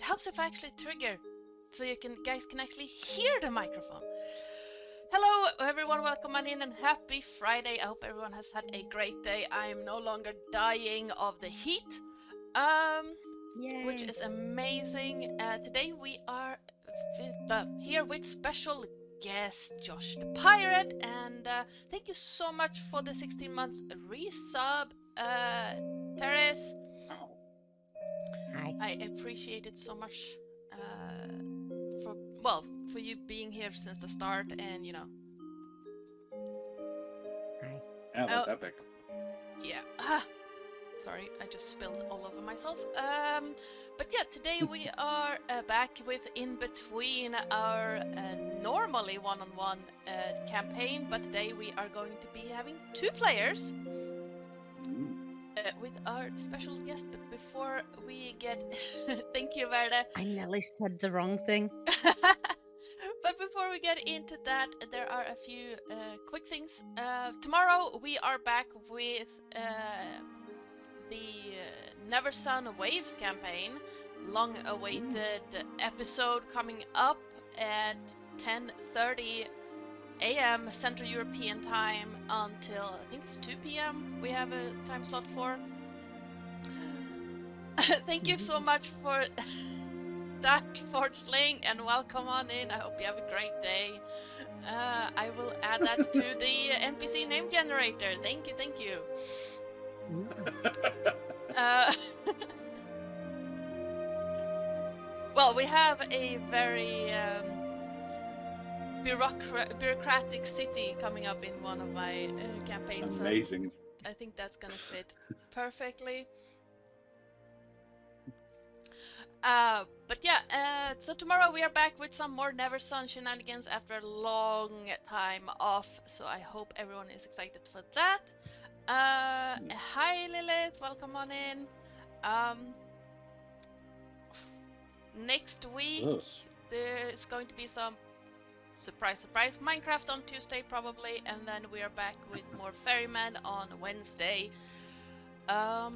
helps if I actually trigger, so you guys can actually hear the microphone. Hello everyone, welcome on in and happy Friday. I hope everyone has had a great day. I am no longer dying of the heat, which is amazing. Today we are here with special guest JoshThePirate, and thank you so much for the 16 months resub, Terris. Hi. I appreciate it so much for you being here since the start, and you know. Hi. Yeah, that's epic. Yeah. Sorry, I just spilled all over myself. But yeah, today we are back with in between our normally one-on-one campaign, but today we are going to be having 2 players with our special guest. But before we get, thank you, Verda. I nearly said the wrong thing. But before we get into that, there are a few quick things. Tomorrow we are back with the Never Sun Waves campaign, long-awaited episode coming up at 10:30 a.m. Central European time until I think it's 2 p.m. we have a time slot for. Thank you so much for that, Forgeling, and welcome on in. I hope you have a great day. I will add that to the NPC name generator. Thank you, thank you. Well, we have a very bureaucratic city coming up in one of my campaigns. Amazing. So I think that's gonna fit perfectly. But yeah, so tomorrow we are back with some more Never Sun shenanigans after a long time off, so I hope everyone is excited for that. Hi Lilith, welcome on in. Next week there's going to be some surprise Minecraft on Tuesday probably, and then we are back with more Ferryman on Wednesday. Was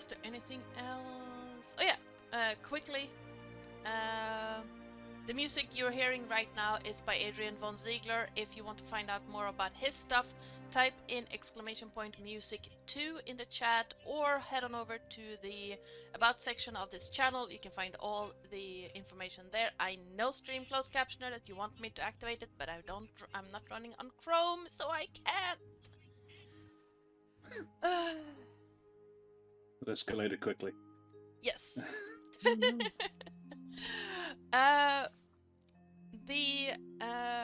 there anything else? Oh yeah, quickly, the music you're hearing right now is by Adrian von Ziegler. If you want to find out more about his stuff, type in !music2 in the chat, or head on over to the About section of this channel. You can find all the information there. I know Stream Closed Captioner that you want me to activate it, but I'm not running on Chrome, so I can't. It escalated quickly. Yes. The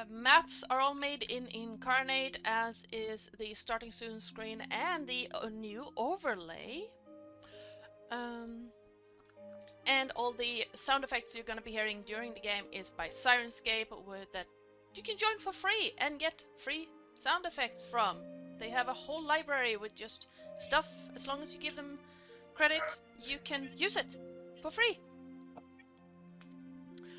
maps are all made in Incarnate, as is the starting soon screen and the new overlay. And all the sound effects you're going to be hearing during the game is by Sirenscape, that you can join for free and get free sound effects from. They have a whole library with just stuff. As long as you give them credit, you can use it for free.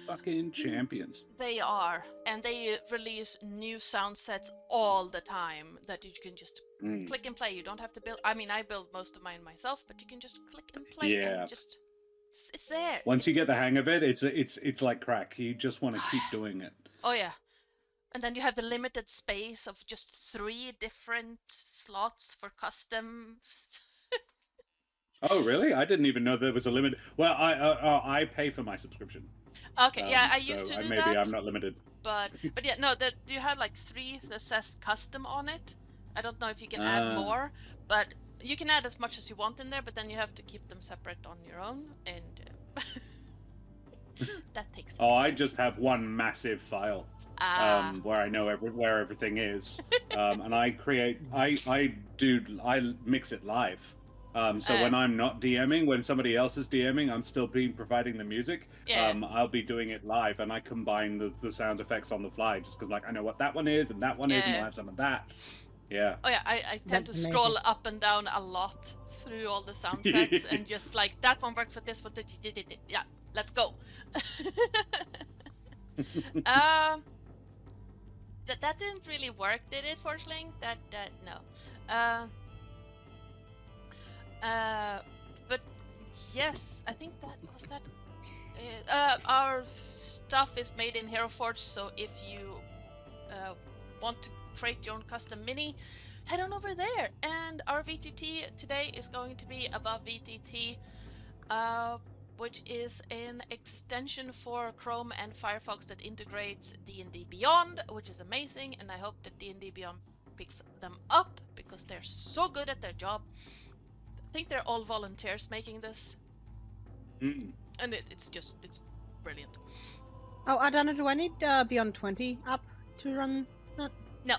Fucking champions. They are, and they release new sound sets all the time that you can just click and play. You don't have to build. I mean, I build most of mine myself, but you can just click and play, and just it's there. Once you get the hang of it, it's like crack. You just want to keep doing it. Oh yeah. And then you have the limited space of just 3 different slots for customs. Oh really? I didn't even know there was a limit. Well, I pay for my subscription. Okay, yeah, I used to do maybe that. Maybe I'm not limited. But yeah, no, you have like 3 that says custom on it. I don't know if you can add more, but you can add as much as you want in there, but then you have to keep them separate on your own, and that takes. Oh, I just have one massive file where I know where everything is, and I mix it live. So when I'm not DMing, when somebody else is DMing, I'm still providing the music. Yeah. I'll be doing it live, and I combine the sound effects on the fly, just because like I know what that one is and that one is, and I'll have some of that. Yeah. Oh yeah, I tend to scroll up and down a lot through all the sound sets and just like that one worked for this one. Yeah, let's go. That didn't really work, did it, Forgeling? No. But yes, I think that Our stuff is made in Hero Forge, so if you want to create your own custom mini, head on over there. And our VTT today is going to be Above VTT, which is an extension for Chrome and Firefox that integrates D&D Beyond, which is amazing, and I hope that D&D Beyond picks them up because they're so good at their job. I think they're all volunteers making this. And it's brilliant. Oh, Adana, do I need Beyond 20 up to run that? No.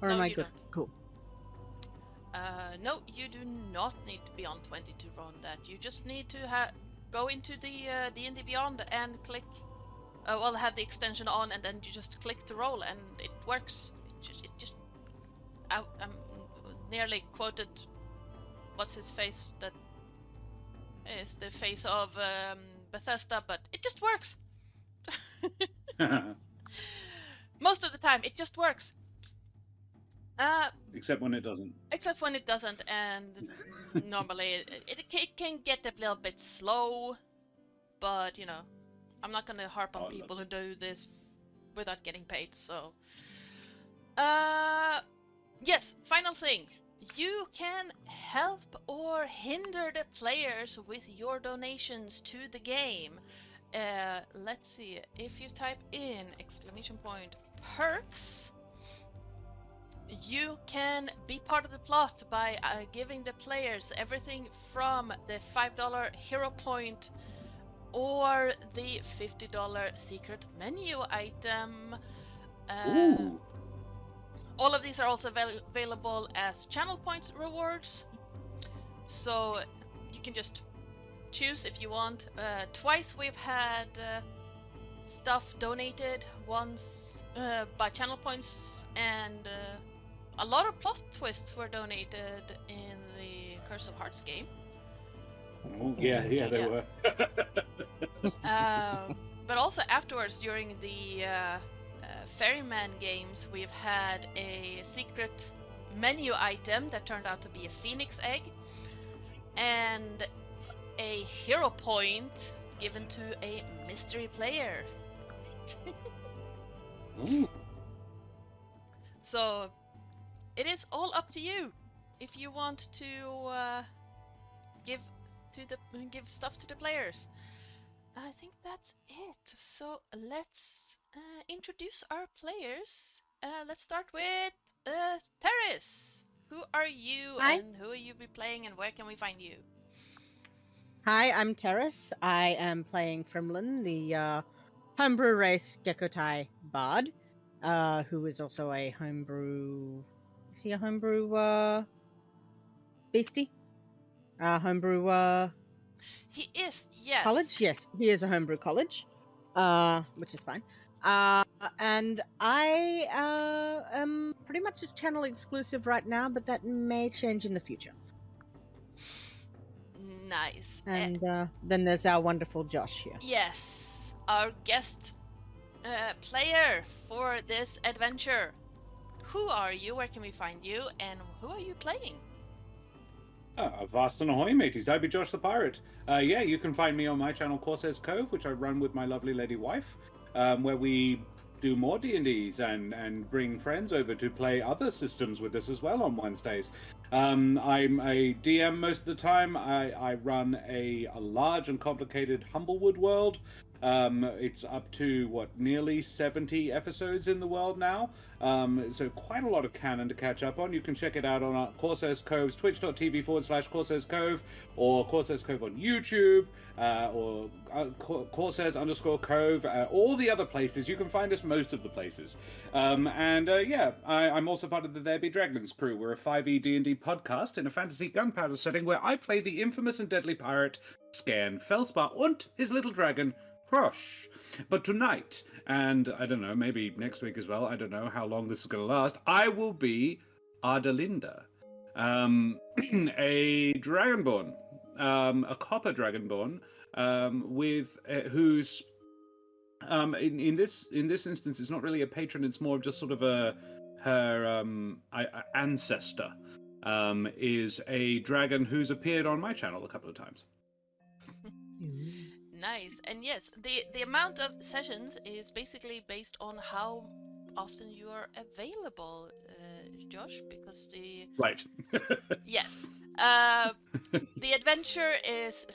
Or No, am I you good? don't. Cool. No, you do not need Beyond 20 to run that. You just need to go into the D&D Beyond and click, have the extension on, and then you just click to roll, and it works. I'm nearly quoted. What's his face? That is the face of Bethesda, but it just works. Most of the time, it just works. Except when it doesn't. Except when it doesn't, and normally it can get a little bit slow, but you know, I'm not gonna harp on people who do this without getting paid, so... Yes, final thing. You can help or hinder the players with your donations to the game. Let's see, if you type in !perks, you can be part of the plot by giving the players everything from the $5 hero point or the $50 secret menu item. All of these are also available as channel points rewards, so you can just choose if you want. Twice we've had stuff donated, once by channel points, and a lot of plot twists were donated in the Curse of Hearts game. Yeah, they were. But also afterwards, during the Ferryman games, we've had a secret menu item that turned out to be a phoenix egg, and a hero point given to a mystery player. So it is all up to you if you want to give stuff to the players. I think that's it. So let's introduce our players. Let's start with Terris. Who are you? Hi. And who are you be playing, and where can we find you? Hi, I'm Terris. I am playing Frimlin, the homebrew race gekkotai bard, who is also a homebrew... Is he a homebrew beastie? Homebrew He is, yes. college? Yes, he is a homebrew college, which is fine. And I am pretty much just channel exclusive right now, but that may change in the future. Nice. And then there's our wonderful Josh here. Yes, our guest player for this adventure. Who are you? Where can we find you? And who are you playing? Vast and ahoy, mateys. I be Josh the Pirate. Yeah, you can find me on my channel, Corsair's Cove, which I run with my lovely lady wife, where we do more D&Ds and bring friends over to play other systems with us as well on Wednesdays. I'm a DM most of the time. I run a large and complicated Humblewood world. It's up to, nearly 70 episodes in the world now. So quite a lot of canon to catch up on. You can check it out on Corsair's Cove's twitch.tv/Corsair's Cove, or Corsair's Cove on YouTube, or Corsairs_Cove, all the other places. You can find us most of the places. I'm also part of the There Be Dragons crew. We're a 5e D&D podcast in a fantasy gunpowder setting where I play the infamous and deadly pirate Scan Felspar und his little dragon Prosh. But tonight, and I don't know, maybe next week as well, I don't know how long this is going to last, I will be Ardalinda, a Dragonborn, a copper Dragonborn, with whose in this instance it's not really a patron, it's more of just sort of her ancestor, is a dragon who's appeared on my channel a couple of times. Nice. And yes, the amount of sessions is basically based on how often you are available, Josh, because the Right. yes, the adventure is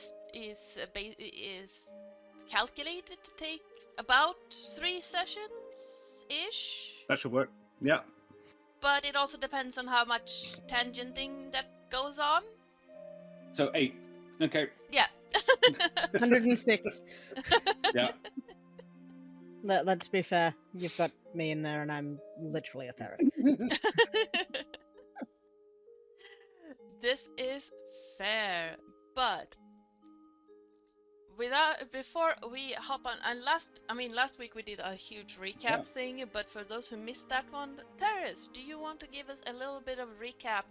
calculated to take about 3 sessions ish. That should work. Yeah. But it also depends on how much tangenting that goes on. So 8. Okay. Yeah. 106. Yeah. Let's be fair. You've got me in there, and I'm literally a ferret. This is fair, but before we hop on, and last week we did a huge recap thing, but for those who missed that one, Terris, do you want to give us a little bit of recap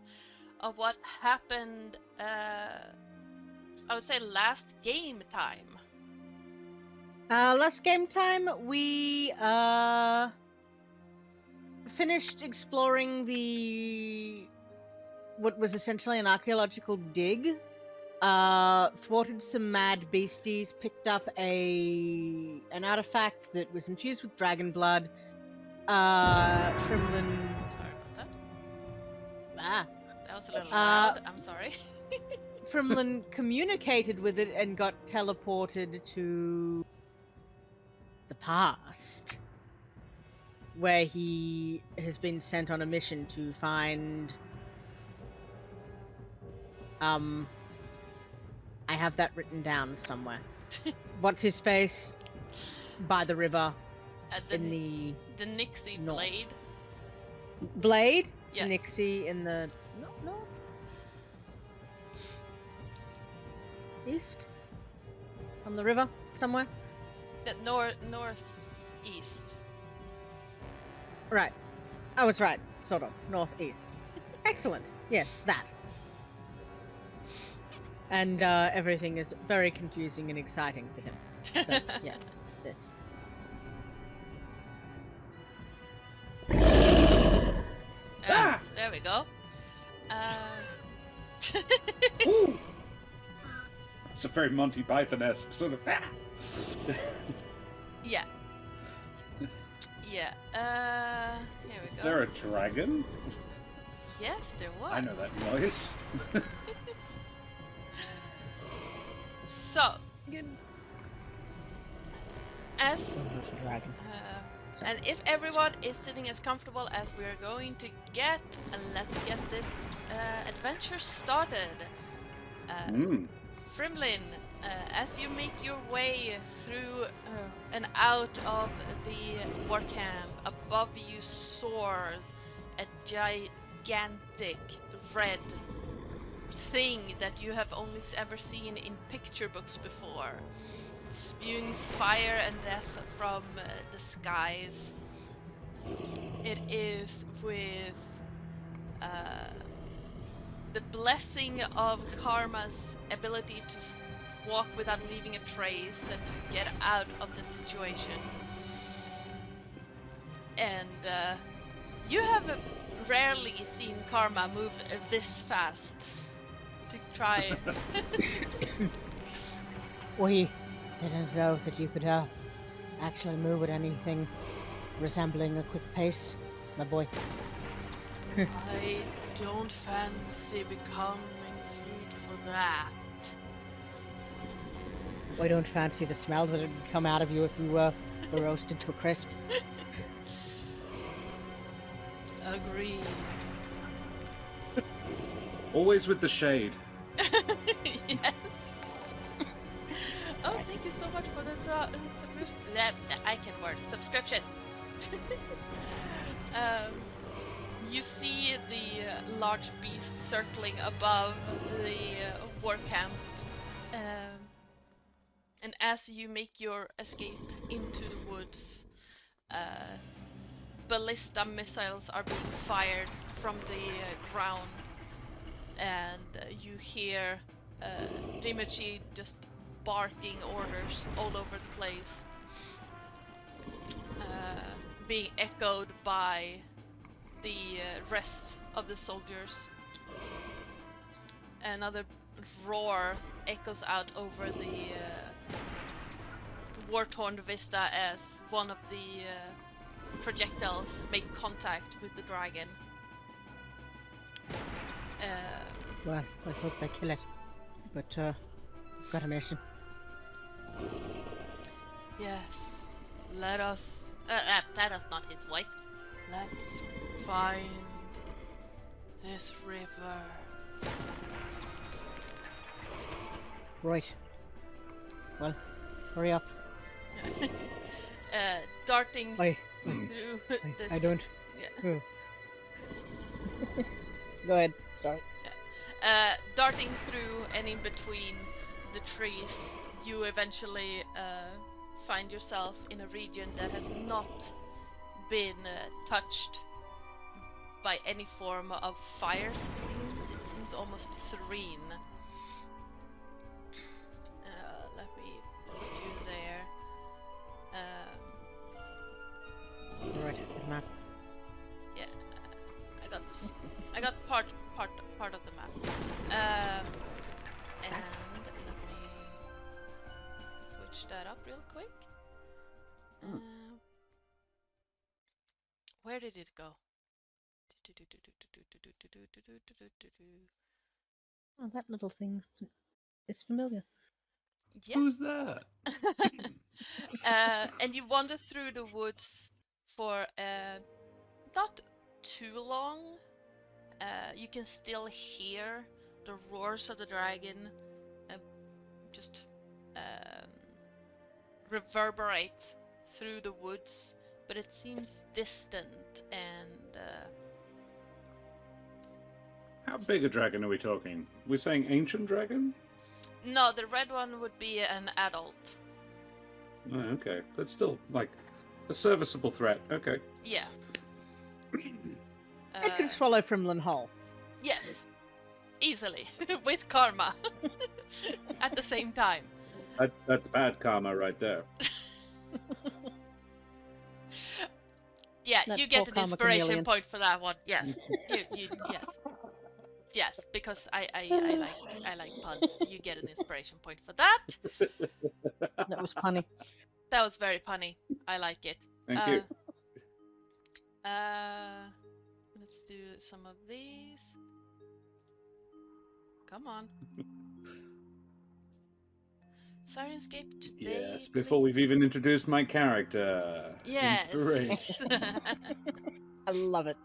of what happened? I would say last game time. Last game time, we finished exploring what was essentially an archaeological dig. Thwarted some mad beasties, picked up an artifact that was infused with dragon blood. Frimlin. Sorry about that. That was a little loud. I'm sorry. Frimlin communicated with it and got teleported to the past, where he has been sent on a mission to find. I have that written down somewhere. What's his face? By the river. In the Nixie north. Blade. Blade? Yes. Nixie in the north? East? On the river somewhere? The northeast. Right. I was right. Sort of. Northeast. Excellent. Yes, that. And everything is very confusing and exciting for him. So, yes, this. There we go. Ooh. It's a very Monty Python-esque sort of. Yeah. Yeah. Here we Is go. there a dragon? Yes, there was. I know that noise. So, as and if everyone is sitting as comfortable as we're going to get, let's get this adventure started. Frimlin, as you make your way through and out of the war camp, above you soars a gigantic red thing that you have only ever seen in picture books before, spewing fire and death from the skies. It is with the blessing of Karma's ability to walk without leaving a trace that you get out of the situation. And you have rarely seen Karma move this fast to try. We didn't know that you could actually move at anything resembling a quick pace, my boy. I don't fancy becoming food for that. We don't fancy the smell that would come out of you if you were roasted to a crisp. Agreed. Always with the shade. Yes. Oh, thank you so much for this subscription. I can word subscription. You see the large beast circling above the war camp, and as you make your escape into the woods, ballista missiles are being fired from the ground, and you hear Rimachi just barking orders all over the place, being echoed by the rest of the soldiers. Another roar echoes out over the war-torn vista as one of the projectiles make contact with the dragon. Well, I hope they kill it. But, I've got a mission. Yes, let us... that is not his voice. Let's find this river. Right. Well, hurry up. Darting I through this... I don't. Yeah. Go ahead. Sorry. Darting through and in between the trees, you eventually find yourself in a region that has not been touched by any form of fires. It seems almost serene. Let me put you there. Right, the map. Yeah, I got part of the map. And let me switch that up real quick. Where did it go? Oh, that little thing is familiar. Yeah. Who's that? And you wander through the woods for not too long. You can still hear the roars of the dragon just reverberate through the woods, but it seems distant and How big a dragon are we talking? We're saying ancient dragon? no, the red one would be an adult. Oh, okay. That's still, like, a serviceable threat. Okay. Yeah. It can swallow Frimlin whole. Yes, easily with karma at the same time. That's bad karma right there. Yeah, That you get poor an karma inspiration chameleon. point for that one. Yes, yes, because I like puns. You get an inspiration point for that. That was punny. That was very punny. I like it. Thank you. Let's do some of these. Come on. Sirenscape today. Yes, before we've even introduced my character. Yes. Inspiration. I love it.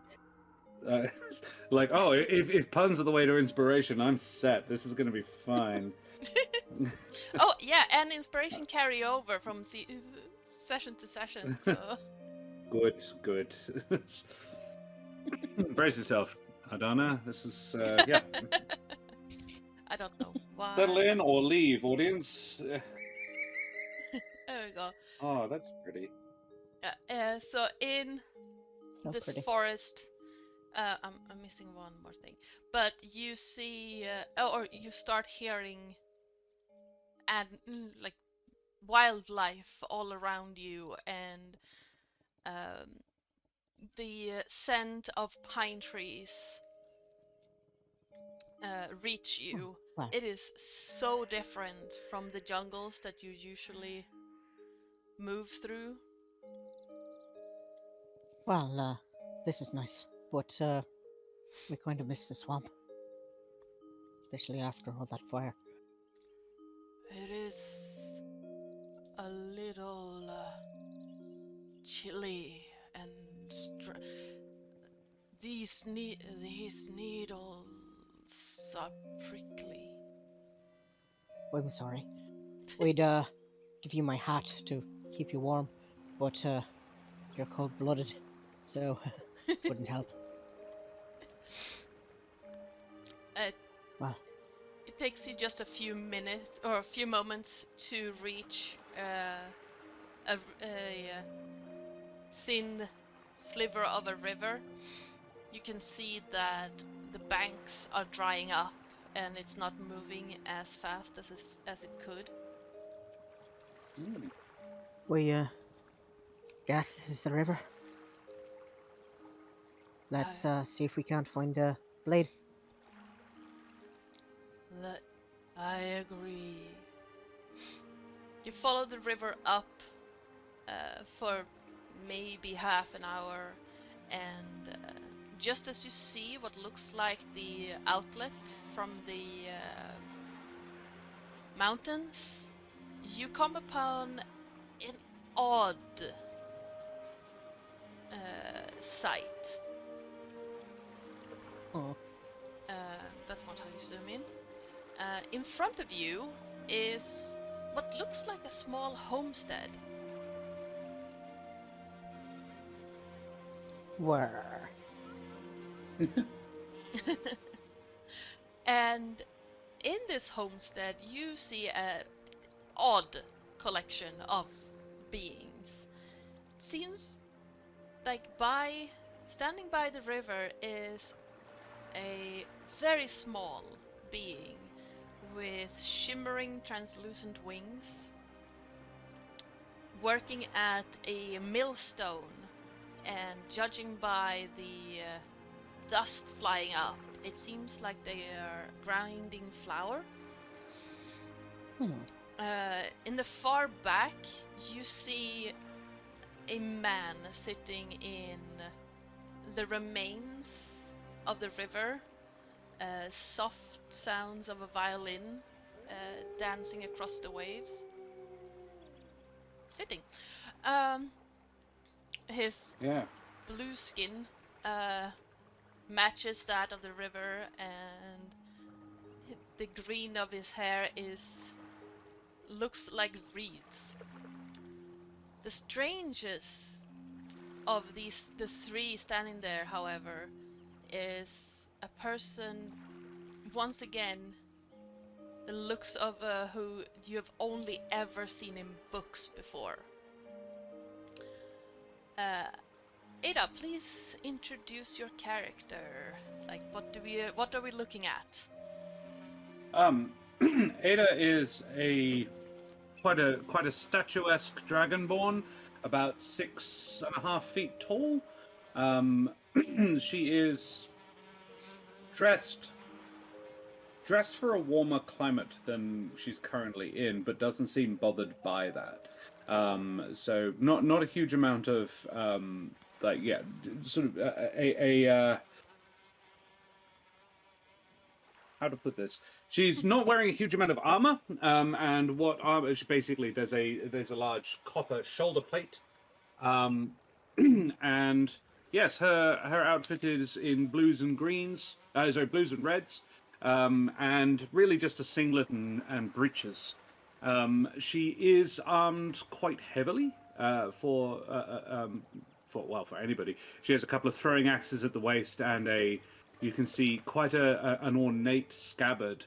Like, oh, if puns are the way to inspiration, I'm set. This is going to be fine. Oh yeah, and inspiration carry over from session to session. So Good. Brace yourself, Adana. This is, yeah. I don't know why. Settle in or leave, audience. There we go. Oh, that's pretty. So in So this pretty. forest, I'm missing one more thing. But you see, or you start hearing, like wildlife all around you, and the scent of pine trees reach you. Wow. It is so different from the jungles that you usually move through. Well, this is nice, but we kind of miss the swamp, especially after all that fire. It is a little chilly and these needles are prickly. I'm sorry. We'd give you my hat to keep you warm, but you're cold-blooded, so wouldn't help. Well, It takes you just a few minutes or a few moments to reach a thin sliver of a river. You can see that the banks are drying up and it's not moving as fast as it could. we guess this is the river. Let's see if we can't find a blade. I agree. You follow the river up for maybe half an hour, and just as you see what looks like the outlet from the mountains, you come upon an odd sight. Oh. That's not how you zoom in. In front of you is what looks like a small homestead. Where? And in this homestead, you see a odd collection of beings. It seems like standing by the river is a very small being with shimmering translucent wings, working at a millstone, and judging by the dust flying up, it seems like they are grinding flour. In the far back, you see a man sitting in the remains of the river. Soft sounds of a violin dancing across the waves. Fitting. His blue skin matches that of the river, and the green of his hair looks like reeds. The strangest of the three standing there, however, is a person, once again, the looks of who you have only ever seen in books before. Ada, please introduce your character. Like, what are we looking at? Ada is quite a statuesque dragonborn, about 6.5 feet tall. She is dressed for a warmer climate than she's currently in, but doesn't seem bothered by that. So not a huge amount of sort of how to put this? She's not wearing a huge amount of armor, and what armor? Basically, there's a large copper shoulder plate, and yes, her outfit is in blues and greens. Blues and reds, and really just a singlet and breeches. She is armed quite heavily for anybody. She has a couple of throwing axes at the waist and you can see quite an ornate scabbard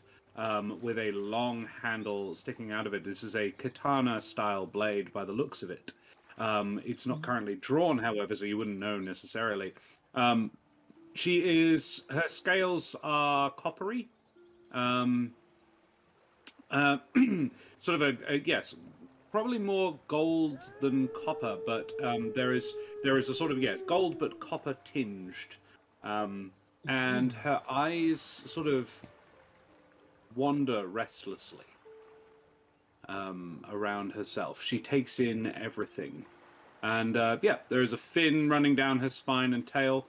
with a long handle sticking out of it. This is a katana-style blade by the looks of it. It's not currently drawn, however, so you wouldn't know necessarily. Her scales are coppery. Sort of yes, probably more gold than copper, but there is a sort of gold but copper tinged. And her eyes sort of wander restlessly around herself. She takes in everything. And there is a fin running down her spine and tail.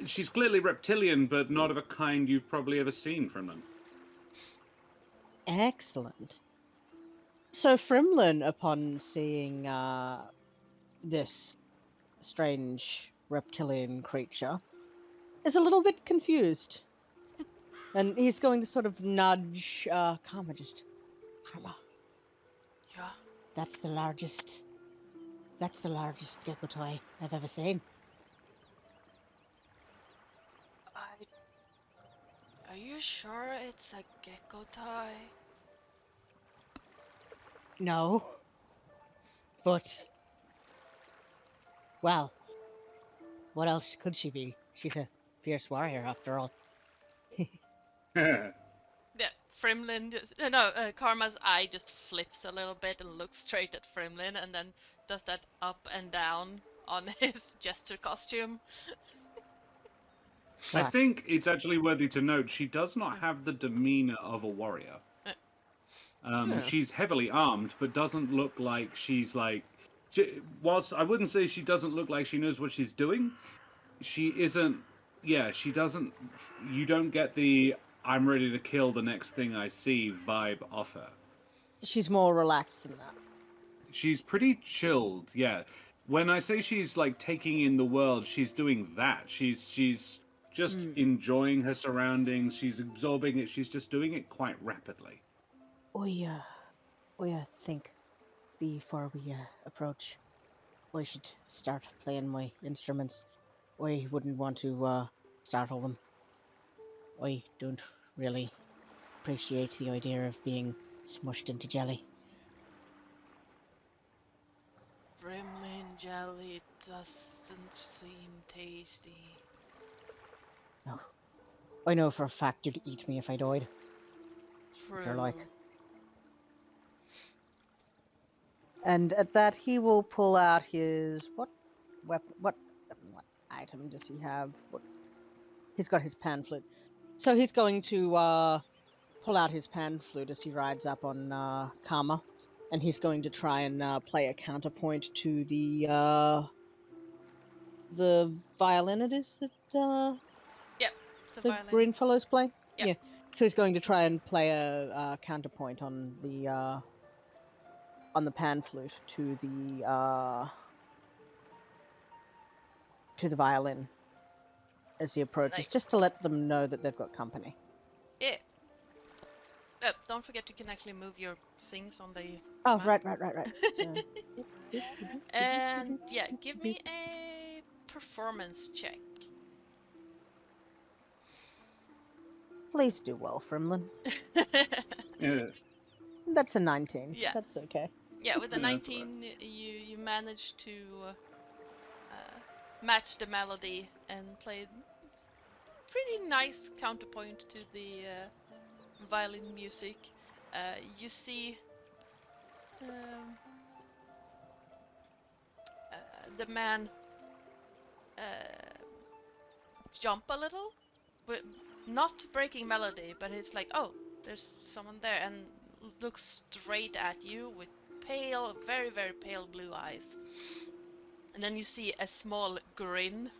She's clearly reptilian, but not of a kind you've probably ever seen, Frimlin. Excellent. So Frimlin, upon seeing this strange reptilian creature, is a little bit confused. And he's going to sort of nudge Karma. Yeah. That's the largest gekkotai I've ever seen. Are you sure it's a gekkotai? No. But, well, what else could she be? She's a fierce warrior, after all. Yeah, Frimlin Karma's eye just flips a little bit and looks straight at Frimlin, and then does that up and down on his jester costume. I think it's actually worthy to note she does not have the demeanor of a warrior. Yeah. She's heavily armed, but doesn't look like she's like. Whilst I wouldn't say she doesn't look like she knows what she's doing, she isn't. Yeah, she doesn't. You don't get the "I'm ready to kill the next thing I see" vibe off her. She's more relaxed than that. She's pretty chilled. Yeah, when I say she's like taking in the world, she's doing that. She's just enjoying her surroundings. She's absorbing it. She's just doing it quite rapidly. We think before we approach, we should start playing my instruments. I wouldn't want to startle them. I don't really appreciate the idea of being smushed into jelly. Frimlin jelly doesn't seem tasty. No. I know for a fact you'd eat me if I died. True. If you're like. And at that, he will pull out his what item does he have? He's got his pan flute, so he's going to pull out his pan flute as he rides up on Karma, and he's going to try and play a counterpoint to the violin. It is that It's a the violin. green fellow's playing. Yep. Yeah, so he's going to try and play a counterpoint on the pan flute to the violin as he approaches, Nice. just to let them know that they've got company. Yeah. Don't forget you can actually move your things on the Oh, map. right. So, And yeah, give me a performance check. please do well, Frimlin. Yeah. That's a 19. Yeah. That's okay. Yeah, with the Yeah, that's 19, you manage to match the melody and play pretty nice counterpoint to the violin music. You see the man jump a little, but not breaking melody, but it's like, oh, there's someone there, and looks straight at you with pale, very, very pale blue eyes. And then you see a small grin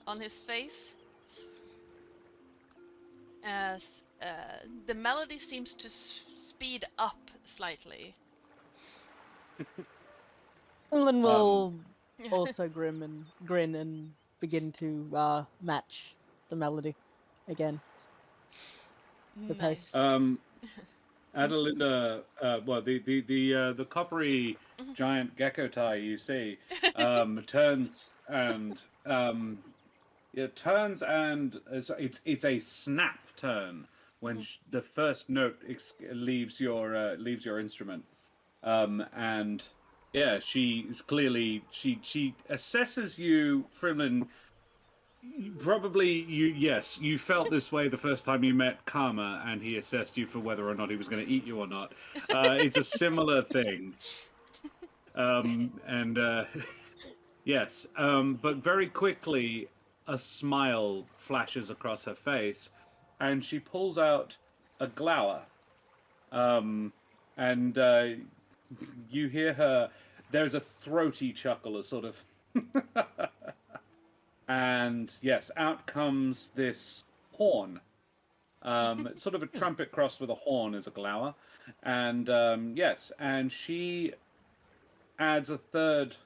on his face as the melody seems to speed up slightly. Frimlin will also grin and begin to match the melody again. The pace. Adelinda, well, the coppery giant gekkotai you see turns and it's a snap turn when the first note leaves your instrument, and yeah, she is clearly she assesses you, Frimlin. Probably you felt this way the first time you met Karma and he assessed you for whether or not he was going to eat you or not. It's a similar thing. Yes, but very quickly a smile flashes across her face and she pulls out a glower. And you hear her, there's a throaty chuckle, a sort of and yes, out comes this horn. Sort of a trumpet crossed with a horn is a glower. And yes, and she adds a third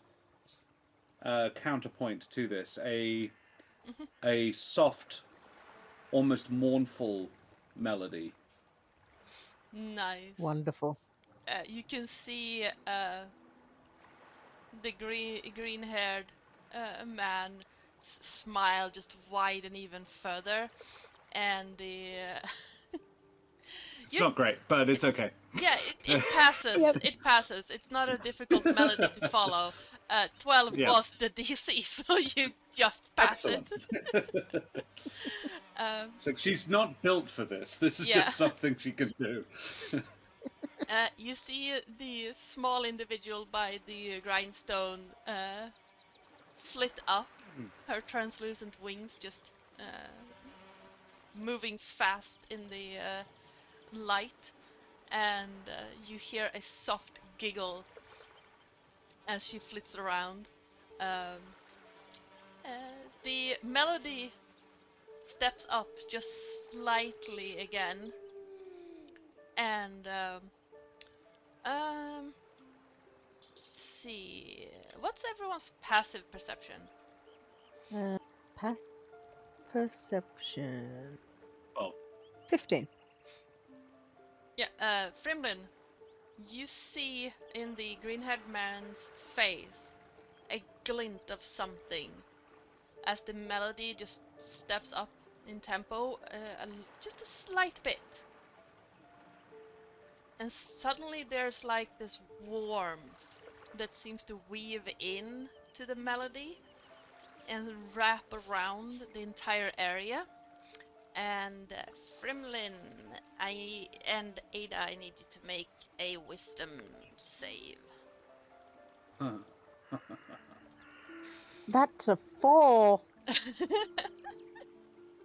counterpoint to this, a soft, almost mournful melody. Nice. Wonderful. You can see the green-haired man smile just widen even further, and the It's not great, but it's okay. yeah, it passes. Yep. It passes. It's not a difficult melody to follow. 12 Yeah. was the DC, so you just pass Excellent. it. It's like she's not built for this. This is Yeah. just something she can do. You see the small individual by the grindstone flit up, her translucent wings just moving fast in the light, and you hear a soft giggle as she flits around. The melody steps up just slightly again, and let's see, what's everyone's passive perception? Pass perception. Oh. 15. Yeah, Frimlin, you see in the green-haired man's face a glint of something as the melody just steps up in tempo just a slight bit. And suddenly there's like this warmth that seems to weave in to the melody and wrap around the entire area. And Frimlin, and Ada, I need you to make a wisdom save. That's a 4.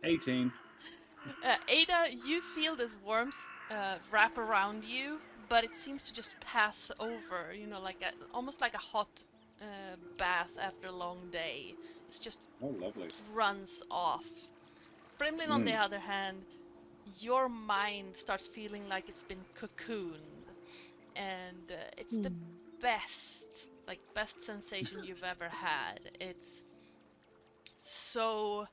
18. Ada, you feel this warmth wrap around you, but it seems to just pass over, you know, like almost like a hot bath after a long day. It's just Lovely. runs off. Frimlin, on the other hand, your mind starts feeling like it's been cocooned, and it's the best sensation you've ever had. It's so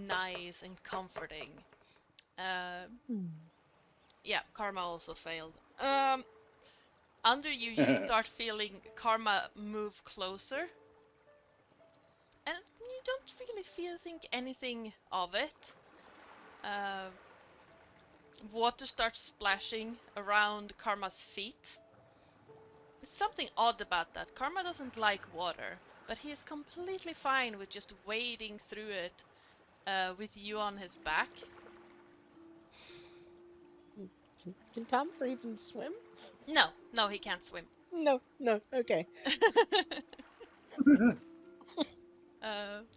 nice and comforting. Yeah, Karma also failed. Under you, you start feeling Karma move closer. And you don't really think anything of it. Water starts splashing around Karma's feet. There's something odd about that. Karma doesn't like water, but he is completely fine with just wading through it with you on his back. Can Karma even swim? No, he can't swim. No, okay.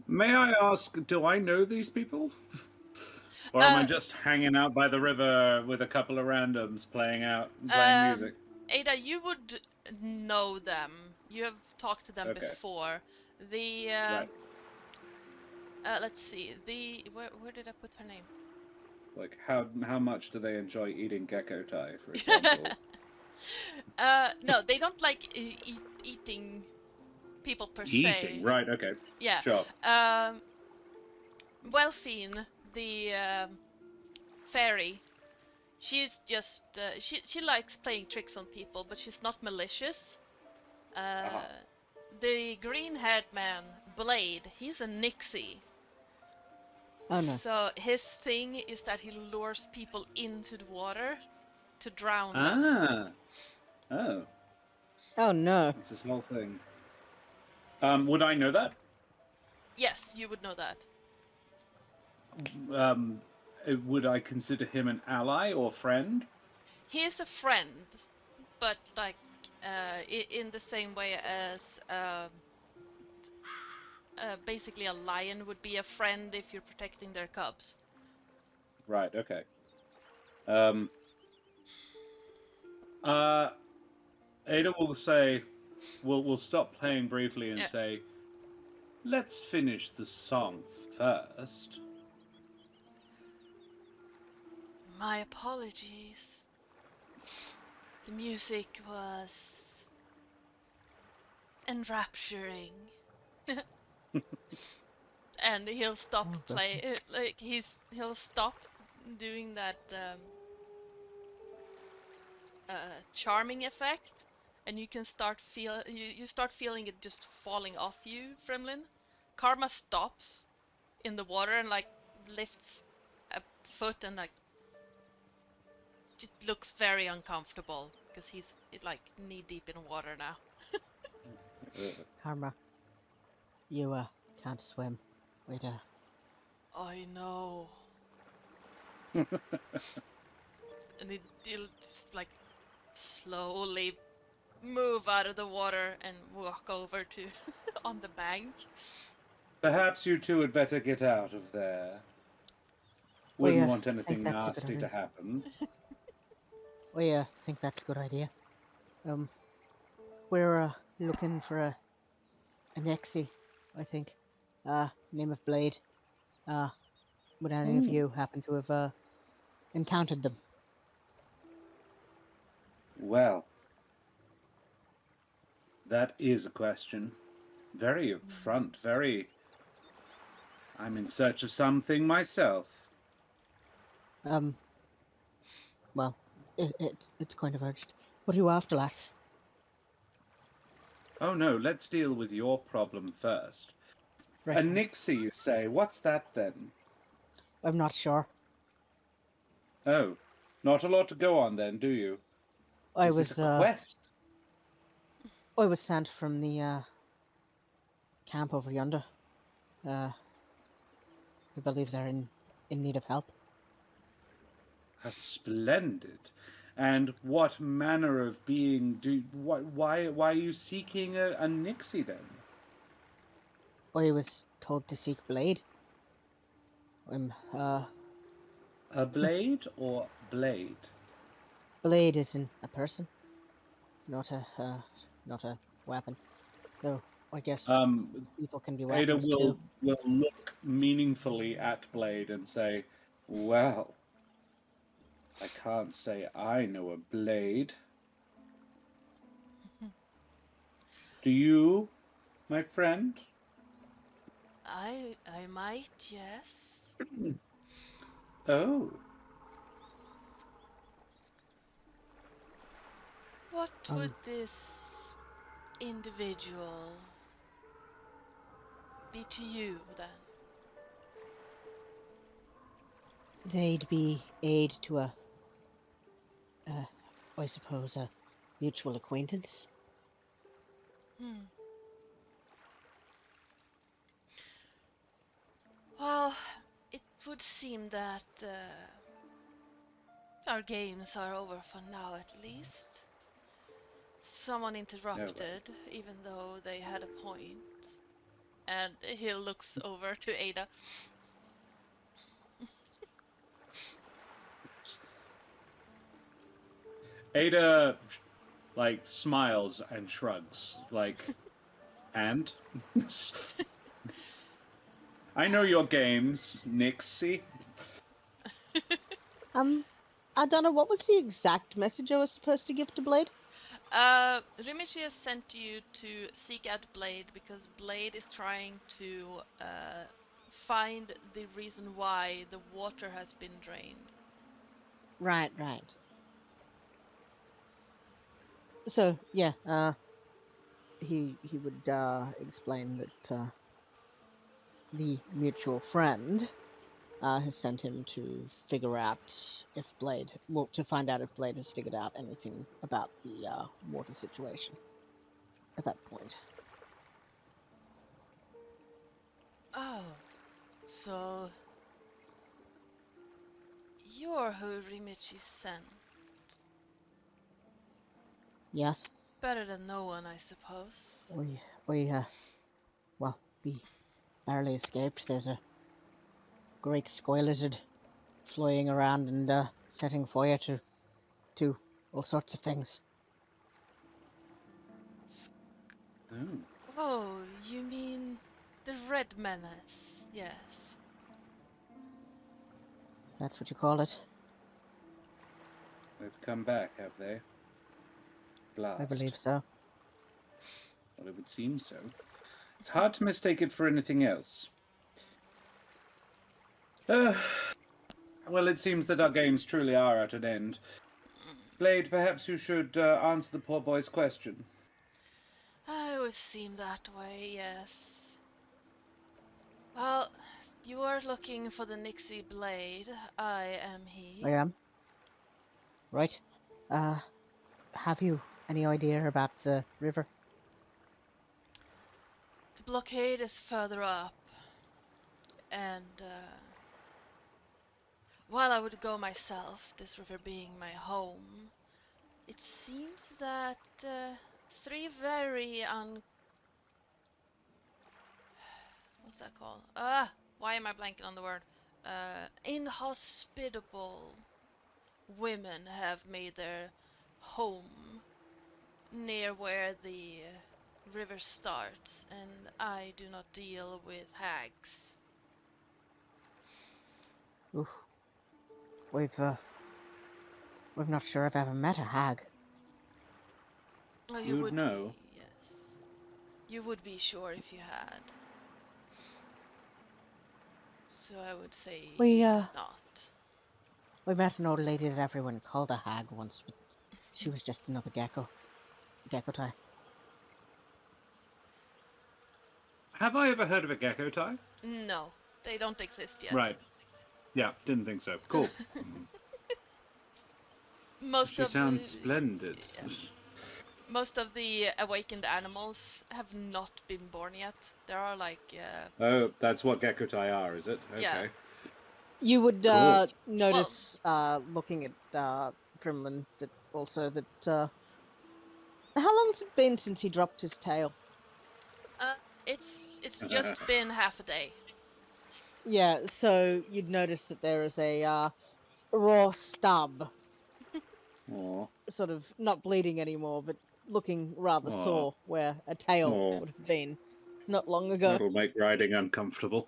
May I ask, do I know these people? Or am I just hanging out by the river with a couple of randoms playing music? Ada, you would know them. You have talked to them before. The Right. let's see. Where did I put her name? Like, how much do they enjoy eating gekkotai, for example? No, they don't like eating people per se. Eating, right? Okay. Yeah. Sure. Welfine, the fairy, she's just she likes playing tricks on people, but she's not malicious. The green-haired man, Blade, he's a nixie. Oh no. So his thing is that he lures people into the water to drown them. Oh. Oh no. It's this whole thing. Would I know that? Yes, you would know that. Would I consider him an ally or friend? He is a friend, but like in the same way as basically a lion would be a friend if you're protecting their cubs. Right. Okay. Ada will say, we'll stop playing briefly and say, let's finish the song first. My apologies. The music was enrapturing. And he'll stop playing. Like he'll stop doing that charming effect, and you can start you start feeling it just falling off you, Frimlin. Karma stops in the water and like lifts a foot and like just looks very uncomfortable because he's like knee deep in water now. Karma, you can't swim. Wait I know. And he'll just like slowly move out of the water and walk over to on the bank. Perhaps you two had better get out of there. Wouldn't want anything nasty to happen. I think that's a good idea. We're looking for a Nexi, I think. Name of Blade. Would any of you happen to have encountered them? Well, that is a question. Very upfront, very... I'm in search of something myself. Well, it's kind of urgent. What are you after, lass? Oh no, let's deal with your problem first. Right, A right. Nixie, you say? What's that then? I'm not sure. Oh, not a lot to go on then, do you? I Is was this a quest? I was sent from the camp over yonder. I believe they're in need of help. Splendid. And what manner of being do... Why are you seeking a Nixie then? I was told to seek Blade. I'm A blade or blade? Blade isn't a person, not a weapon. Though I guess people can be Ada weapons too. will look meaningfully at Blade and say, well, I can't say I know a blade. Do you, my friend? I might, yes. Oh, What would this individual be to you then? They'd be aid to I suppose, a mutual acquaintance. Well, it would seem that our games are over for now at least. Someone interrupted, even though they had a point. And he looks over to Ada. Ada, like, smiles and shrugs, like, and? I know your games, Nixie. I don't know, what was the exact message I was supposed to give to Blade? Rimichi has sent you to seek out Blade because Blade is trying to find the reason why the water has been drained. Right. So, yeah, he would explain that the mutual friend has sent him to figure out if Blade, well, to find out if Blade has figured out anything about the water situation at that point. Oh, so you're who Rimichi sent. Yes, Better than no one, I suppose. we barely escaped. There's a great sky lizard flying around and setting fire to all sorts of things. Oh, you mean the Red Menace? Yes. That's what you call it? They've come back, have they? Blast. I believe so. Well, it would seem so. It's hard to mistake it for anything else. Well, it seems that our games truly are at an end. Blade, perhaps you should answer the poor boy's question. It would seem that way, yes. Well, you are looking for the Nixie Blade. I am he. I am. Right. Have you any idea about the river? The blockade is further up. And, while I would go myself, this river being my home, it seems that three very what's that called? Why am I blanking on the word? Inhospitable women have made their home near where the river starts, and I do not deal with hags. Ooh. We're not sure I've ever met a hag. Oh, you You'd would know. be, yes. You would be sure if you had. So I would say We not. we met an old lady that everyone called a hag once, but she was just another gekkotai. Have I ever heard of a gekkotai? No, they don't exist yet. Right. Yeah, didn't think so. Cool. Most She of sounds the, splendid. yeah. Most of the awakened animals have not been born yet. There are like Oh, that's what gekkotai are, is it? Okay. Yeah. You would Cool. notice, looking at Frimlin, that also that. How long's it been since he dropped his tail? it's just been half a day. Yeah, so you'd notice that there is a raw stub, Aw. sort of not bleeding anymore, but looking rather Aw. sore, where a tail Aw. would have been not long ago. That'll make riding uncomfortable.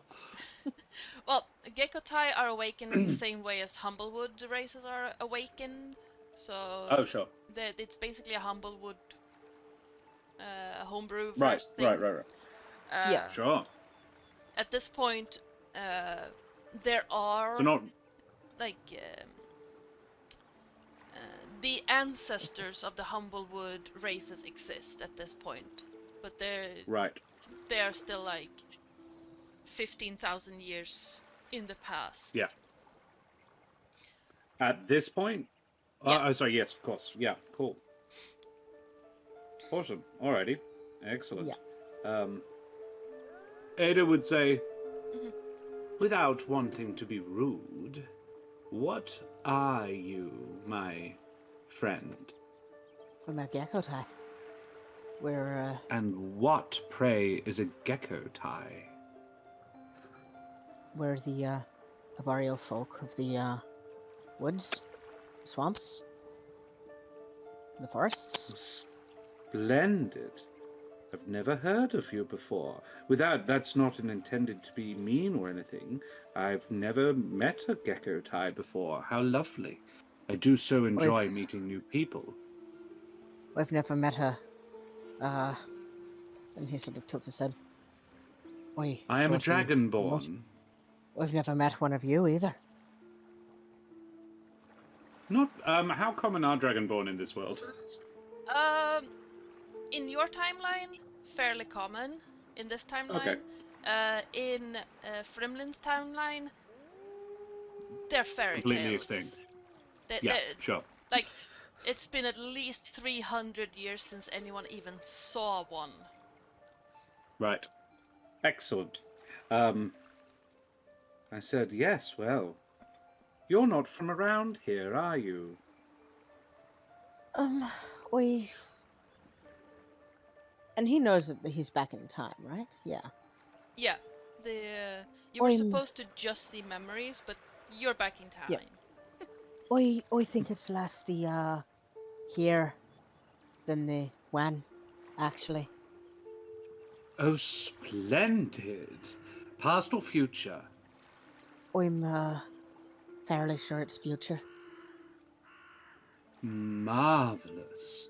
Well, gekkotai are awakened in the same way as Humblewood races are awakened. So Oh, sure. it's basically a Humblewood homebrew Right, first thing. right. Yeah. Sure. At this point, there are So not... like the ancestors of the Humblewood races exist at this point, but Right. they're still like 15,000 years in the past. Yeah. At this point? Yeah. Oh, sorry, yes, of course. Yeah, cool. Awesome. Alrighty. Excellent. Yeah. Ada would say, without wanting to be rude, what are you, my friend? I'm a gekkotai. We're And what, pray, is a gekkotai? we're the arboreal folk of the woods, swamps, the forests. Splendid. I've never heard of you before. That's not intended to be mean or anything. I've never met a gekkotai before. How lovely. I do so enjoy meeting new people. We've never met her. And he sort of tilts his head. I am a dragonborn. We've never met one of you either. Not, how common are dragonborn in this world? In your timeline, fairly common. In this timeline, Okay. In Frimlin's timeline, they're fairy Completely tales. extinct. They're, Sure. like, it's been at least 300 years since anyone even saw one. Right. Excellent. I said, yes, well, you're not from around here, are you? We... And he knows that he's back in time, right? Yeah. Yeah, you were I'm- supposed to just see memories, but you're back in time. Yeah. I think it's less the, here than the when, actually. Oh, splendid. Past or future? I'm, fairly sure it's future. Marvelous.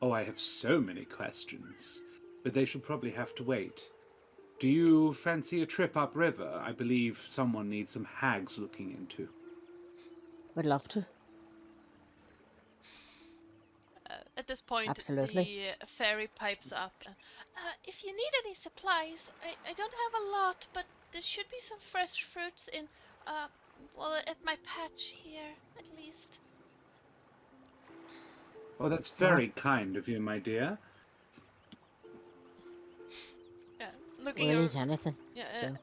Oh, I have so many questions, but they should probably have to wait. Do you fancy a trip upriver? I believe someone needs some hags looking into. Would love to. At this point, Absolutely. the fairy pipes up. If you need any supplies, I don't have a lot, but there should be some fresh fruits in, well, at my patch here, at least. Oh, that's very kind of you, my dear. Yeah, looking We'll eat anything. Yeah, so.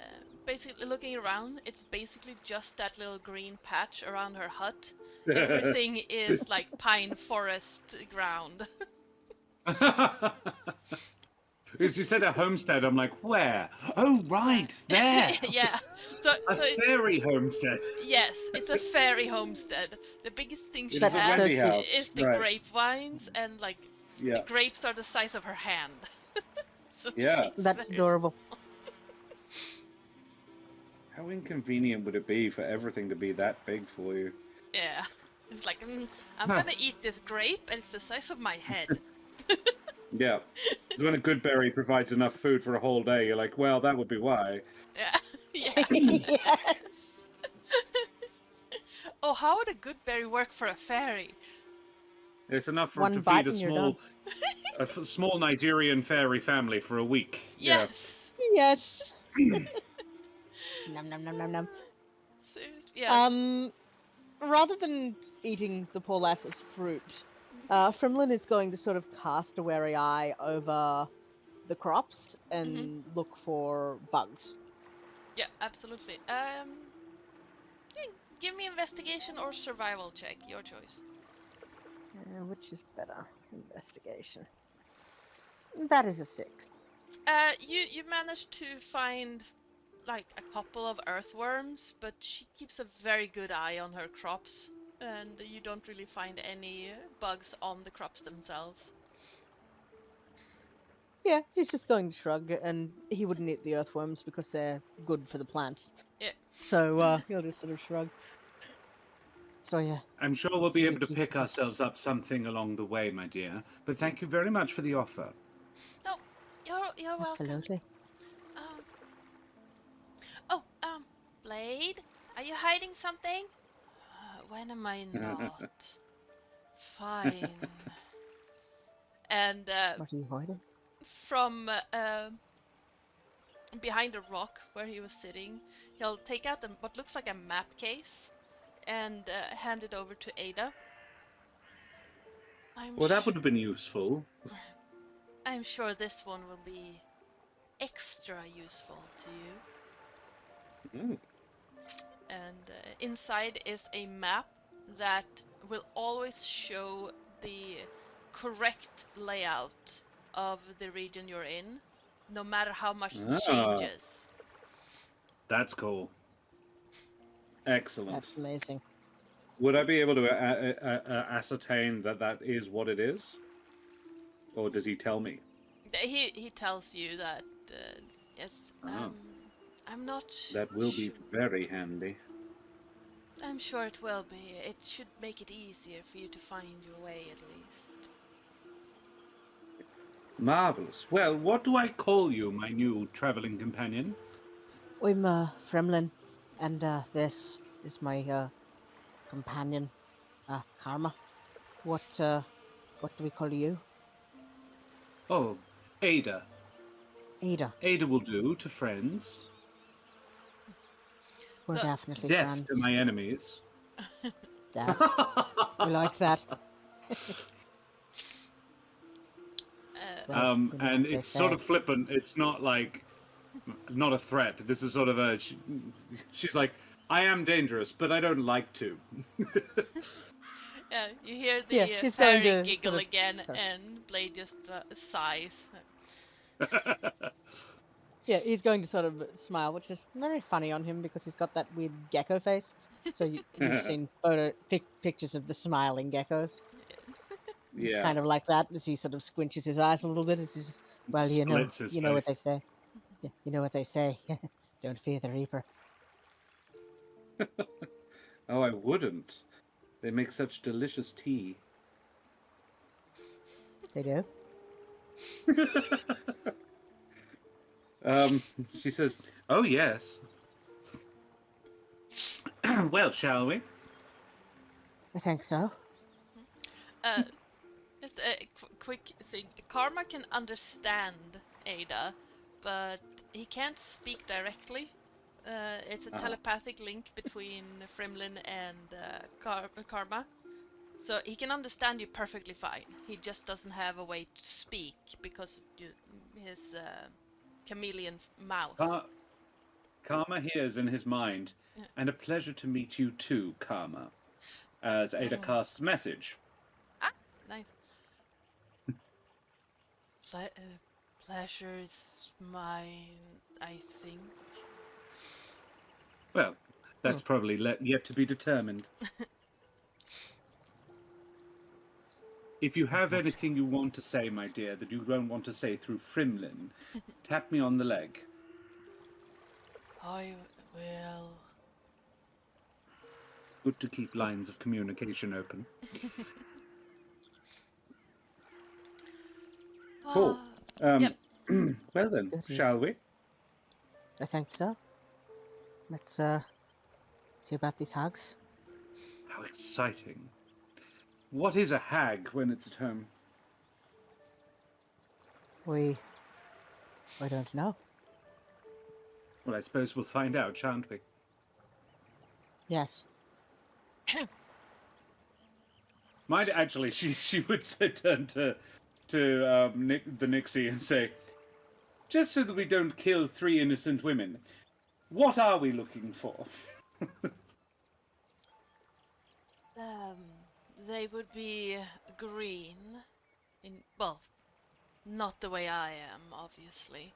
basically looking around, it's basically just that little green patch around her hut. Everything is like pine forest ground. As you said a homestead, I'm like, where? Oh, right, there. Yeah. So, A so it's, fairy homestead. yes, it's a fairy homestead. The biggest thing she It is a has Wendy house, is the right. grapevines, and like the Yeah. grapes are the size of her hand. So Yeah. she's That's very adorable. How inconvenient would it be for everything to be that big for you? Yeah. It's like, I'm gonna eat this grape, and it's the size of my head. Yeah. When a good berry provides enough food for a whole day, you're like, well, that would be why. Yeah. Yeah. Yes. Oh, how would a good berry work for a fairy? It's enough for One to bite feed a and you're small, small Nigerian fairy family for a week. Yes. Yes. Nom nom nom nom nom. Seriously. Yes. Rather than eating the poor lass's fruit, Frimlin is going to sort of cast a wary eye over the crops and look for bugs. Yeah, absolutely. Yeah, give me investigation or survival check, your choice. Which is better? Investigation. That is a 6. You managed to find like a couple of earthworms, but she keeps a very good eye on her crops, and you don't really find any bugs on the crops themselves. Yeah, he's just going to shrug, and he wouldn't eat the earthworms because they're good for the plants. Yeah. So he'll just sort of shrug. So yeah. I'm sure we'll So be we able to keep pick the crisps. ourselves up something along the way, my dear. But thank you very much for the offer. No, you're welcome. Absolutely. Blade, are you hiding something? When am I not? Fine. And What are you hiding? from behind a rock where he was sitting, he'll take out what looks like a map case and hand it over to Ada. Well, that would have been useful. I'm sure this one will be extra useful to you. Mm. And inside is a map that will always show the correct layout of the region you're in, no matter how much it changes. That's cool. Excellent. That's amazing. Would I be able to ascertain that that is what it is? Or does he tell me? He tells you that, yes, I'm not That will be very handy. I'm sure it will be. It should make it easier for you to find your way, at least. Marvelous. Well, what do I call you, my new traveling companion? I'm Frimlin, and this is my companion, Karma. What do we call you? Oh, Ada. Ada. Ada will do to friends. We're So- definitely Death friends. to my enemies. Death. We like that. Well, you know And what they it's sort say. of flippant. It's not like, not a threat. This is sort of a, she's like, I am dangerous, but I don't like to. Yeah, you hear the Yeah, he's going fairy to giggle sort of- again, sorry. and Blade just sighs. Yeah, he's going to sort of smile, which is very funny on him because he's got that weird gecko face. So you've seen pictures of the smiling geckos. It's Yeah. kind of like that as he sort of squinches his eyes a little bit. It's just, well, you know Splits his what they face. say. Yeah, you know what they say. Don't fear the Reaper. Oh, I wouldn't. They make such delicious tea. They do. She says, oh, yes. Well, shall we? I think so. Just a quick thing. Karma can understand Ada, but he can't speak directly. It's a telepathic link between Frimlin and Karma. So he can understand you perfectly fine. He just doesn't have a way to speak because of his chameleon mouth. Karma hears in his mind, and a pleasure to meet you too, Karma, as Ada casts message. Ah, nice. pleasure is mine, I think. Well, that's probably yet to be determined. If you have anything you want to say, my dear, that you don't want to say through Frimlin, tap me on the leg. I will. Good to keep lines of communication open. Cool. Yep. Well then, Goodies. shall we? I think so. Let's see about these hags. How exciting. What is a hag when it's at home? I don't know. Well, I suppose we'll find out, shan't we? Yes. Might actually, she would turn to the Nixie and say, just so that we don't kill 3 innocent women, what are we looking for? They would be green. Well, not the way I am, obviously.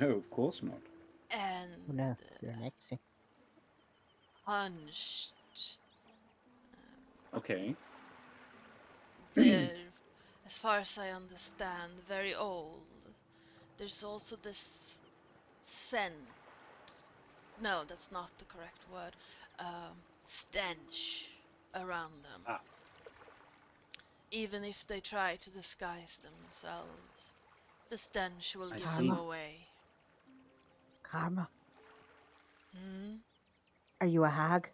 No, of course not. And Oh, no, you're an Etsy. hunched. Okay. They're, as far as I understand, very old. There's also this scent. No, that's not the correct word. Stench around them. Ah. Even if they try to disguise themselves, the stench will I give see. them away. Karma, Hmm? are you a hag?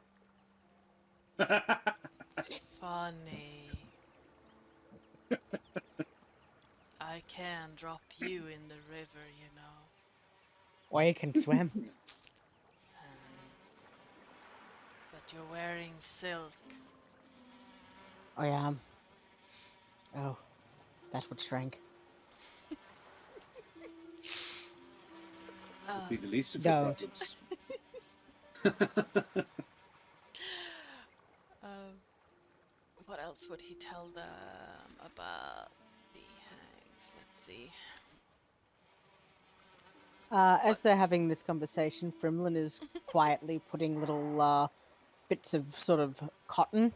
Funny. I can drop you in the river, you know. Or you can swim. But you're wearing silk. I am. Oh, that would shrink. Be the least of your Don't. problems. What else would he tell them about the hags? Let's see. As they're having this conversation, Frimlin is quietly putting little bits of sort of cotton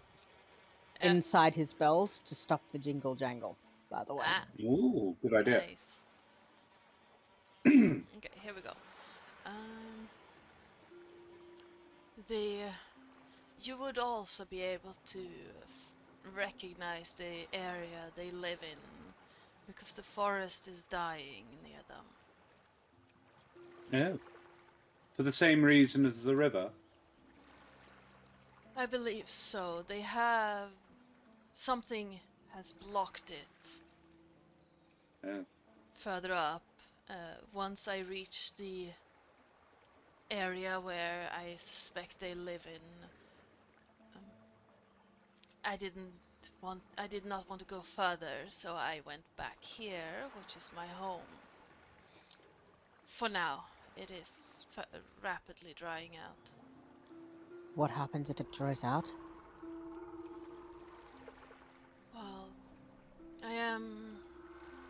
inside his bells to stop the jingle jangle, by the way. Ah, Ooh, good idea. nice. Okay, here we go. You would also be able to recognize the area they live in, because the forest is dying near them. Oh. For the same reason as the river? I believe so. They have... something has blocked it Oh. further up. Once I reach the area where I suspect they live in, I did not want to go further, so I went back here, which is my home. For now, it is rapidly drying out. What happens if it dries out? Well, I am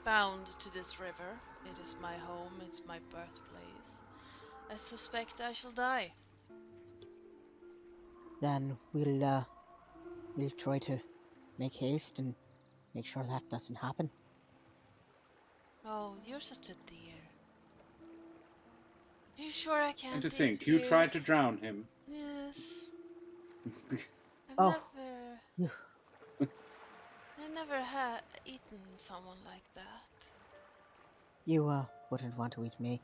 bound to this river. It is my home, it's my birthplace. I suspect I shall die. Then we'll try to make haste and make sure that doesn't happen. Oh, you're such a dear. Are you sure I can't And to eat think, you tried to drown him. Yes. Oh. I never had eaten someone like that. You wouldn't want to eat me.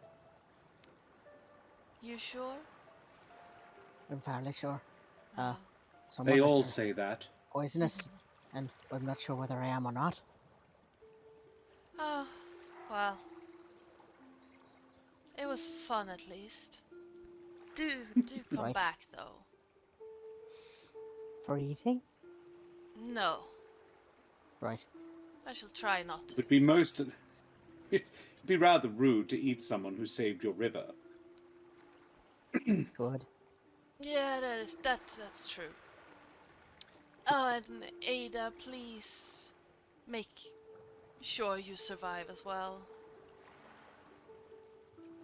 You sure? I'm fairly sure. Oh. Some They of us all are say that. poisonous, and I'm not sure whether I am or not. Oh, well. It was fun at least. Do come Right. back though. For eating? No, Right. I shall try not to. It'd be rather rude to eat someone who saved your river. Good. Yeah, that's true. Oh, and Ada, please make sure you survive as well.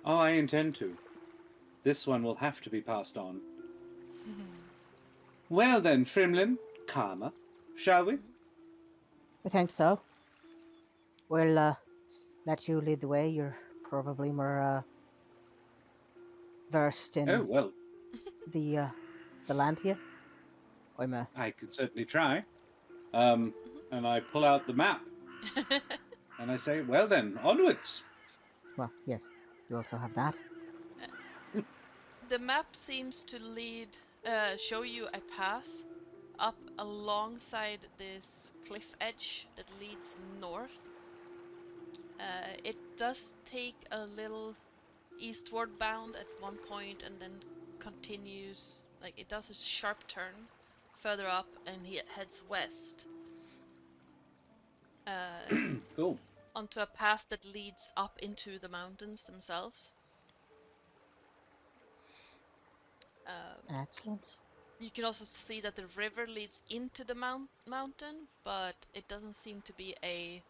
Oh, I intend to. This one will have to be passed on. Well then, Frimlin, Karma, shall we? I think so. We'll let you lead the way. You're probably more versed in Oh, well, the land here. I'm a I could certainly try. And I pull out the map, and I say, well then, onwards. well, yes. You also have that. The map seems to show you a path up alongside this cliff edge that leads north. It does take a little eastward bound at one point and then continues, like it does a sharp turn further up and it heads west. Cool. Onto a path that leads up into the mountains themselves. Excellent. You can also see that the river leads into the mountain, but it doesn't seem to be a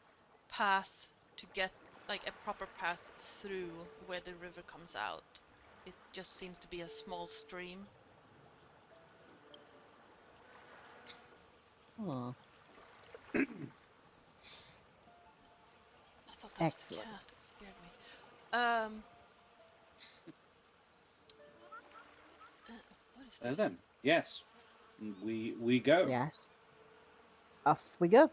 path to get, like a proper path through where the river comes out. It just seems to be a small stream. Oh, I thought that was the excellent. cat. It scared me. What is Well this? then, yes, we go. Yes. Off we go.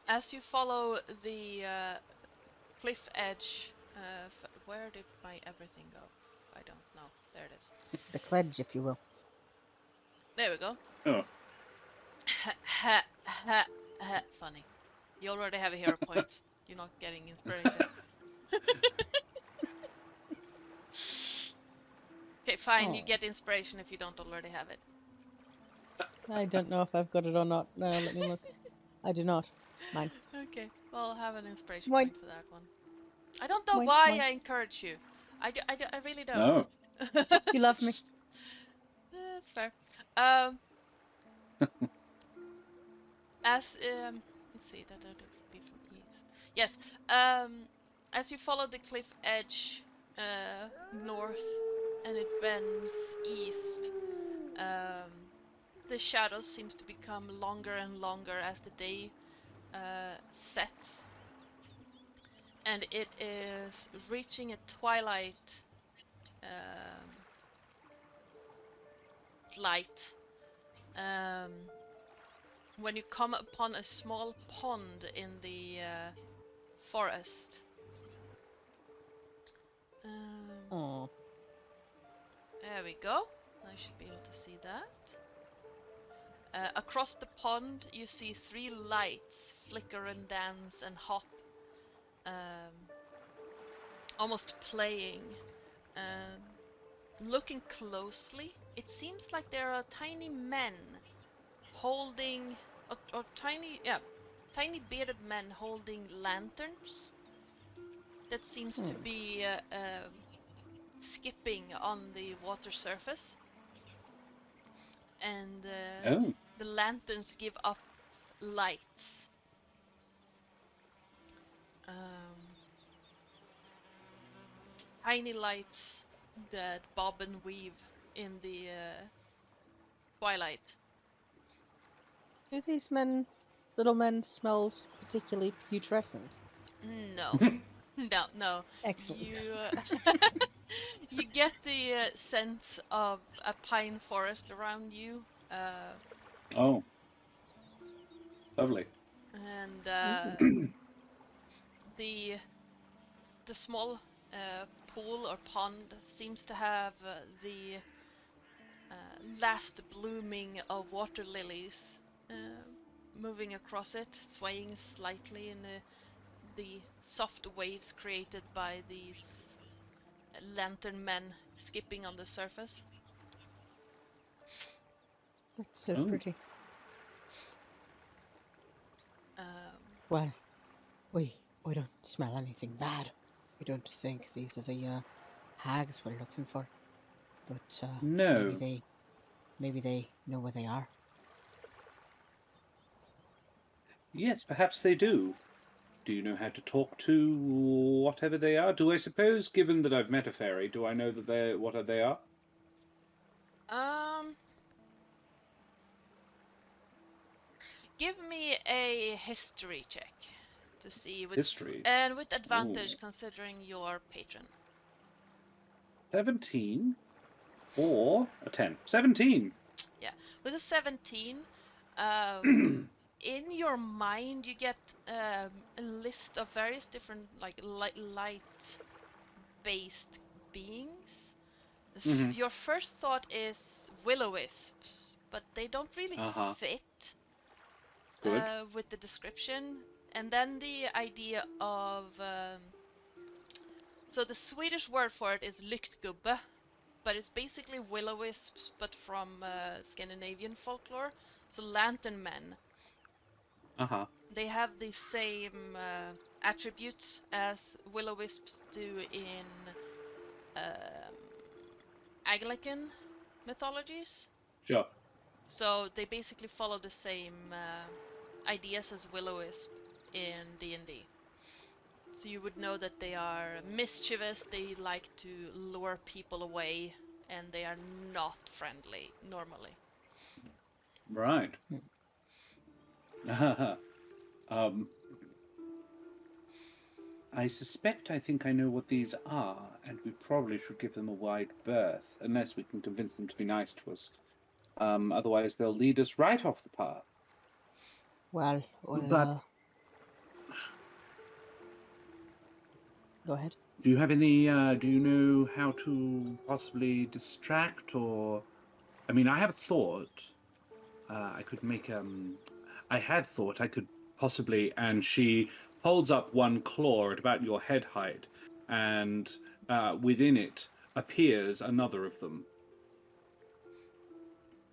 As you follow the cliff edge, where did my everything go? I don't know. There it is. The cledge, if you will. There we go. Oh, Funny. You already have a hero point. You're not getting inspiration. Okay, fine. You Oh. get inspiration if you don't already have it. I don't know if I've got it or not. No, let me look. I do not. Mine. Okay, well, I'll have an inspiration Why- point for that one. I don't know Why- why why- I encourage you. I really don't. no. You love me. That's fair. As let's see, that would be from east. Yes. As you follow the cliff edge north, and it bends east, the shadows seems to become longer and longer as the day sets, and it is reaching a twilight light when you come upon a small pond in the forest. Oh, There we go. I should be able to see that. Across the pond, you see 3 lights flicker and dance and hop, almost playing. Looking closely, it seems like there are tiny men holding, or tiny bearded men holding lanterns that seems to be skipping on the water surface. And Oh, the lanterns give off lights. Tiny lights that bob and weave in the twilight. Do these little men, smell particularly putrescent? No, no. Excellent. You you get the sense of a pine forest around you, oh, lovely. and the small pool or pond seems to have the last blooming of water lilies moving across it, swaying slightly in the soft waves created by these lantern men skipping on the surface. That's so Oh. pretty. Um, Well, we don't smell anything bad. We don't think these are the hags we're looking for. But No. maybe they know where they are. Yes, perhaps they do. Do you know how to talk to whatever they are? Do I suppose, given that I've met a fairy, do I know that they are? Um, give me a history check to see with History. and with advantage Ooh. considering your patron. 17 or a 10. 17. Yeah, with a 17, in your mind you get a list of various different like light-based beings. Mhm. Your first thought is will-o-wisps, but they don't really Uh-huh. fit Good. with the description. And then the idea of so the Swedish word for it is lyktgubbe, but it's basically will-o-wisps, but from Scandinavian folklore. So lantern men. Uh-huh. They have the same attributes as will-o-wisps do in Anglican mythologies. Sure. So they basically follow the same ideas as will-o-wisp in D&D. So you would know that they are mischievous, they like to lure people away, and they are not friendly normally. Right. um, I think I know what these are, and we probably should give them a wide berth, unless we can convince them to be nice to us. Otherwise, they'll lead us right off the path. Well, But go ahead. do you have any? Do you know how to possibly distract or? I mean, I have thought. I could make. I had thought I could possibly, and she holds up one claw at about your head height, and within it appears another of them.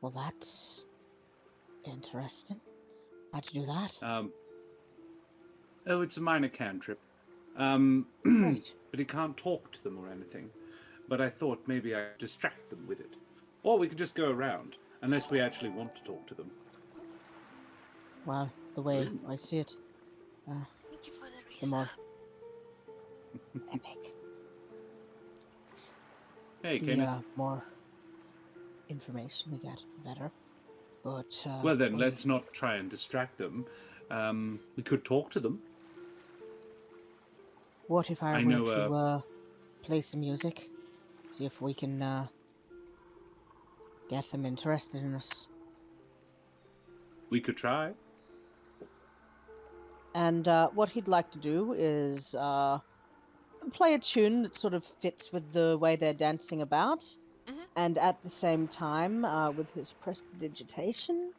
Well, that's interesting. How'd you do that? Oh, it's a minor cantrip. Right. But he can't talk to them or anything. But I thought maybe I'd distract them with it. Or we could just go around, unless we actually want to talk to them. Well, the way Ooh. I see it, Thank you for the the more resub. epic, Hey, the Camus. more information we get, the better. But Well then, let's not try and distract them. We could talk to them. what if I I were know, to play some music, see if we can get them interested in us? We could try. And what he'd like to do is play a tune that sort of fits with the way they're dancing about, and at the same time, with his prestidigitation,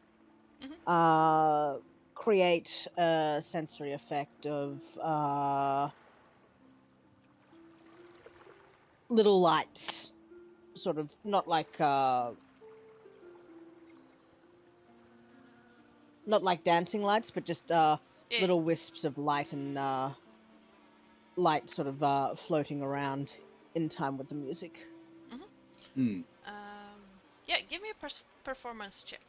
create a sensory effect of little lights, sort of not like dancing lights, but just little wisps of light and light sort of floating around in time with the music. Yeah, give me a performance check.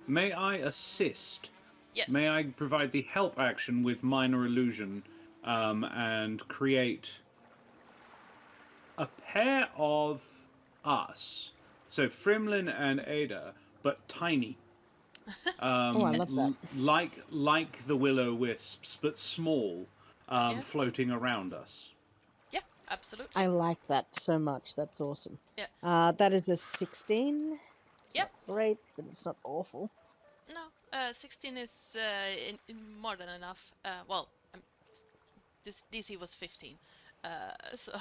May I assist? Yes. May I provide the help action with minor illusion and create a pair of us? So Frimlin and Ada, but tiny. Oh, I love that. Like the will-o-wisps, but small, floating around us. Yeah, absolutely. I like that so much. That's awesome. Yeah. That is a 16. It's Yep. not great, but it's not awful. No, 16 is more than enough. Well, this DC was 15, so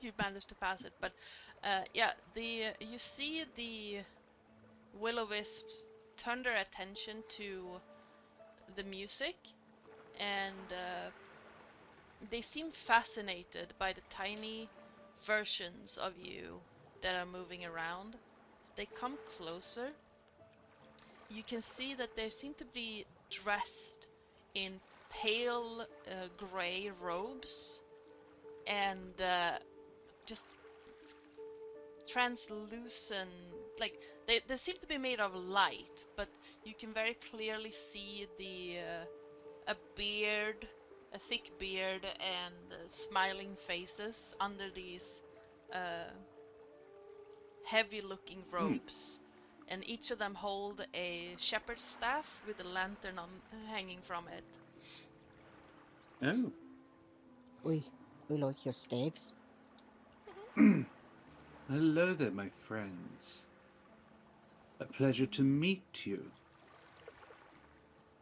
you managed to pass it. But yeah, you see the will-o-wisps turn their attention to the music, and they seem fascinated by the tiny versions of you that are moving around. So they come closer. You can see that they seem to be dressed in pale grey robes and just translucent, like they seem to be made of light, but you can very clearly see a beard, a thick beard, and smiling faces under these heavy-looking robes, and each of them hold a shepherd's staff with a lantern hanging from it. Oh. We like your staves. Hello there, my friends. A pleasure to meet you.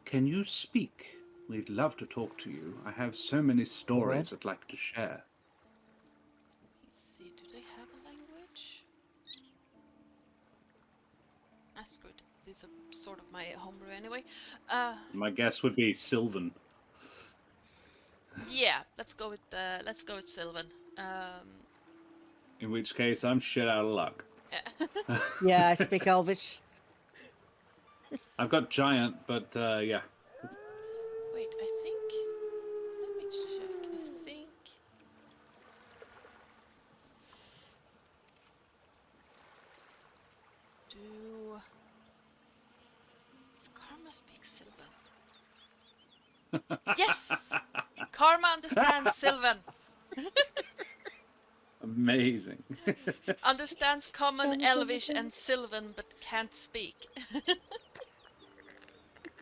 Can you speak? We'd love to talk to you. I have so many stories I'd like to share. Let's see, do they have a language? That's good. These are sort of my homebrew anyway. My guess would be Sylvan. Yeah, let's go with Sylvan. In which case, I'm shit out of luck. Yeah. Yeah, I speak Elvish. I've got giant, but yeah. Wait, I think. Let me check. I think. Does Karma speak Sylvan? Yes! Karma understands Sylvan. Amazing. Understands Common, Elvish, and Sylvan, but can't speak.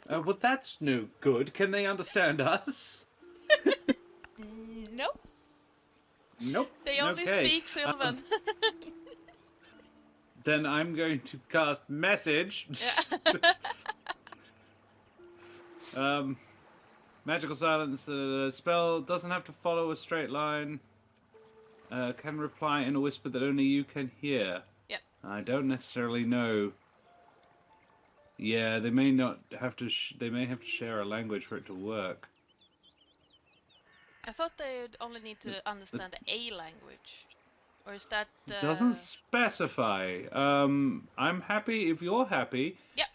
Well, that's no good. Can they understand us? Nope. Nope. They only Okay. speak Sylvan. Then I'm going to cast Message. Magical Silence spell doesn't have to follow a straight line. Can reply in a whisper that only you can hear. Yep. I don't necessarily know. Yeah, they may not have to. They may have to share a language for it to work. I thought they'd only need to understand a language. Or is that... It doesn't specify. I'm happy if you're happy. Yeah.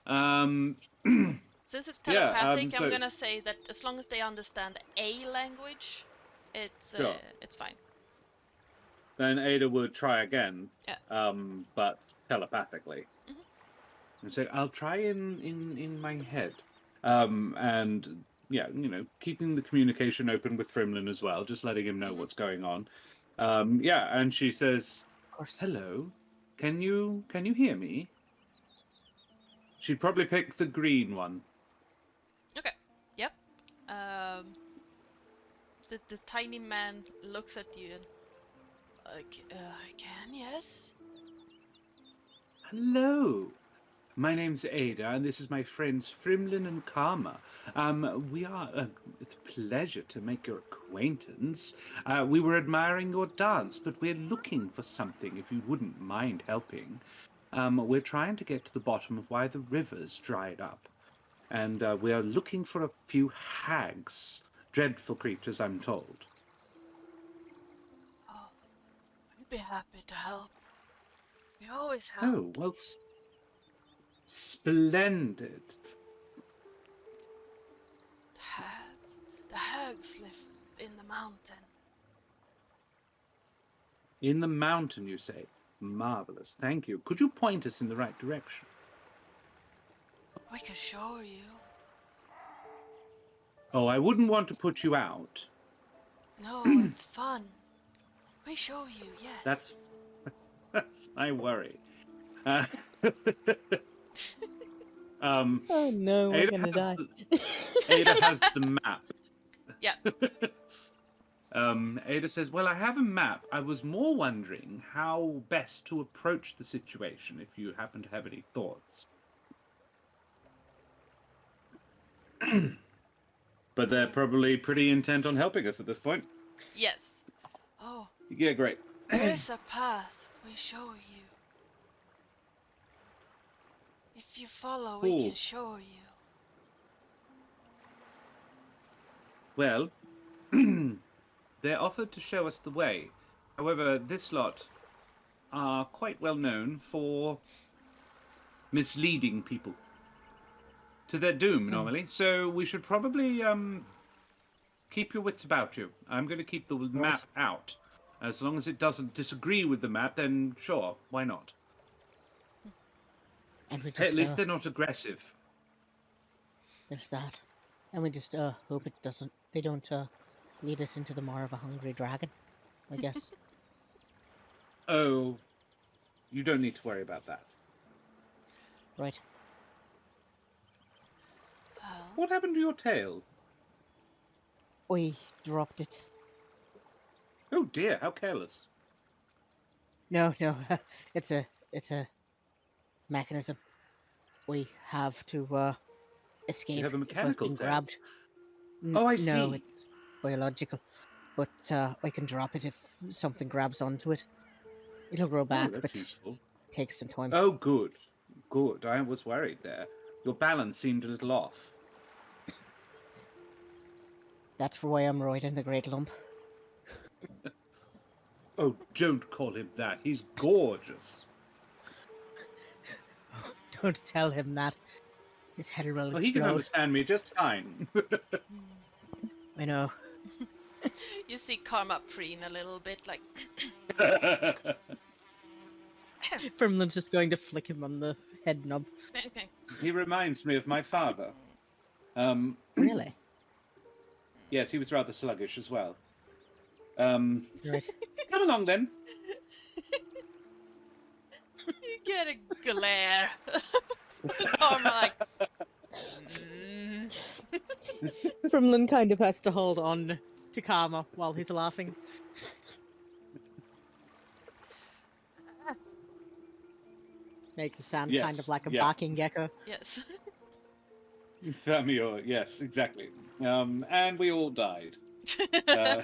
Since it's Yeah, telepathic, so- I'm gonna say that as long as they understand a language, it's Sure. it's fine. Then Ada would try again. Yeah. But telepathically. And say, I'll try in my head. And yeah, you know, keeping the communication open with Frimlin as well, just letting him know what's going on. Yeah, and she says, Of course. hello, can you hear me? She'd probably pick the green one. Okay. Yep. The tiny man looks at you and I can, yes. Hello. My name's Ada, and this is my friends Frimlin and Karma. We are... it's a pleasure to make your acquaintance. We were admiring your dance, but we're looking for something, if you wouldn't mind helping. We're trying to get to the bottom of why the river's dried up. And we are looking for a few hags. Dreadful creatures, I'm told. Oh, we'd be happy to help. We always help. Oh, well... Splendid. The hags live in the mountain. In the mountain, you say? Marvelous, thank you. Could you point us in the right direction? We can show you. Oh, I wouldn't want to put you out. No, it's fun. We show you, yes. That's my worry. Oh no, we're gonna die. Ada has the map. Yeah. Ada says, well, I have a map. I was more wondering how best to approach the situation, if you happen to have any thoughts. But they're probably pretty intent on helping us at this point. Yes. Oh, Yeah, great. there's a path. We show you. If you follow, we Cool. can show you. Well, they offered to show us the way. However, this lot are quite well known for misleading people to their doom, normally. So we should probably keep your wits about you. I'm going to keep the map out. As long as it doesn't disagree with the map, then sure, why not? And we At just least they're not aggressive. there's that. And we just hope they don't lead us into the maw of a hungry dragon, I guess. Oh, you don't need to worry about that. Right. Well, What happened to your tail? We dropped it. Oh dear, how careless. No, it's a mechanism. We have to escape have a if we've mechanical been tail? grabbed. Oh, I No, see. it's biological. But we can drop it if something grabs onto it. It'll grow Oh, back, that's but useful. takes some time. Oh, good. Good. I was worried there. Your balance seemed a little off. That's why I'm riding the Great Lump. Oh, don't call him that. He's gorgeous. Don't tell him that. His head will Well, he can explode. understand me just fine. I know. you see Karma preen a little bit, like, Frimlin's just going to flick him on the head knob. okay. He reminds me of my father. Really? Yes, he was rather sluggish as well. Right. Come along then. You get a glare. Karma, like, Frimlin kind of has to hold on to Karma while he's laughing. Makes a sound kind Yes, of like a yeah. barking gecko. yes. Thermior, yes, exactly. And we all died. I'm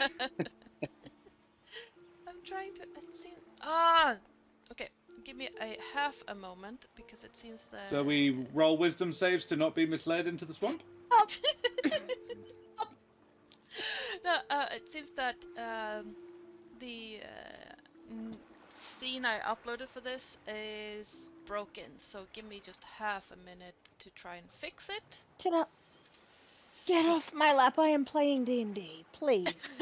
trying to. It seems. Okay. Give me a moment because it seems that. So we roll wisdom saves to not be misled into the swamp? No, it seems that the scene I uploaded for this is broken. So give me just half a minute to try and fix it. Tina, get off my lap. I am playing D&D, please.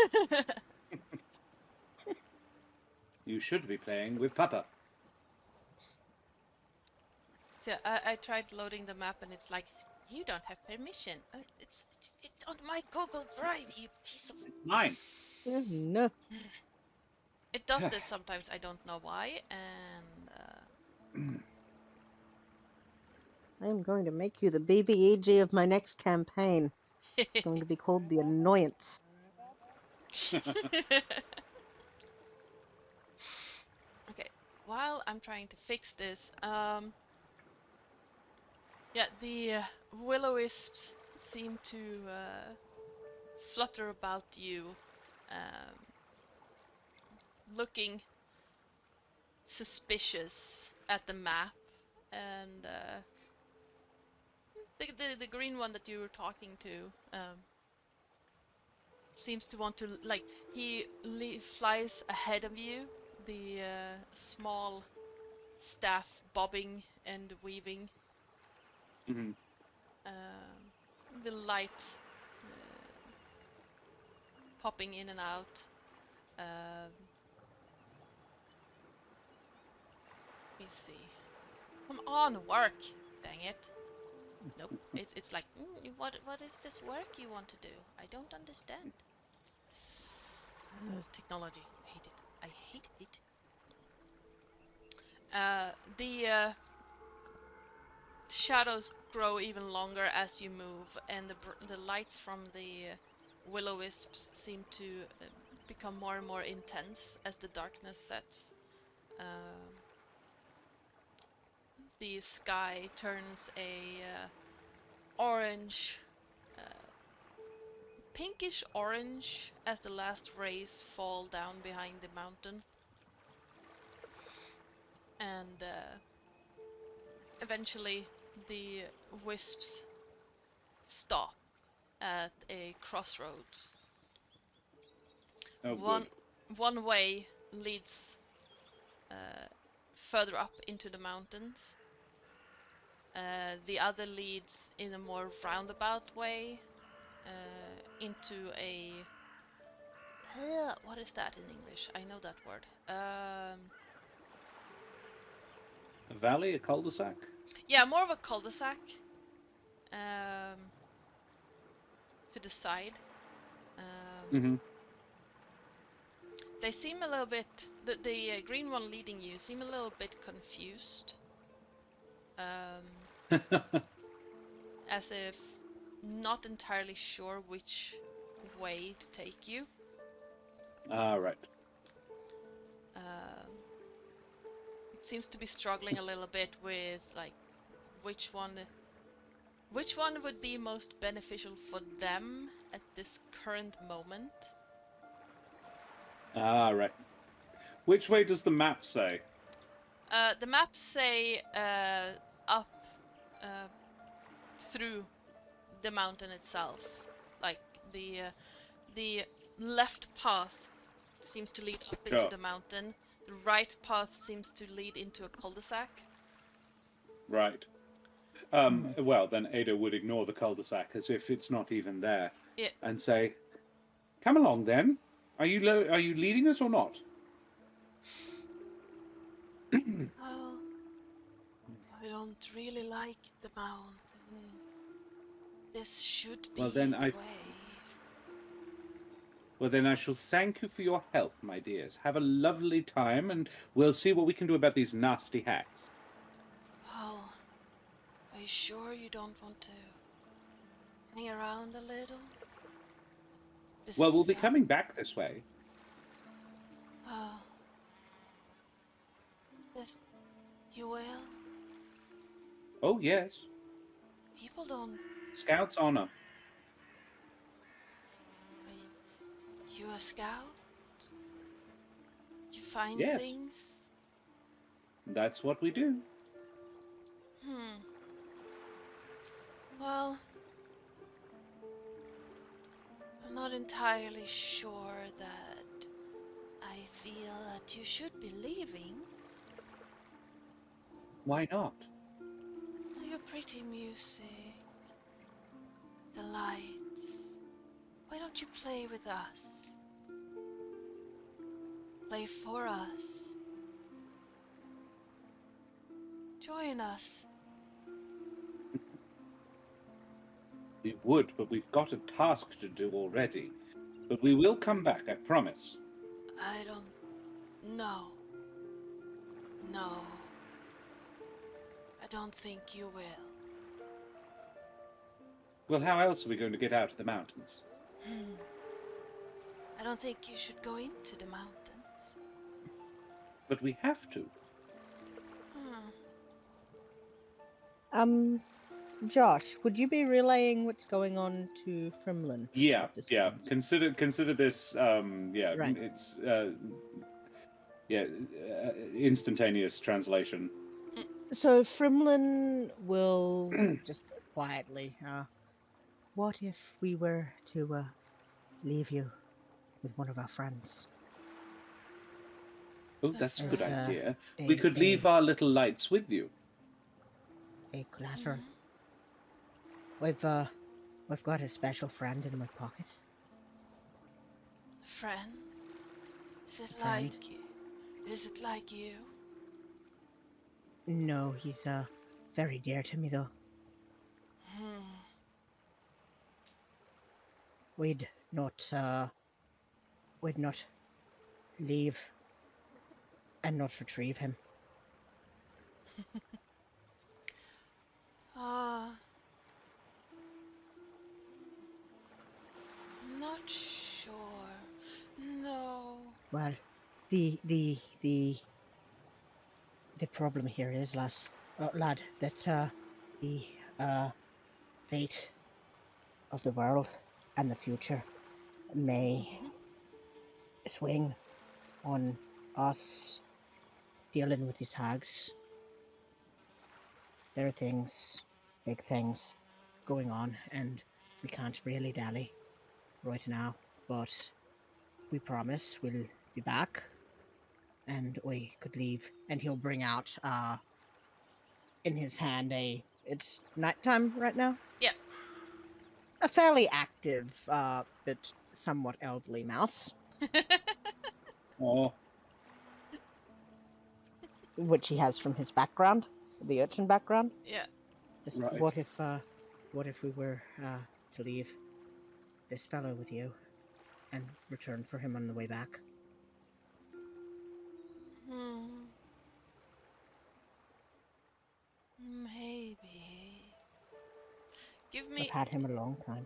You should be playing with Papa. So I tried loading the map and it's like, you don't have permission. It's on my Google Drive, you piece of. Mine. No. It does this sometimes. I don't know why. And I'm going to make you the BBEG of my next campaign. It's going to be called The Annoyance. okay. While I'm trying to fix this, yeah, the will-o-wisps seem to flutter about you, looking suspicious at the map, and the green one that you were talking to seems to want to, like, he flies ahead of you, the small staff bobbing and weaving. Mm-hmm. The light popping in and out. Let me see. Come on, work! Dang it. Nope. It's like, what is this work you want to do? I don't understand. Technology. I hate it. I hate it. The shadows grow even longer as you move, and the lights from the will-o-wisps seem to become more and more intense as the darkness sets. The sky turns a orange, pinkish orange as the last rays fall down behind the mountain, and eventually the wisps stop at a crossroads. Oh, good. One way leads further up into the mountains. The other leads in a more roundabout way into a... what is that in English? I know that word. A valley, a cul-de-sac? Yeah, more of a cul-de-sac. to the side. Mm-hmm. They seem a little bit. The green one leading you seem a little bit confused. As if not entirely sure which way to take you. Right. It seems to be struggling a little bit with like which one would be most beneficial for them at this current moment. Right. Which way does the map say? The maps say up through the mountain itself. Like the left path seems to lead up into Sure. the mountain. The right path seems to lead into a cul-de-sac. Right. Well, then Ada would ignore the cul-de-sac as if it's not even there, Yeah. and say, "Come along, then. Are you leading us or not?" Oh, I don't really like the mountain. This should be Well, then the way. Well, then I shall thank you for your help, my dears. Have a lovely time, and we'll see what we can do about these nasty hacks. Oh, are you sure you don't want to hang around a little? Well, we'll be coming back this way. Oh. Yes, you will? Oh, yes. People don't... Scout's honor. You a scout? You find Yes. things? That's what we do. Well, I'm not entirely sure that I feel that you should be leaving. Why not? Your pretty music, the lights. Why don't you play with us? Play for us. Join us. We would, but we've got a task to do already. But we will come back, I promise. I don't know. No. I don't think you will. Well, how else are we going to get out of the mountains? I don't think you should go into the mountains. But we have to. Josh, would you be relaying what's going on to Frimlin? Yeah, at this yeah. point? Consider this. Yeah, Right. it's instantaneous translation. So Frimlin will just quietly. What if we were to leave you with one of our friends? Oh, that's a good As, idea. We could leave our little lights with you. A collateral. We've got a special friend in my pocket. Friend? Is it Friend. like you? Is it like you? No, he's very dear to me though. We'd not leave and not retrieve him. I'm not sure. No. Well, the problem here is, lad, that the fate of the world and the future may swing on us dealing with these hags. There are things, big things, going on, and we can't really dally right now, but we promise we'll be back, and we could leave, and he'll bring out, in his hand it's nighttime right now? Yeah. A fairly active, but somewhat elderly mouse, Oh, which he has from his background, the urchin background. Yeah. Just Right. what if we were to leave? this fellow with you and return for him on the way back? Maybe. Give I've me had him a long time.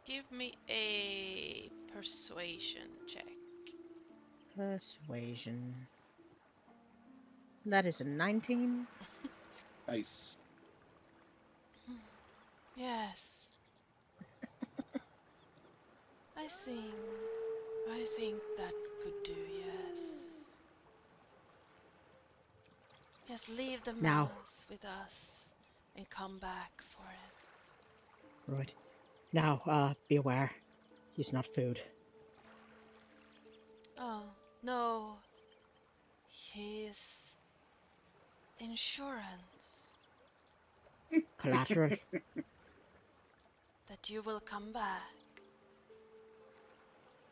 give me a persuasion check. Persuasion. That is a 19. Nice. Yes. I think that could do, yes. Just leave the Now. mouse with us and come back for it. Right. Now, be aware. He's not food. Oh, no. His insurance Collateral. that you will come back.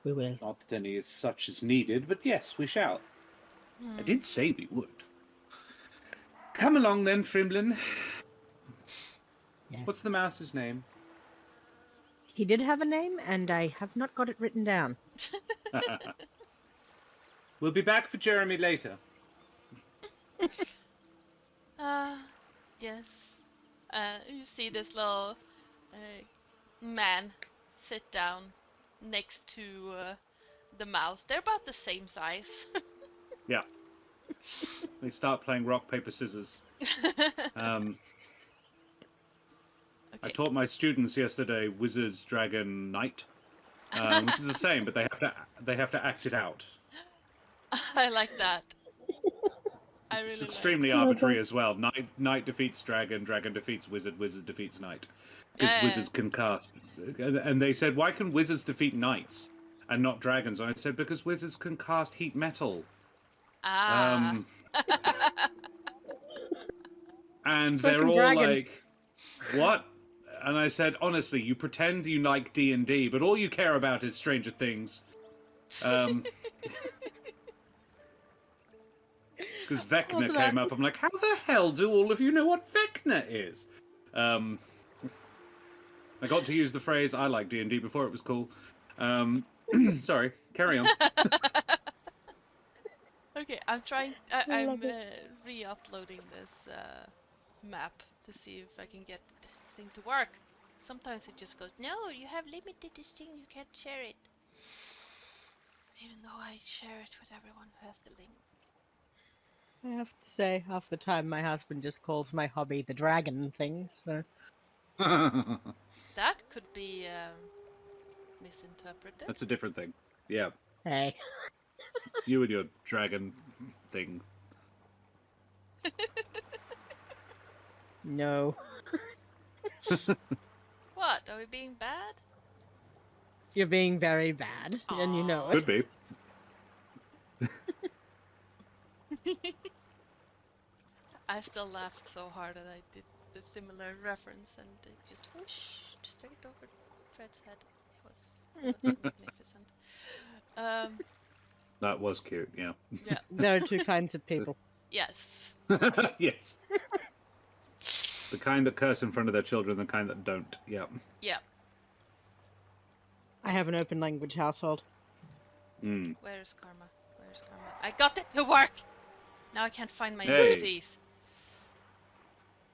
We will. Not that any as such is needed, but yes, we shall. I did say we would. Come along then, Frimlin. Yes. What's the mouse's name? He did have a name, and I have not got it written down. We'll be back for Jeremy later. Yes. You see this little man sit down next to the mouse. They're about the same size. Yeah. They start playing rock, paper, scissors. I taught my students yesterday Wizards, Dragon, Knight, which is the same, but they have to act it out. I like that. I really It's like extremely arbitrary as well. Knight defeats Dragon, Dragon defeats Wizard, Wizard defeats Knight. Because Wizards can cast. And they said, why can Wizards defeat Knights and not Dragons? And I said, because Wizards can cast heat metal. Ah. And So they're can all dragons. like, what? And I said, honestly, you pretend you like D&D, but all you care about is Stranger Things. Because Vecna came up, I'm like, how the hell do all of you know what Vecna is? I got to use the phrase, I like D&D before it was cool. Sorry, carry on. Okay, I'm trying. I'm re-uploading this map to see if I can get the thing to work. Sometimes it just goes, no, you have limited this thing, you can't share it. Even though I share it with everyone who has the link. I have to say, half the time my husband just calls my hobby the dragon thing, so... That could be misinterpreted. That's a different thing. Yeah, Hey. you and your dragon thing. No. What? Are we being bad? You're being very bad, and you know it. Could be. I still laughed so hard that I did the similar reference and it just whoosh straight over Fred's head. It was magnificent. That was cute, yeah. Yeah. There are two kinds of people. Yes. Yes. The kind that curse in front of their children, the kind that don't. Yeah. Yeah. I have an open language household. Mm. Where's Karma? Where's Karma? I got it to work! Now I can't find my Hey. NPCs.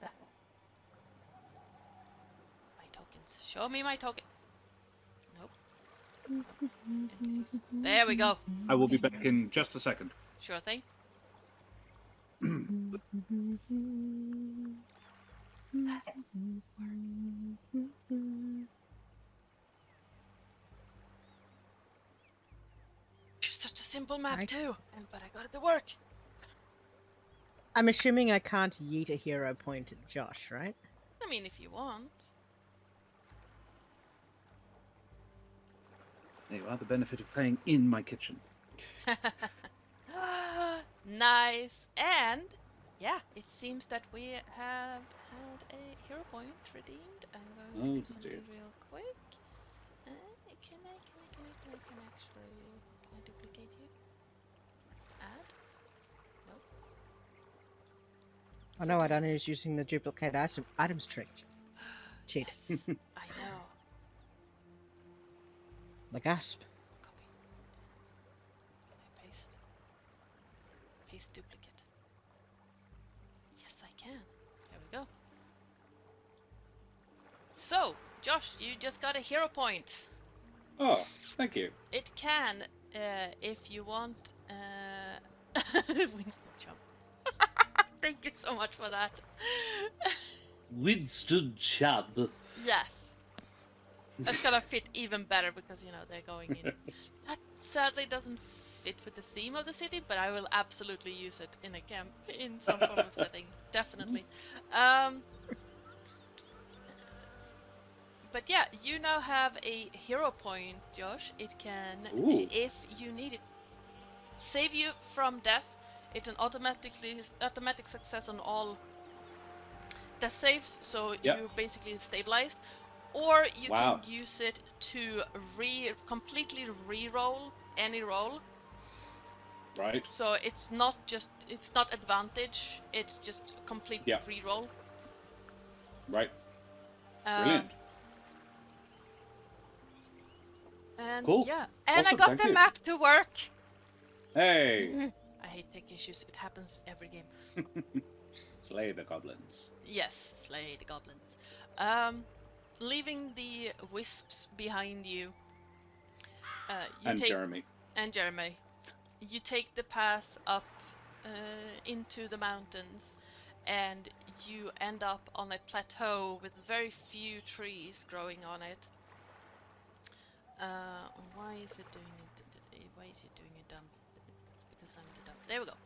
My tokens. Show me my token. Nope. NPCs. There we go. I will be back in just a second. Sure thing. It's such a simple map Right. too, but I got it to work. I'm assuming I can't yeet a hero point at Josh, right? I mean, if you want. There you are, the benefit of playing in my kitchen. Nice. And yeah, it seems that we have had a hero point redeemed. I'm going to do something dear. real quick. Can I actually duplicate you? Add? Nope. Oh no, I don't know who's using the duplicate items trick. Cheat. Yes, I know. The gasp. Copy. Can I paste? Paste duplicate. Yes, I can. There we go. So, Josh, you just got a hero point. Oh, thank you. It can, if you want, Winston Chump. Thank you so much for that. Winston Chubb. Yes. That's gonna fit even better because, you know, they're going in. That sadly doesn't fit with the theme of the city, but I will absolutely use it in a camp, in some form of setting. Definitely. But yeah, you now have a hero point, Josh. It can, if you need it, save you from death. It's an automatic success on all death saves, so you're basically stabilized. Or you can use it to completely re-roll any roll. Right. So it's not advantage, it's just complete re-roll. Right. Brilliant. And cool. Yeah, and Awesome, I got thank the you. map to work. Hey. I hate tech issues. It happens every game. Slay the goblins. Yes, slay the goblins. Leaving the wisps behind you. And Jeremy. And Jeremy. You take the path up into the mountains, and you end up on a plateau with very few trees growing on it. Why is it doing it? Why is it doing it dumb? It's because I'm the dumb. There we go.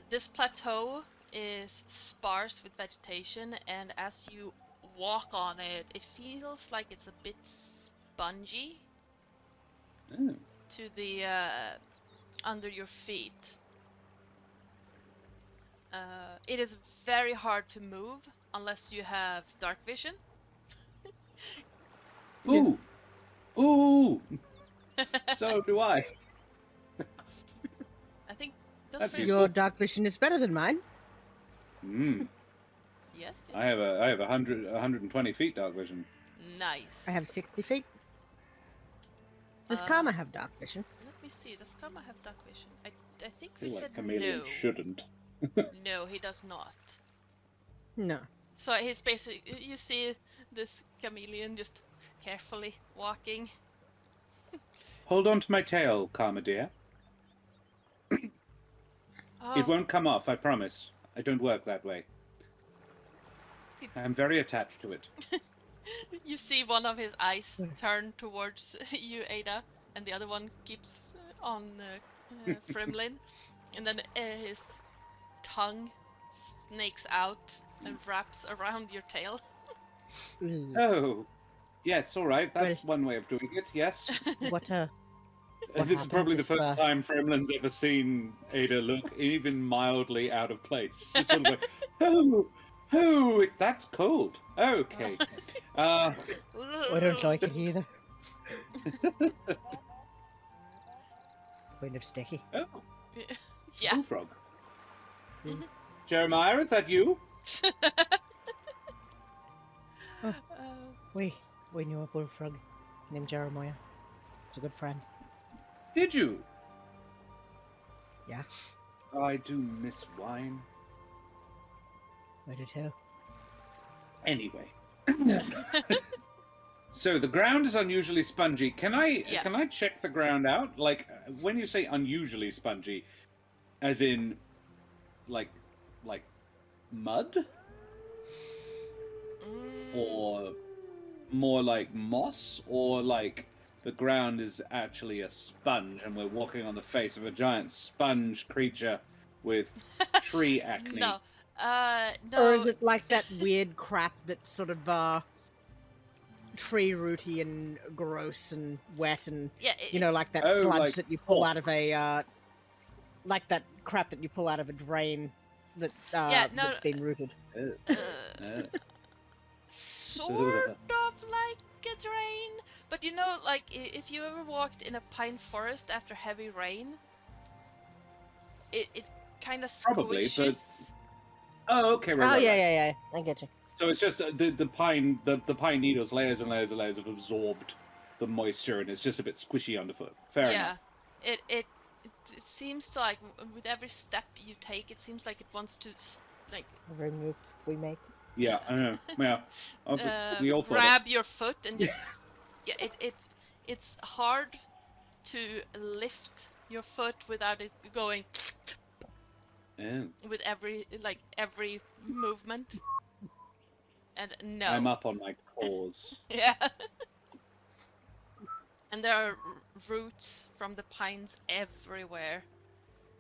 This plateau is sparse with vegetation, and as you walk on it, it feels like it's a bit spongy to the under your feet. It is very hard to move unless you have dark vision. Ooh! Ooh! So do I. I think That's pretty Your dark vision is better than mine. Yes. I have 120 feet dark vision. Nice. I have 60 feet. Does Karma have dark vision? Let me see. Does Karma have dark vision? I think we I feel said like Chameleon no. shouldn't. No, he does not. No. So he's basically, you see this chameleon just carefully walking. Hold on to my tail, Karma dear. It won't come off, I promise. I don't work that way. I'm very attached to it. You see one of his eyes turn towards you, Ada, and the other one keeps on Frimlin, and then his tongue snakes out and wraps around your tail. Oh, yes, all right. That's one way of doing it. Yes. What This is probably the if, first time Frimlin's ever seen Ada look even mildly out of place. It's sort of like, oh, that's cold. Okay. I don't like it either. Kind of sticky. Oh, Yeah. bullfrog. Jeremiah, is that you? We knew a bullfrog named Jeremiah. He's a good friend. Did you? Yeah. Oh, I do miss wine. I do too. Anyway. So the ground is unusually spongy. Can I check the ground out? Like, when you say unusually spongy, as in like mud? Or more like moss? Or like the ground is actually a sponge and we're walking on the face of a giant sponge creature with tree acne? No. No. Or is it like that weird crap that's sort of tree rooty and gross and wet and like that sludge that you pull out of a like that crap that you pull out of a drain that that's been rooted. Sort of like a drain, but you know, like if you ever walked in a pine forest after heavy rain, it kind of squishes. Probably, but... Oh, okay, right. Oh, right, yeah, I get you. So it's just the pine needles, layers and layers and layers, have absorbed the moisture, and it's just a bit squishy underfoot. Fair enough. It seems to, like, with every step you take, it seems like it wants to like Every move we make. Yeah, I know. Yeah, we all thought grab your foot and just it's hard to lift your foot without it going with every movement. And no, I'm up on my claws. yeah. And there are roots from the pines everywhere.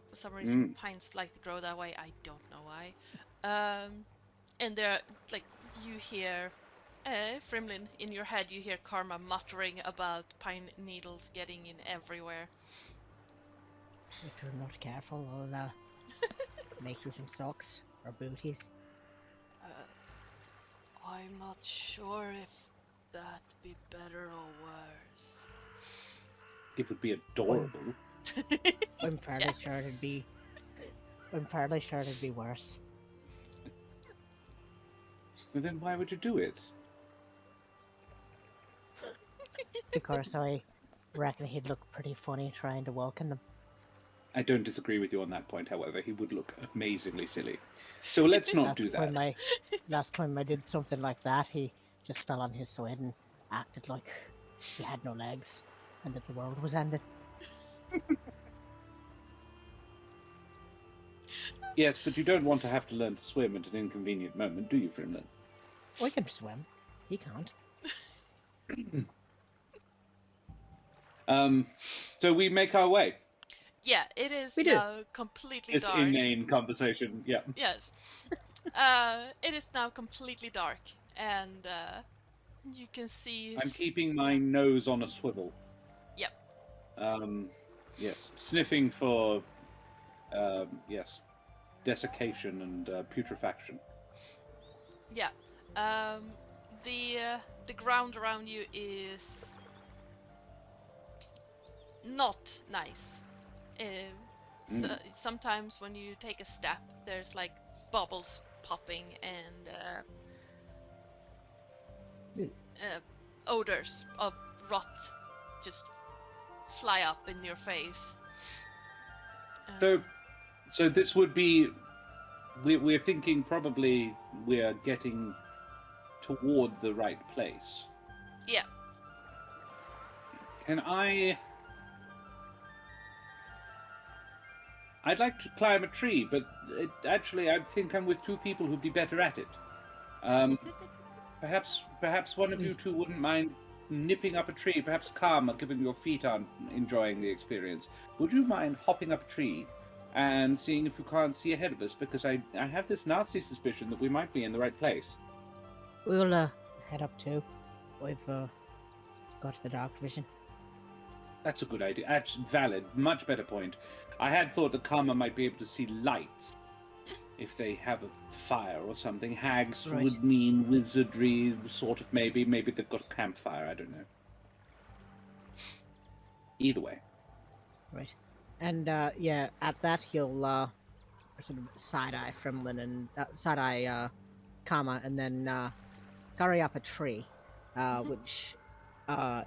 For some reason, pines like to grow that way. I don't know why. And there, like, you hear Frimlin in your head. You hear Karma muttering about pine needles getting in everywhere. If you're not careful, I'll make you some socks or booties. I'm not sure if that'd be better or worse. It would be adorable. I'm fairly sure it'd be. I'm fairly sure it'd be worse. Well, then why would you do it? Because I reckon he'd look pretty funny trying to walk in them. I don't disagree with you on that point, however. He would look amazingly silly. So let's not do that. Last time I did something like that, he just fell on his side and acted like he had no legs and that the world was ending. Yes, but you don't want to have to learn to swim at an inconvenient moment, do you, Frimlin? I can swim. He can't. So we make our way. Yeah, it is We do. now completely This dark. inane conversation, yeah. Yes. It is now completely dark, and you can see. I'm keeping my nose on a swivel. Yep. Yes, sniffing for, yes, desiccation and putrefaction. Yeah. The ground around you is not nice. Sometimes when you take a step, there's like bubbles popping and odors of rot just fly up in your face. So this would be. We're thinking probably we're getting toward the right place. Yeah. Can I'd like to climb a tree, but actually I think I'm with two people who'd be better at it. Perhaps one of you two wouldn't mind nipping up a tree. Perhaps Karma, given your feet aren't enjoying the experience. Would you mind hopping up a tree and seeing if you can't see ahead of us? Because I have this nasty suspicion that we might be in the right place. We'll head up too. We've got the dark vision. That's a good idea. That's valid. Much better point. I had thought that Karma might be able to see lights if they have a fire or something. Hags Right. would mean wizardry, sort of, maybe. Maybe they've got a campfire, I don't know. Either way. Right. And yeah, at that he'll sort of side-eye Frimlin and side-eye Karma, and then scurry up a tree, which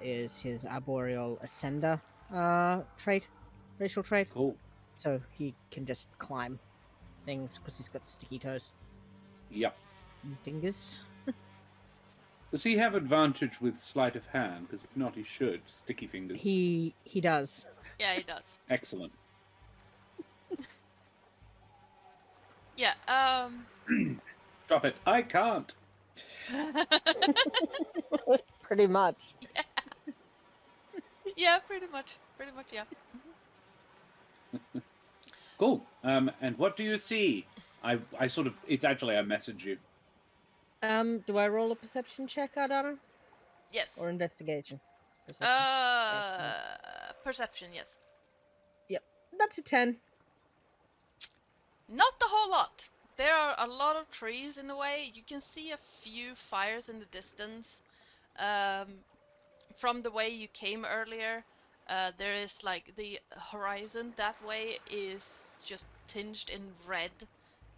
is his arboreal ascender racial trait. Cool. So he can just climb things because he's got sticky toes Yep. and fingers. Does he have advantage with sleight of hand? Because if not, he should. Sticky fingers. He does. Yeah, it does. Excellent. Yeah. Drop it. I can't. Pretty much. Yeah, pretty much. Pretty much, yeah. Cool. And what do you see? I sort of. It's actually I message you. Do I roll a perception check, Ardana? Yes. Or investigation? Perception. Perception, yes. That's a 10. Not a whole lot. There are a lot of trees in the way. You can see a few fires in the distance. From the way you came earlier, there is like the horizon that way is just tinged in red,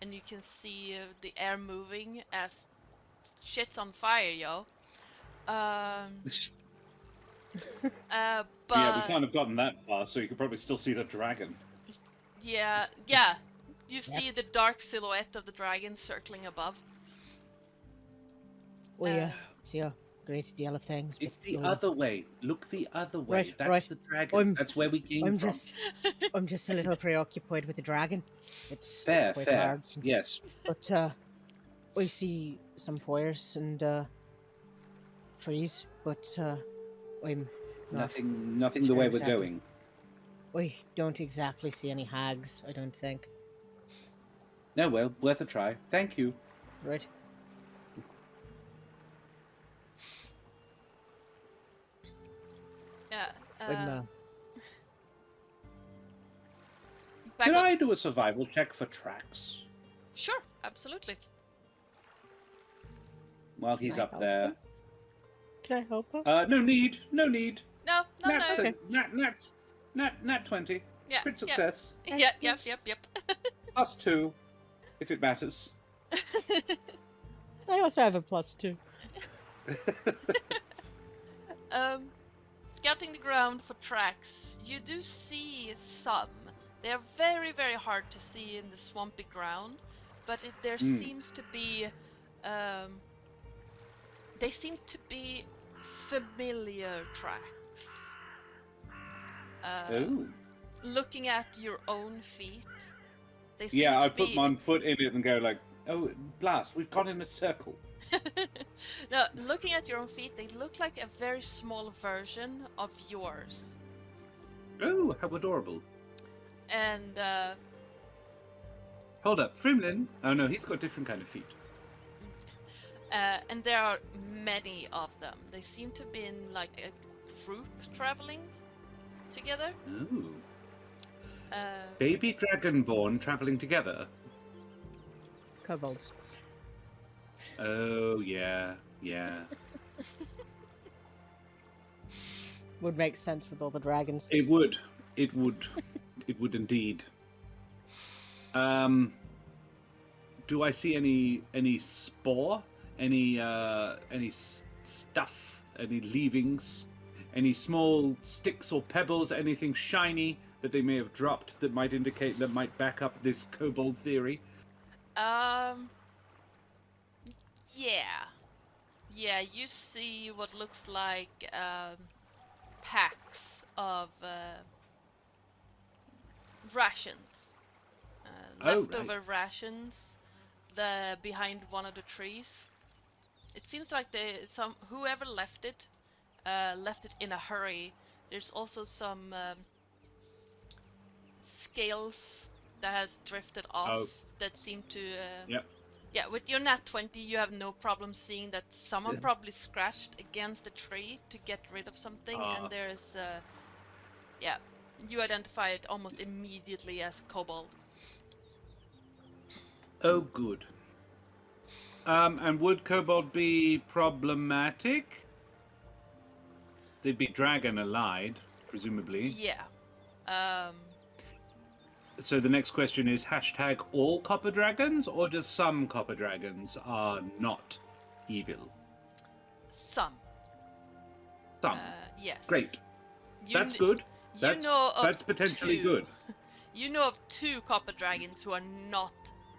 and you can see the air moving as shit's on fire, yo. But Yeah, we can't have gotten that far, so you could probably still see the dragon. yeah. You see the dark silhouette of the dragon circling above. Oh yeah, it's your great deal of things. It's but the no. other way. Look the other way. Right, That's right. the dragon. That's where we came from. I'm just a little preoccupied with the dragon. It's Fair, quite fair. large. Yes. But we see some fires and trees, but I'm not. Nothing the sure way exactly. we're going. We don't exactly see any hags, I don't think. No, well, worth a try. Thank you. Right. Yeah. I'm, Back Can on- I do a survival check for tracks Sure, absolutely. while he's Can I up help there? him? Can I help her? No need. No need. No. Nat's Okay. Nat 20. Yeah. Crit success. Yep. +2, if it matters. I also have a +2. Scouting the ground for tracks, you do see some. They are very, very hard to see in the swampy ground, but there seems to be, they seem to be familiar tracks. Oh. Looking at your own feet, they seem Yeah, to I put be... my foot in it and go like, oh, blast, we've gone in a circle. No, looking at your own feet, they look like a very small version of yours. Oh, how adorable. And, Hold up, Frimlin. Oh no, he's got different kind of feet. and there are many of them. They seem to be in like a group traveling together. Oh. Uh, Baby Dragonborn traveling together. Kobolds. Oh, yeah. Would make sense with all the dragons. It would. It would indeed. Do I see any spore? Any stuff? Any leavings? Any small sticks or pebbles? Anything shiny that they may have dropped that might indicate, that might back up this kobold theory? yeah, you see what looks like packs of rations, leftover rations, behind one of the trees. It seems like whoever left it in a hurry. There's also some scales that has drifted off that seem to. Yep. Yeah, with your nat 20, you have no problem seeing that someone probably scratched against a tree to get rid of something, and there's, you identify it almost immediately as kobold. Oh, good. And would kobold be problematic? They'd be dragon-allied, presumably. Yeah. So the next question is hashtag all copper dragons, or just some copper dragons are not evil? Some. Some. Yes. Great. You That's good. You know of that's potentially two. good. You know of 2 copper dragons who are not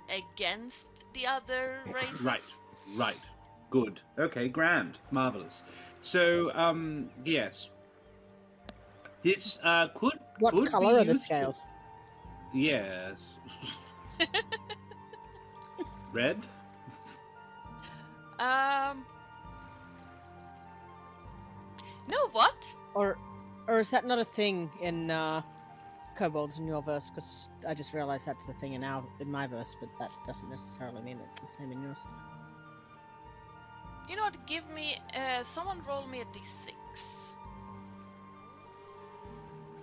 against the other races. Right. Good. Okay, grand. Marvelous. So, yes. This could What be color are the useful. scales? Yes. Red? No, what? Or is that not a thing in kobolds in your verse? Because I just realized that's the thing in my verse, but that doesn't necessarily mean it's the same in yours. You know what? Give me. Someone roll me a d6.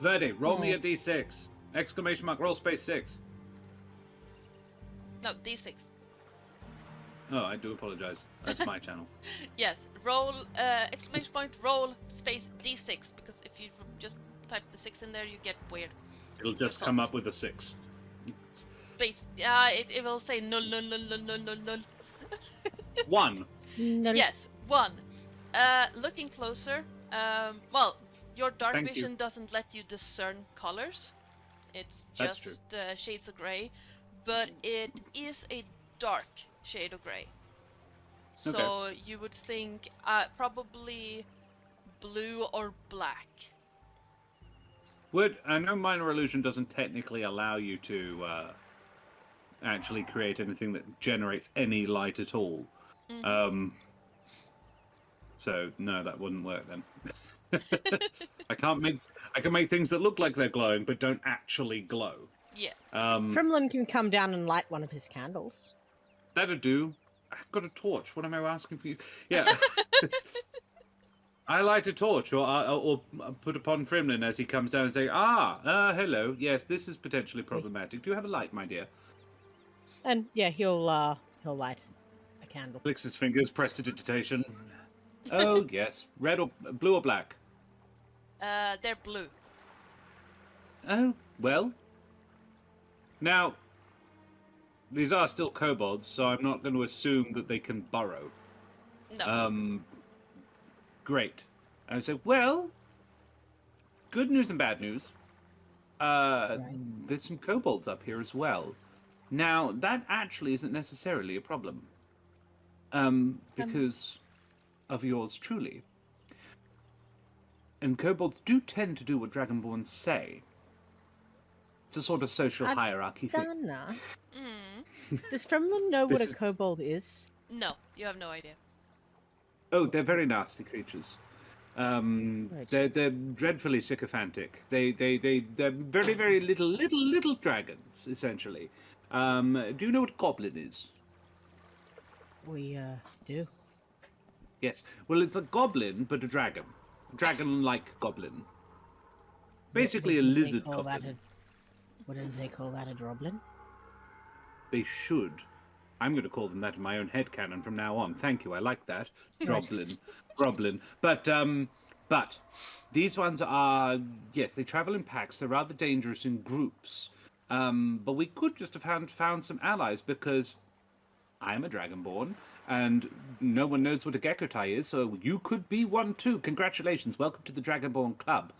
Verde, roll me a d6. Exclamation mark, roll space 6. No, d6. Oh, I do apologize. That's my channel. Yes, roll, exclamation point, roll, space, d6, because if you just type the 6 in there, you get weird It'll just results. come up with a 6. Space, it will say null. 1. No. Yes, one. Looking closer, well, your dark Thank you. vision doesn't let you discern colors. It's That's just shades of grey, but it is a dark shade of grey. So you would think probably blue or black. I know minor illusion doesn't technically allow you to actually create anything that generates any light at all. So no, that wouldn't work then. I can make things that look like they're glowing but don't actually glow. Yeah. Frimlin can come down and light one of his candles. That'd do. I've got a torch. What am I asking for you? Yeah. I light a torch, or put upon Frimlin as he comes down and say, hello. Yes, this is potentially problematic. Do you have a light, my dear? And yeah, he'll light a candle. Clicks his fingers, prestidigitation. Oh, yes. Red or blue or black? They're blue. Oh, well. Now, these are still kobolds, so I'm not going to assume that they can burrow. No. Great. I would say, well, good news and bad news. There's some kobolds up here as well. Now, that actually isn't necessarily a problem. Because of yours truly. And kobolds do tend to do what Dragonborn say. It's a sort of social hierarchy thing. Dana. Does Frimlin know what a kobold is? No, you have no idea. Oh, they're very nasty creatures. They're dreadfully sycophantic. They're very, very little dragons, essentially. Do you know what a goblin is? We do. Yes. Well, it's a goblin, but a dragon. Dragon-like goblin. Basically a lizard goblin. Wouldn't they call that a droblin? They should. I'm going to call them that in my own headcanon from now on. Thank you, I like that. Droblin. Groblin. But these ones are, yes, they travel in packs. They're rather dangerous in groups. But we could just have found some allies because I'm a Dragonborn and no one knows what a gekkotai is, so you could be one too. Congratulations. Welcome to the Dragonborn Club.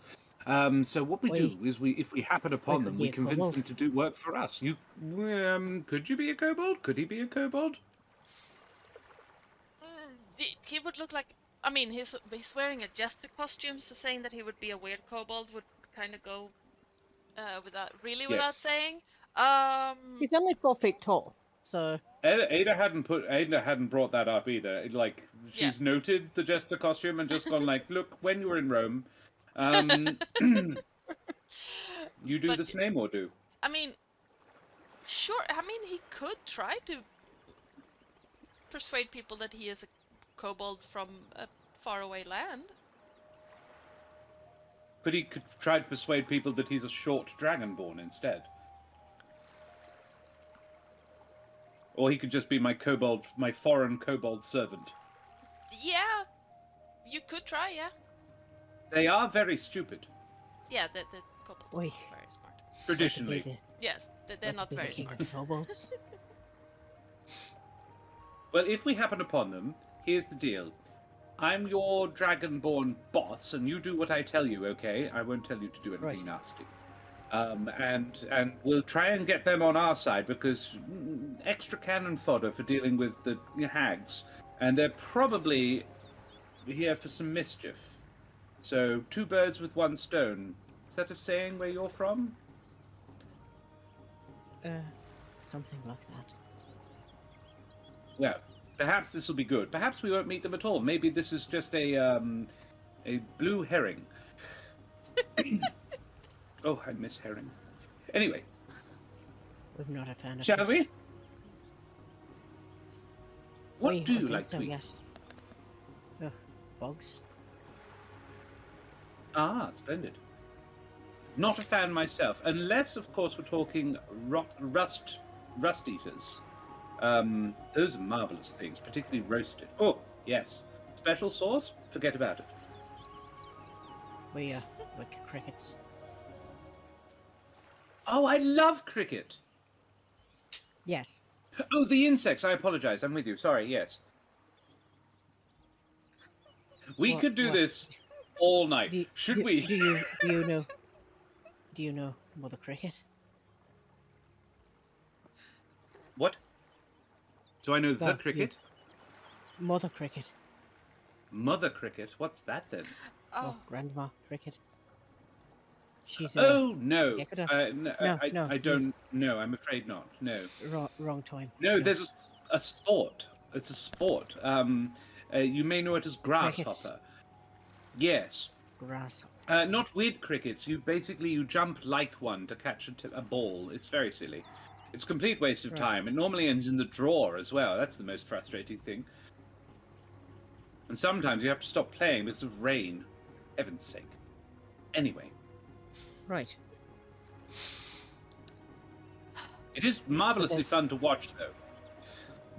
So what we do is if we happen upon them, we convince them to do work for us. Could you be a kobold? Could he be a kobold? He would look like... I mean, he's wearing a jester costume, so saying that he would be a weird kobold would kind of go without saying. He's only 4 feet tall, so... Ada hadn't brought that up either. Like, she's noted the jester costume and just gone like, look, when you were in Rome... you do the same or do? I mean, sure. I mean, he could try to persuade people that he is a kobold from a faraway land. But he could try to persuade people that he's a short dragonborn instead. Or he could just be my foreign kobold servant. Yeah, you could try, yeah. They are very stupid. Yeah, the kobolds are very smart. Traditionally. Yes, they're not very smart. Kobolds. Well, if we happen upon them, here's the deal. I'm your Dragonborn boss, and you do what I tell you, okay? I won't tell you to do anything nasty. And we'll try and get them on our side, because extra cannon fodder for dealing with the hags. And they're probably here for some mischief. So, 2 birds with 1 stone. Is that a saying where you're from? Something like that. Well, perhaps this will be good. Perhaps we won't meet them at all. Maybe this is just a blue herring. Oh, I miss herring. Anyway. We're not a fan of Shall fish. we? What do you like to eat? Yes. Bugs. Ah, splendid. Not a fan myself, unless, of course, we're talking rust eaters. Those are marvelous things, particularly roasted. Oh, yes. Special sauce? Forget about it. We're crickets. Oh, I love cricket. Yes. Oh, the insects. I apologize. I'm with you. Sorry. Yes. We could do what? this all night. Do, Should do, we? Do you know Mother Cricket? What? Do I know the Well, cricket? Mother Cricket. Mother cricket? What's that then? Oh, Grandma Cricket. She's Oh no. gekkotai. No, I don't know. I'm afraid not. No. Wrong time. No, there's a sport. It's a sport. You may know it as grasshopper. Crickets. Yes. Grasshopper. Not with crickets. You jump like one to catch a ball. It's very silly. It's a complete waste of Right. time. It normally ends in the drawer as well. That's the most frustrating thing. And sometimes you have to stop playing because of rain. Heaven's sake. Anyway, Right. it is marvelously there's- fun to watch, though.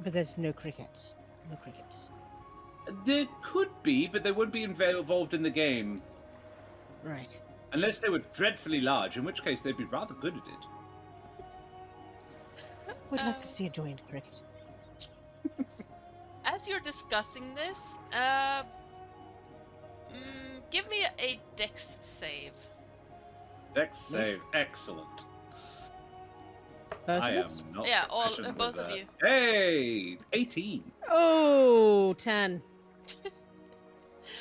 But there's no crickets. No crickets. There could be, but they wouldn't be involved in the game. Right. Unless they were dreadfully large, in which case they'd be rather good at it. Would like to see a giant cricket. as you're discussing this, give me a dex save. Dex save. Excellent. Both I of am us? not. Yeah, all- proficient both with of that. you. Hey! 18. Oh, 10.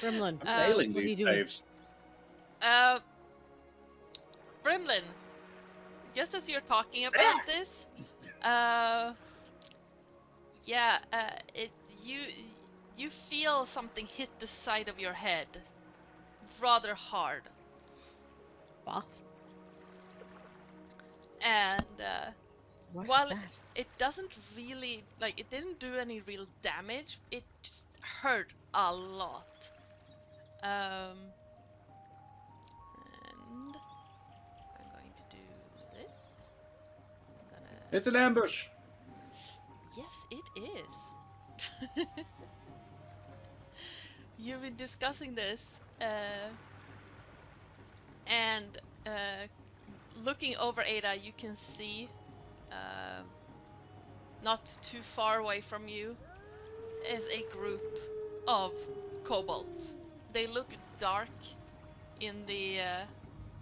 Frimlin. I'm failing what are these you doing? saves. Frimlin, just as you're talking about this, you feel something hit the side of your head, rather hard, Buff? and What while is that? it doesn't really it didn't do any real damage. It just hurt a lot. And I'm going to do this. I'm gonna. It's an ambush. Yes, it is. You've been discussing this, and looking over Ada, you can see, not too far away from you, is a group of kobolds. They look dark in the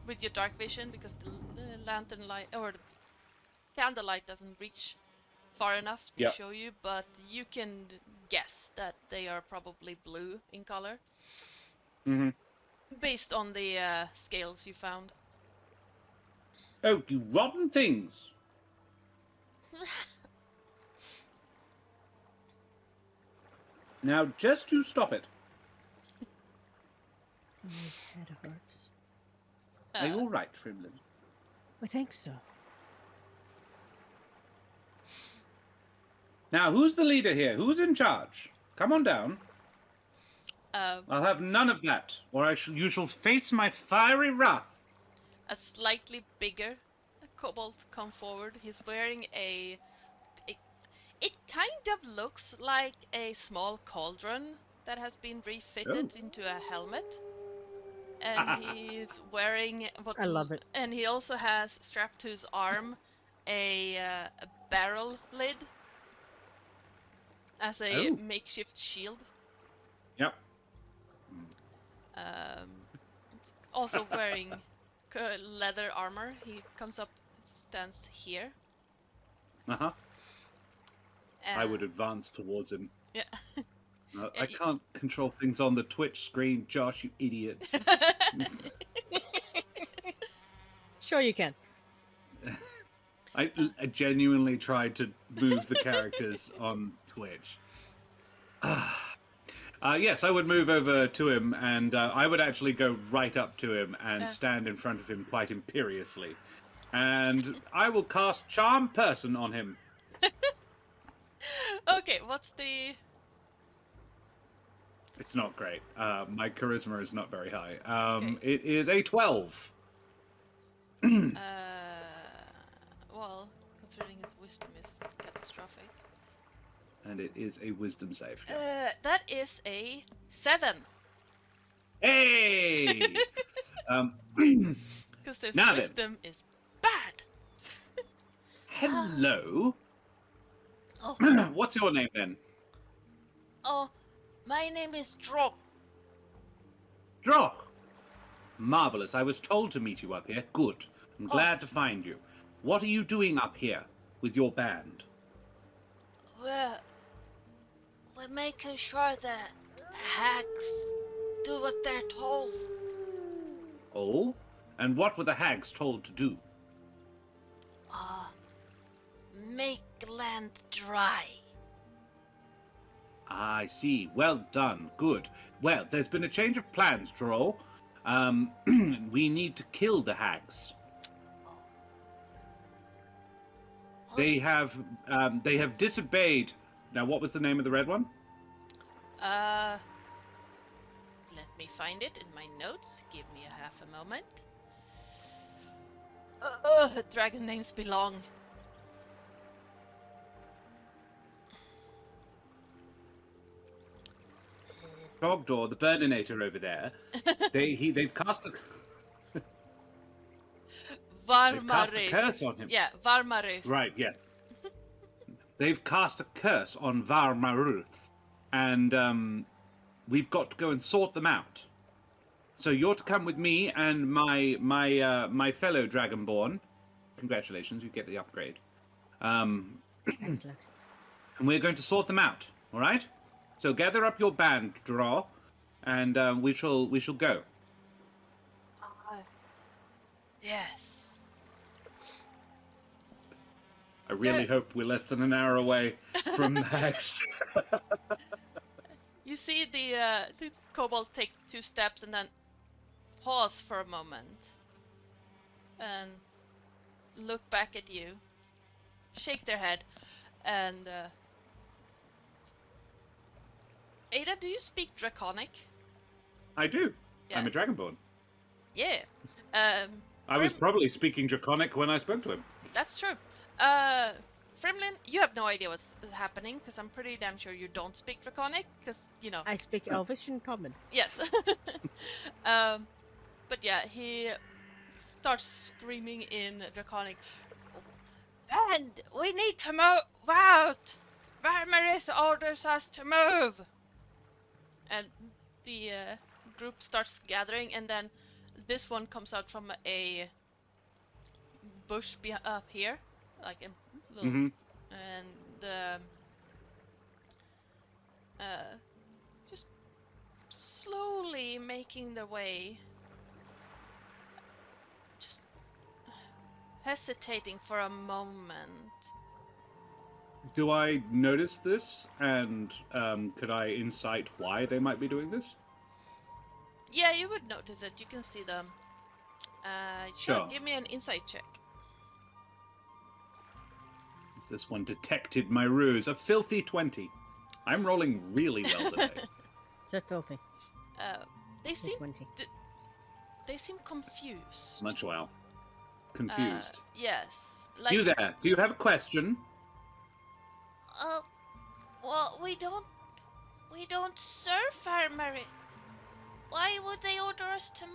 with your dark vision because the lantern light or the candlelight doesn't reach far enough to Yep. show you, but you can guess that they are probably blue in color Mm-hmm. based on the scales you found. Oh, you rotten things. Now, just to stop it. My head hurts. Are you all right, Frimlin? I think so. Now, who's the leader here? Who's in charge? Come on down. Uh, I'll have none of that, or you shall face my fiery wrath. a slightly bigger kobold come forward. He's wearing it kind of looks like a small cauldron that has been refitted into a helmet. And he's wearing I love it. And he also has strapped to his arm a barrel lid as a Oh. makeshift shield. Yep. It's also wearing leather armor. He comes up, stands here. Uh-huh. I and- would advance towards him. Yeah. I can't control things on the Twitch screen, Josh, you idiot. Sure you can. I genuinely tried to move the characters on Twitch. Yes, I would move over to him, and I would actually go right up to him and stand in front of him quite imperiously. And I will cast Charm Person on him. Okay, what's the... It's not great. My charisma is not very high. Okay. It is a 12. Well, considering his wisdom is catastrophic. And it is a wisdom save. That is a 7. Hey! Because his Now then. wisdom is bad. Hello. Oh, What's your name then? oh, my name is Dro. Draw! Marvelous. I was told to meet you up here. Good. I'm glad to find you. What are you doing up here with your band? We're making sure that hags do what they're told. Oh? And what were the hags told to do? Make land dry. I see. Well done. Good. Well, there's been a change of plans, Droll. We need to kill the hags. They have disobeyed. Now, what was the name of the red one? Let me find it in my notes. Give me a half a moment. Dragon names belong. Trogdor, the Burninator over there. They've cast a they've cast a curse on him. Yeah, Varmaruth. Right, yes. They've cast a curse on Varmaruth, and we've got to go and sort them out. So you're to come with me and my fellow Dragonborn. Congratulations, you get the upgrade. Excellent. And we're going to sort them out. All right. So gather up your band, Draw, and we shall go. Yes. I really hope we're less than an hour away from Max. You see the kobold take 2 steps and then pause for a moment and look back at you, shake their head, and Ada, do you speak Draconic? I do. Yeah. I'm a Dragonborn. Yeah. I was probably speaking Draconic when I spoke to him. That's true. Frimlin, you have no idea what's happening, because I'm pretty damn sure you don't speak Draconic, because, you know... I speak Elvish and Common. Yes. But yeah, he starts screaming in Draconic. And we need to move out! Varmarith orders us to move! And the group starts gathering, and then this one comes out from a bush up here, like a little, and just slowly making their way, just hesitating for a moment. Do I notice this, and could I insight why they might be doing this? Yeah, you would notice it. You can see them. Sure. Give me an insight check. Has this one detected my ruse? A filthy 20. I'm rolling really well today. So filthy. They seem 20. They seem confused. Much well. Confused. Yes. Like, You there? Do you have a question? Well, we don't serve Varmarith. Why would they order us to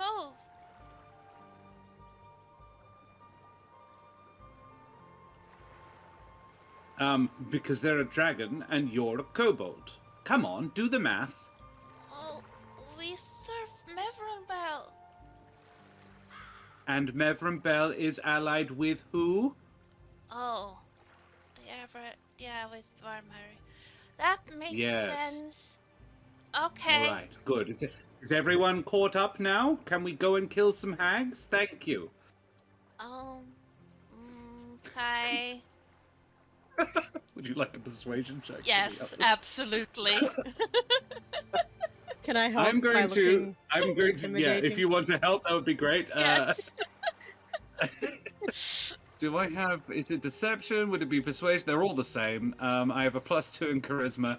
move? Because they're a dragon and you're a kobold. Come on, do the math. Oh, we serve Mevranbel. And Mevranbel is allied with who? Oh, with Varmarith. That makes sense. Okay. All right, good. Is everyone caught up now? Can we go and kill some hags? Thank you. Okay. Would you like a persuasion check? Yes, absolutely. Can I help? I'm going to. Yeah, intimidating? if you want to help, that would be great. Yes. Do I have? Is it deception? Would it be persuasion? They're all the same. I have a +2 in charisma,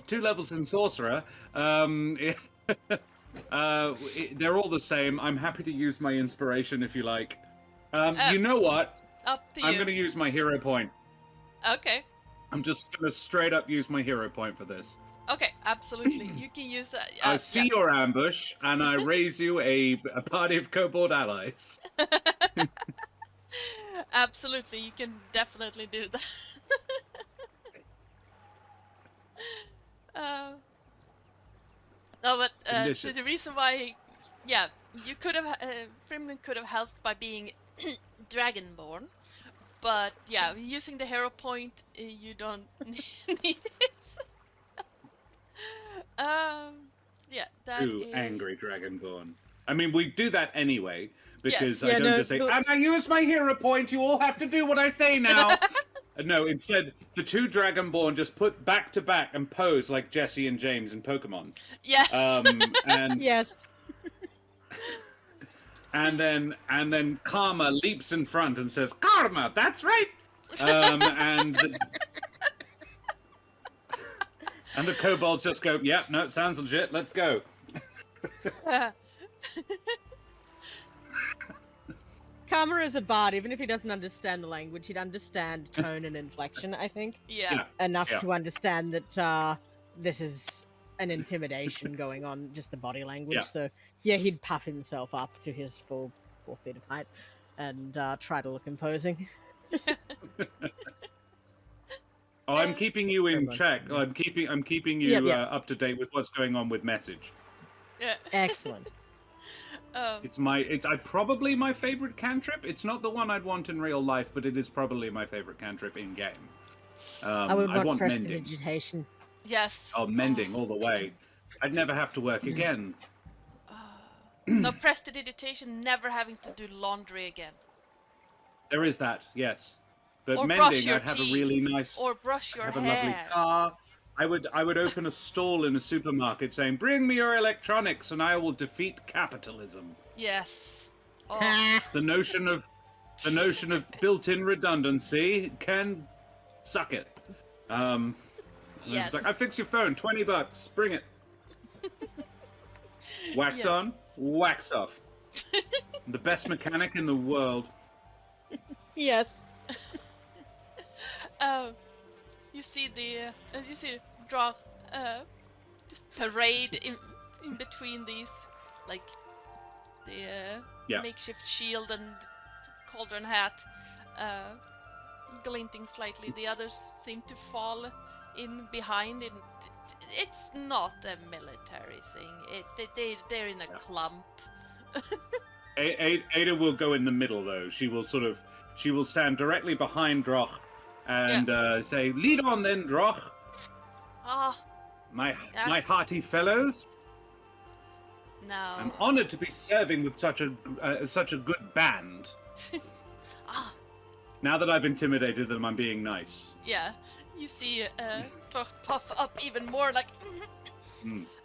2 levels in sorcerer. They're all the same. I'm happy to use my inspiration if you like. You know what? Up to you. I'm going to use my hero point. Okay. I'm just going to straight up use my hero point for this. Okay, absolutely. You can use that. I see your ambush, and I raise you a party of kobold allies. Absolutely, you can definitely do that. No, but the reason why yeah, you could have Frimlin could have helped by being Dragonborn, but yeah, using the hero point, you don't need it. Yeah, that Too is... angry Dragonborn. I mean, we do that anyway, because Yes. I don't just say, and I use my hero point, you all have to do what I say now. No, instead, the two Dragonborn just put back to back and pose like Jesse and James in Pokemon. Yes. And Yes. and then Karma leaps in front and says, "Karma, that's right." And the kobolds just go, "Yeah, no, it sounds legit. Let's go." Karma is a bard. Even if he doesn't understand the language, he'd understand tone and inflection, I think. Yeah. Enough Yeah. to understand that this is an intimidation going on, just the body language. Yeah. So, yeah, he'd puff himself up to his full 4 feet of height and try to look imposing. Oh, I'm keeping you in Very check. much. I'm keeping you Yep, yep. up to date with what's going on with message. Yeah. Excellent. It's probably my favorite cantrip. It's not the one I'd want in real life, but it is probably my favorite cantrip in game. I would I want mending. prestidigitation. Yes. Oh, mending all the way. I'd never have to work again. No prestidigitation, never having to do laundry again. There is that, yes. But Or brush mending, your I'd have teeth. a really nice, Or brush your have a hair. lovely car. I would open a stall in a supermarket saying, "Bring me your electronics, and I will defeat capitalism." Yes. Oh. The notion of built-in redundancy can suck it. And Yes. it's like, I fix your phone, $20, bring it. Wax Yes. on, wax off. The best mechanic in the world. Yes. You see draw just parade in between these, like the Yeah. makeshift shield and cauldron hat, glinting slightly. The others seem to fall in behind. And it's not a military thing. They're in a clump. Ada will go in the middle, though. She will stand directly behind Droch and say, "Lead on then, Droch. Ah, My Yes. hearty fellows. no. I'm honored to be serving with such a good band. Ah, Now that I've intimidated them, I'm being nice." yeah. You see, puff up even more, like,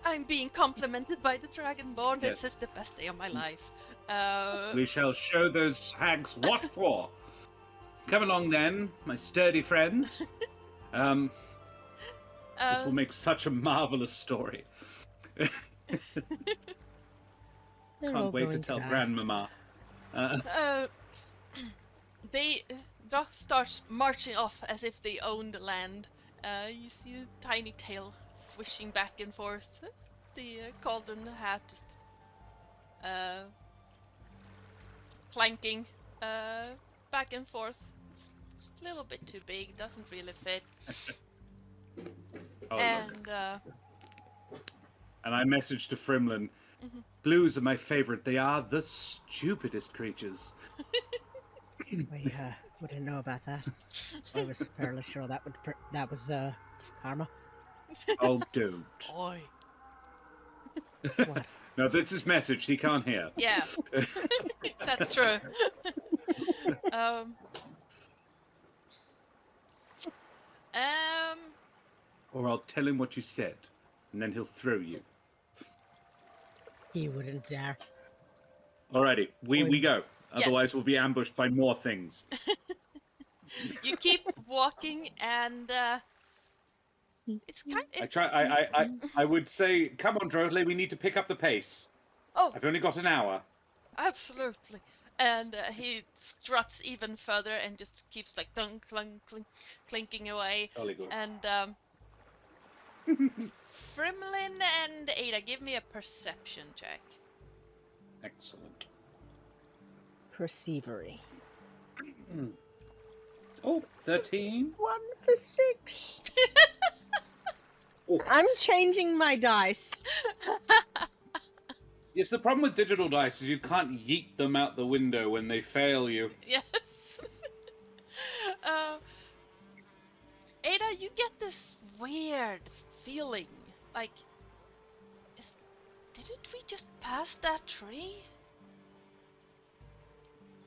I'm being complimented by the Dragonborn. This Yes. is the best day of my life. We shall show those hags what for. Come along then, my sturdy friends. This will make such a marvelous story. Can't wait to tell Grandmama. Droch starts marching off as if they own the land. You see a tiny tail swishing back and forth. The cauldron hat just clanking back and forth. It's a little bit too big, doesn't really fit. Oh, And and I messaged to Frimlin, "Blues are my favorite. They are the stupidest creatures." We wouldn't know about that. I was fairly sure that was Karma. Oh, don't. oi. What? No, this is message. He can't hear. Yeah, that's true. Or I'll tell him what you said, and then he'll throw you. He wouldn't dare. Alrighty, we go. Otherwise, Yes. we'll be ambushed by more things. You keep walking, and it's kind. I would say, come on, Drotley, we need to pick up the pace. Oh, I've only got an hour. absolutely. And he struts even further and just keeps like clunk, clunk, clink, clinking away. Jolly good. And Frimlin and Ada, give me a perception check. Excellent. Perceivery. Oh, 13. 1 for 6. Oh. I'm changing my dice. Yes, the problem with digital dice is you can't yeet them out the window when they fail you. Yes. Ada, you get this weird feeling. Like, didn't we just pass that tree?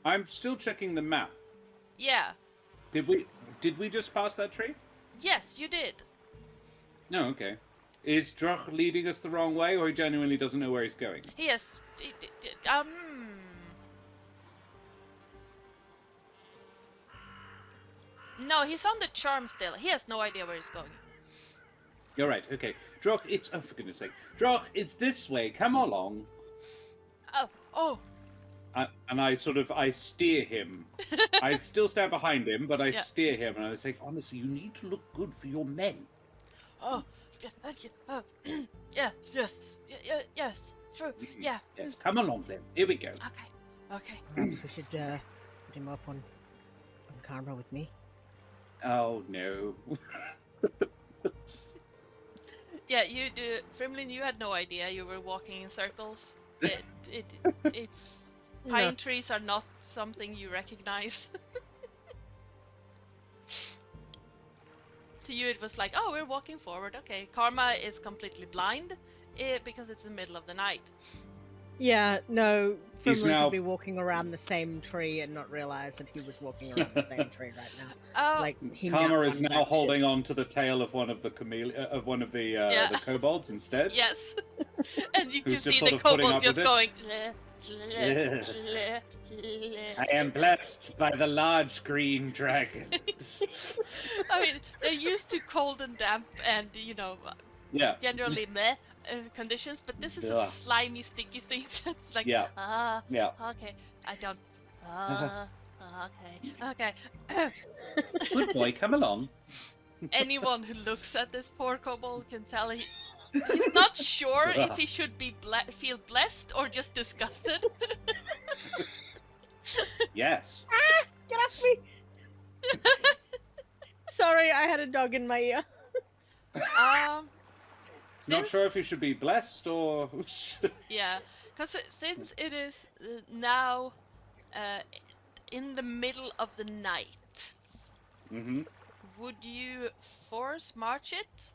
I'm still checking the map. Yeah. Did we just pass that tree? Yes, you did. No, okay. Is Droch leading us the wrong way, or he genuinely doesn't know where he's going? Yes. No, he's on the charm still. He has no idea where he's going. You're right, okay. Droch, oh, for goodness sake. Droch, it's this way, come along. Oh. And I steer him. I still stand behind him, but I steer him, and I say, honestly, you need to look good for your men. Oh, yes, sure, yeah. Yes, come along then. Here we go. Okay. Perhaps we should put him up on camera with me. Oh, no. Yeah, you do. Frimlin, you had no idea you were walking in circles. It's pine trees are not something you recognize. To you, it was like, oh, we're walking forward. Okay, Karma is completely blind because it's the middle of the night. Yeah, no, He's Frimlin now- could be walking around the same tree and not realize that he was walking around the same tree right now. Oh, Like he Karma is outruns now that holding on to the tail of one of the the kobolds instead. yes. And you can Who's just see sort the of putting kobold up just with it? going. I am blessed by the large green dragon. I mean, they're used to cold and damp and, Yeah. generally meh conditions, but this is a Ugh. slimy, sticky thing that's like, Yeah. Yeah. okay, I don't, okay. Good boy, come along. Anyone who looks at this poor kobold can tell he's not sure if he should be feel blessed or just disgusted. Yes. Get off me! Sorry, I had a dog in my ear. Not Since- sure if you should be blessed or. Yeah, because since it is now in the middle of the night, Mm-hmm. would you force march it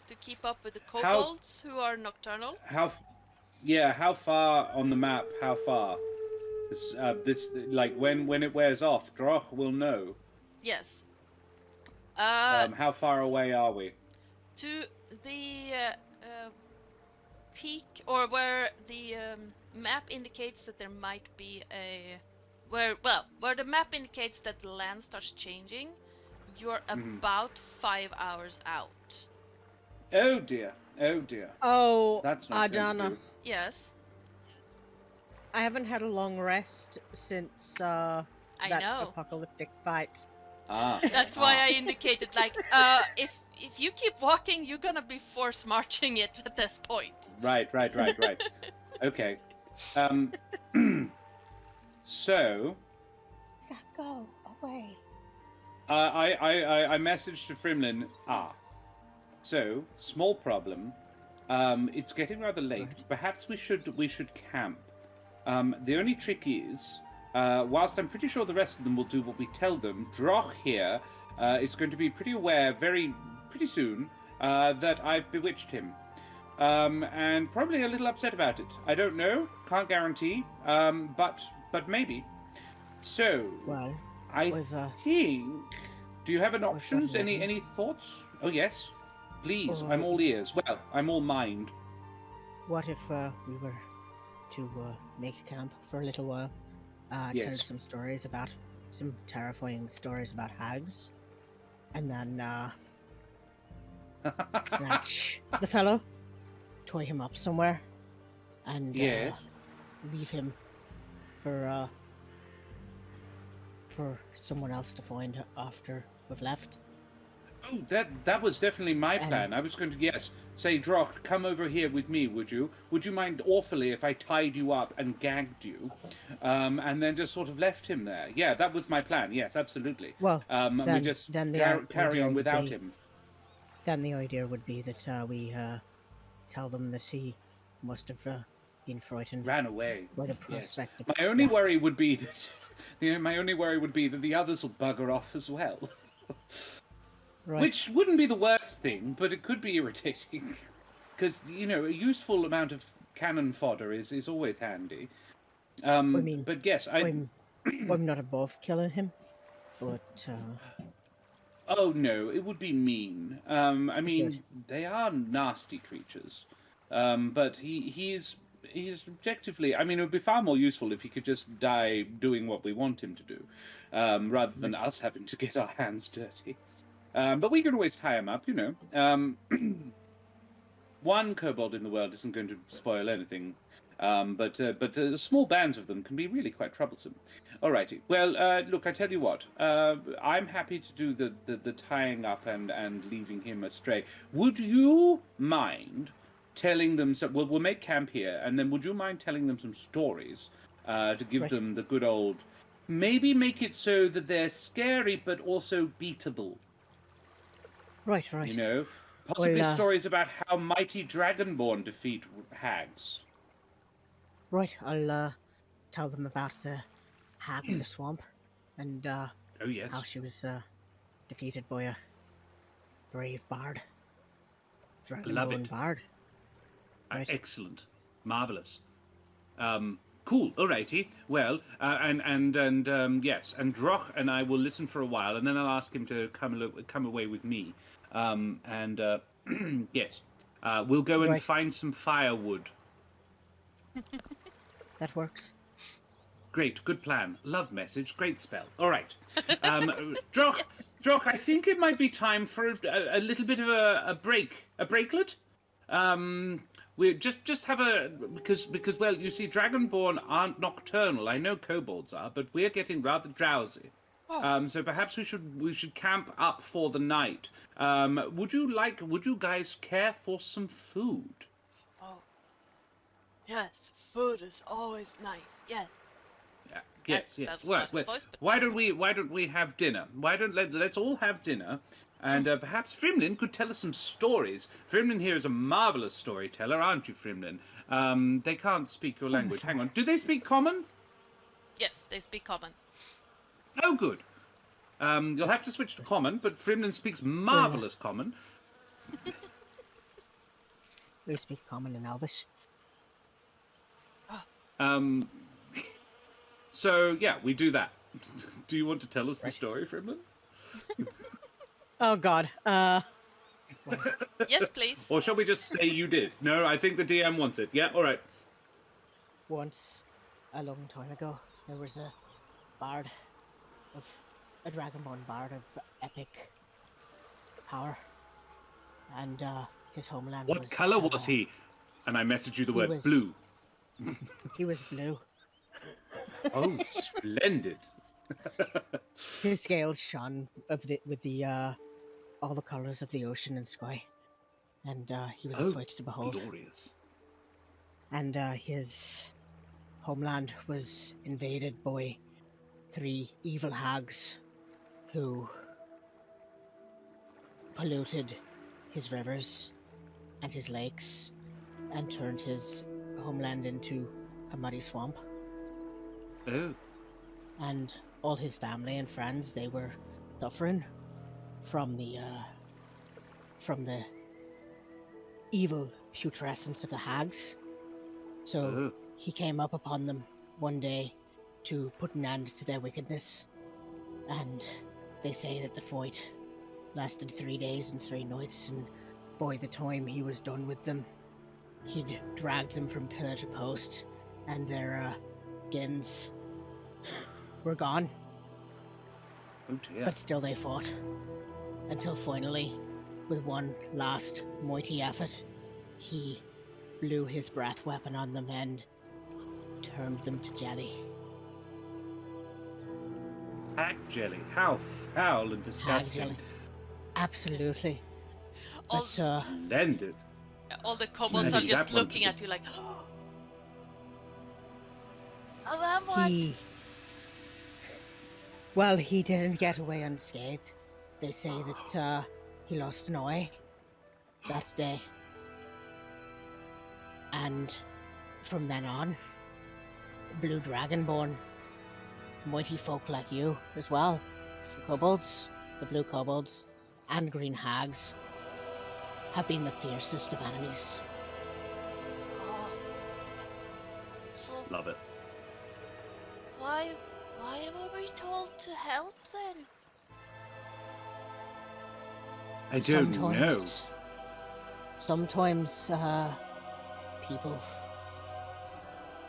to keep up with the kobolds who are nocturnal? How far on the map? How far? This like when it wears off, Droch will know. Yes. How far away are we? To the peak, or where the map indicates that there might be where the map indicates that the land starts changing, you're about 5 hours out. Oh dear. Oh dear. Oh, That's not going Adana, good. Yes, I haven't had a long rest since that know. apocalyptic fight. Ah. That's why I indicated, like, if you keep walking, you're gonna be force marching it at this point. Right. Okay. So. Go away. I messaged to Frimlin. So small problem. It's getting rather late. Perhaps we should camp. The only trick is, whilst I'm pretty sure the rest of them will do what we tell them, Droch here is going to be pretty aware pretty soon that I've bewitched him, and probably a little upset about it. I don't know. Can't guarantee. But maybe. So. Well, I with, think. Do you have an options? that Any thoughts? Oh yes, please. Or- I'm all ears. Well, I'm all mind. what if we were to make camp for a little while? Tell Yes. some terrifying stories about hags, and then snatch the fellow, toy him up somewhere, and Yes. leave him for someone else to find after we've left. Oh, that was definitely my And- plan. I was going to say, Droch, come over here with me, would you? Would you mind awfully if I tied you up and gagged you, and then just sort of left him there? Yeah, that was my plan. Yes, absolutely. Well, And we then- just then the carry idea on would without be- him. Then the idea would be that we tell them that he must have been frightened ran away. by the Yes. prospect of... My only Yeah. worry would be that the others will bugger off as well. Right. Which wouldn't be the worst thing, but it could be irritating. Because, a useful amount of cannon fodder is always handy. mean, but yes, I'm not above killing him, but Oh no, it would be mean. I mean, Good. they are nasty creatures, but he's objectively. I mean, it would be far more useful if he could just die doing what we want him to do, rather than us having to get our hands dirty. But we can always tie him up, One kobold in the world isn't going to spoil anything, but small bands of them can be really quite troublesome. Alrighty. Well, look, I tell you what. I'm happy to do the tying up and leaving him astray. Would you mind telling them? We'll make camp here, and then would you mind telling them some stories to give Right. them the good old? Maybe make it so that they're scary but also beatable. right. Possibly Well, stories about how mighty Dragonborn defeat hags. Right, I'll tell them about the hag of the swamp, and Oh yes. how she was defeated by a brave bard, Love Dragonborn it. Bard. Right. Excellent, marvelous. Cool. Alrighty. Well, yes, and Droch and I will listen for a while, and then I'll ask him to come away with me. Yes, we'll go and Right. find some firewood. That works. Great, good plan. Love message, great spell. All right, Droch. Yes. Droch, I think it might be time for a little bit of a brakelet. We just have because well, you see, Dragonborn aren't nocturnal. I know kobolds are, but we're getting rather drowsy. Oh. So perhaps we should camp up for the night. Would you guys care for some food? Oh. Yes, food is always nice. Yes. Yeah. Yes. That Yes. was Well, not his voice, but why don't we have dinner? Let's all have dinner, and perhaps Frimlin could tell us some stories. Frimlin here is a marvelous storyteller, aren't you, Frimlin? They can't speak your language. Hang on. Do they speak Common? Yes, they speak common. Oh, good. You'll have to switch to Common, but Frimlin speaks marvelous Common. We'll speak common and Elvish. So yeah, we do that. Do you want to tell us the story, Frimlin? Oh God. Yes, please. Or shall we just say you did? No, I think the DM wants it. Yeah, all right. Once, a long time ago, there was a Dragonborn bard of epic power, and his homeland What was... color was he? And I messaged you the he word was- blue. He was blue. Oh, splendid. His scales shone with all the colors of the ocean and sky, and he was a sight to behold. Glorious. And his homeland was invaded by 3 evil hags who polluted his rivers and his lakes and turned his homeland into a muddy swamp. Oh, And all his family and friends, they were suffering from the evil putrescence of the hags. So oh. he came up upon them one day to put an end to their wickedness. And they say that the fight lasted 3 days and 3 nights, and by the time he was done with them, he'd dragged them from pillar to post, and their skins were gone. Oh dear. But still they fought. Until finally, with one last mighty effort, he blew his breath weapon on them and turned them to jelly. Hag jelly. How foul and Hag disgusting. jelly. Absolutely. All, But, Splendid. all the kobolds Maybe are just that one looking too. at you like, oh, that one. he... Well, he didn't get away unscathed. They say that he lost an eye that day. And From then on, blue dragonborn, mighty folk like you as well, the kobolds, the blue kobolds, and green hags, have been the fiercest of enemies. Oh. So Love it. why were we told to help then? I don't know. Sometimes, people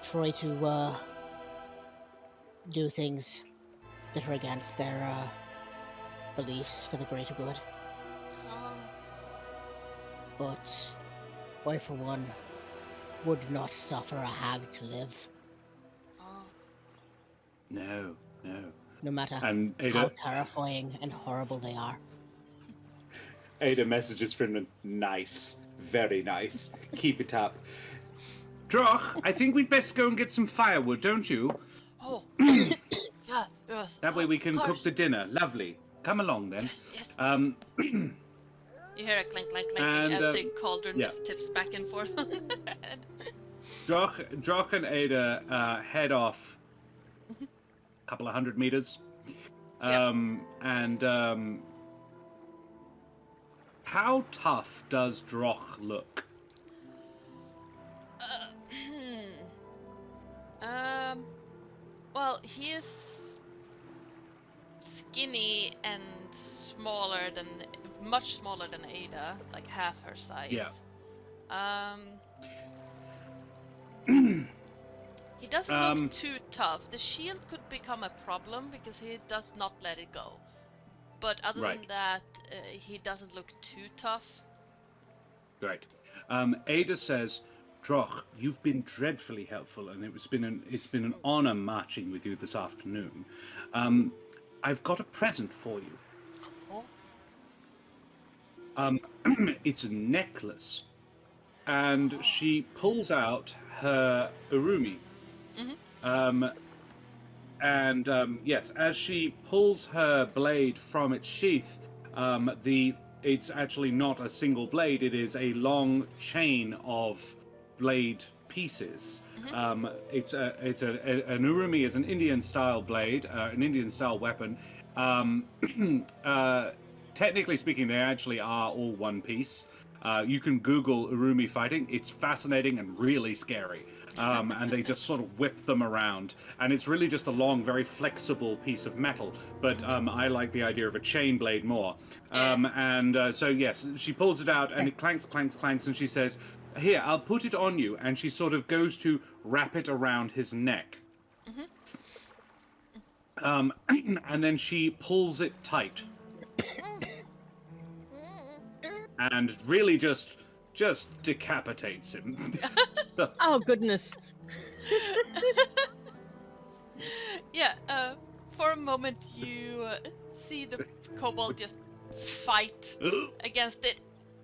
try to, do things that are against their, beliefs for the greater good. Oh, But I, for one, would not suffer a hag to live, oh. No. no matter And how Ada, terrifying and horrible they are. Ada messages Frimlin, nice. Very nice. Keep it up. Droch, I think we'd best go and get some firewood, don't you? Oh. Yeah, yes. That way we of can cook course. the dinner. Lovely. Come along then. Yes. Um, You hear a clink, clanking And, as the cauldron yeah. just tips back and forth on their head. Droch and Ada head off a couple of 100 meters. And how tough does Droch look? Well, he is skinny and much smaller than Ada, like half her size. Yeah. He doesn't look too tough. The shield could become a problem because he does not let it go. But other than Right. that, he doesn't look too tough. Great. Ada says, Droch, you've been dreadfully helpful, and it's been an honor marching with you this afternoon. I've got a present for you. Oh. It's a necklace, and she pulls out her urumi. Yes, as she pulls her blade from its sheath, it's actually not a single blade. It is a long chain of blade pieces. It's an urumi is an Indian style blade, an Indian style weapon. Technically speaking, they actually are all one piece. You can Google urumi fighting. It's fascinating and really scary. And they just sort of whip them around. And it's really just a long, very flexible piece of metal. But I like the idea of a chain blade more. So, yes, she pulls it out and it clanks, clanks, clanks. And she says, here, I'll put it on you. And she sort of goes to wrap it around his neck. And then she pulls it tight. And really just decapitates him. Oh, goodness. Yeah, for a moment you see the kobold just fight against it,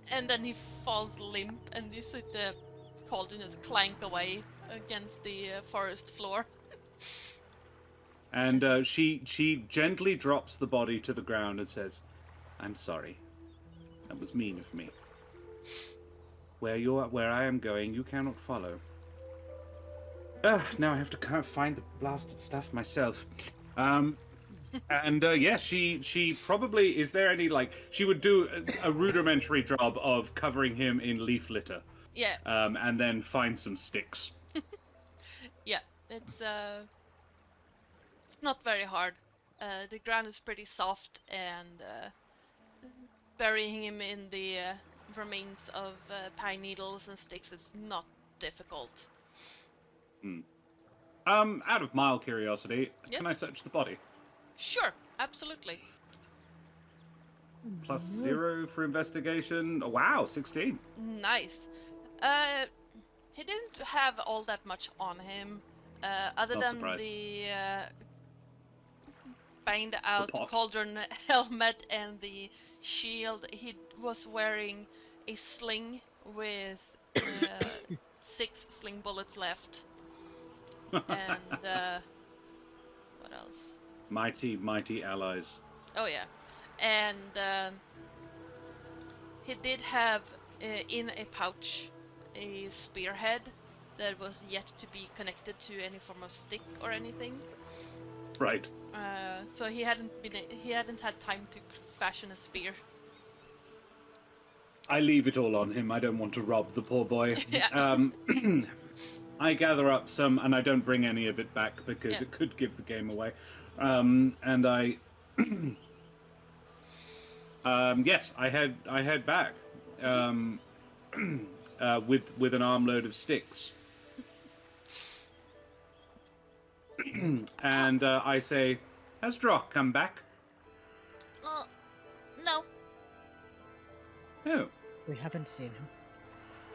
and then he falls limp, and you see the cauldron just clank away against the forest floor. And she gently drops the body to the ground and says, I'm sorry. That was mean of me. Where I am going, you cannot follow. Now I have to kind of find the blasted stuff myself. She probably, is there any, she would do a rudimentary job of covering him in leaf litter. Yeah. And then find some sticks. Yeah, it's not very hard. The ground is pretty soft, and burying him in the remains of pine needles and sticks is not difficult. Out of mild curiosity, Yes? can I search the body? Sure, absolutely. +0 for investigation. Oh, wow, 16. Nice. He didn't have all that much on him, other Not than surprised. the banged out pot. cauldron helmet and the shield. He was wearing a sling with 6 sling bullets left. And what else? Mighty, mighty allies. Oh yeah, and he did have in a pouch a spearhead that was yet to be connected to any form of stick or anything. Right. So he hadn't had time to fashion a spear. I leave it all on him. I don't want to rob the poor boy. Yeah. I gather up some, and I don't bring any of it back because it could give the game away. And I, yes, I head back with an armload of sticks, and I say, "Has Drock come back?" No. No. We haven't seen him.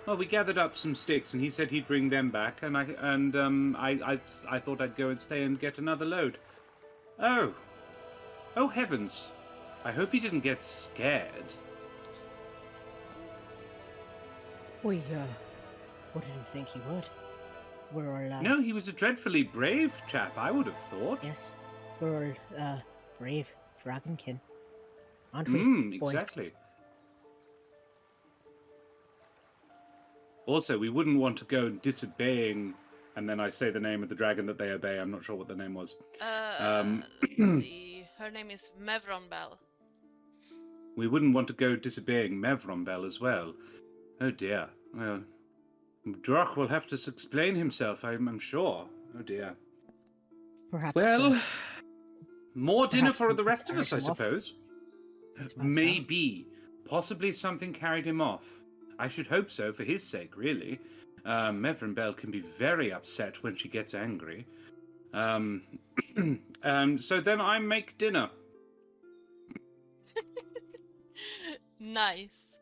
Well, we gathered up some sticks, and he said he'd bring them back, and I thought I'd go and stay and get another load. Oh heavens! I hope he didn't get scared. We didn't think he would. We're all No, he was a dreadfully brave chap. I would have thought. yes, we're all brave dragonkin, aren't we? boys? Exactly. Also, we wouldn't want to go disobeying, and then I say the name of the dragon that they obey. I'm not sure what the name was. Let's see. Her name is Mevron Bell. We wouldn't want to go disobeying Mevron Bell as well. Oh dear. Well, Drock will have to explain himself, I'm sure. Oh dear. Perhaps. Well, more dinner perhaps for the something rest of us, I carried him off. suppose. That's what I saw. Maybe. Possibly something carried him off. I should hope so, for his sake, really. Mevron Bell can be very upset when she gets angry. So then I make dinner. Nice.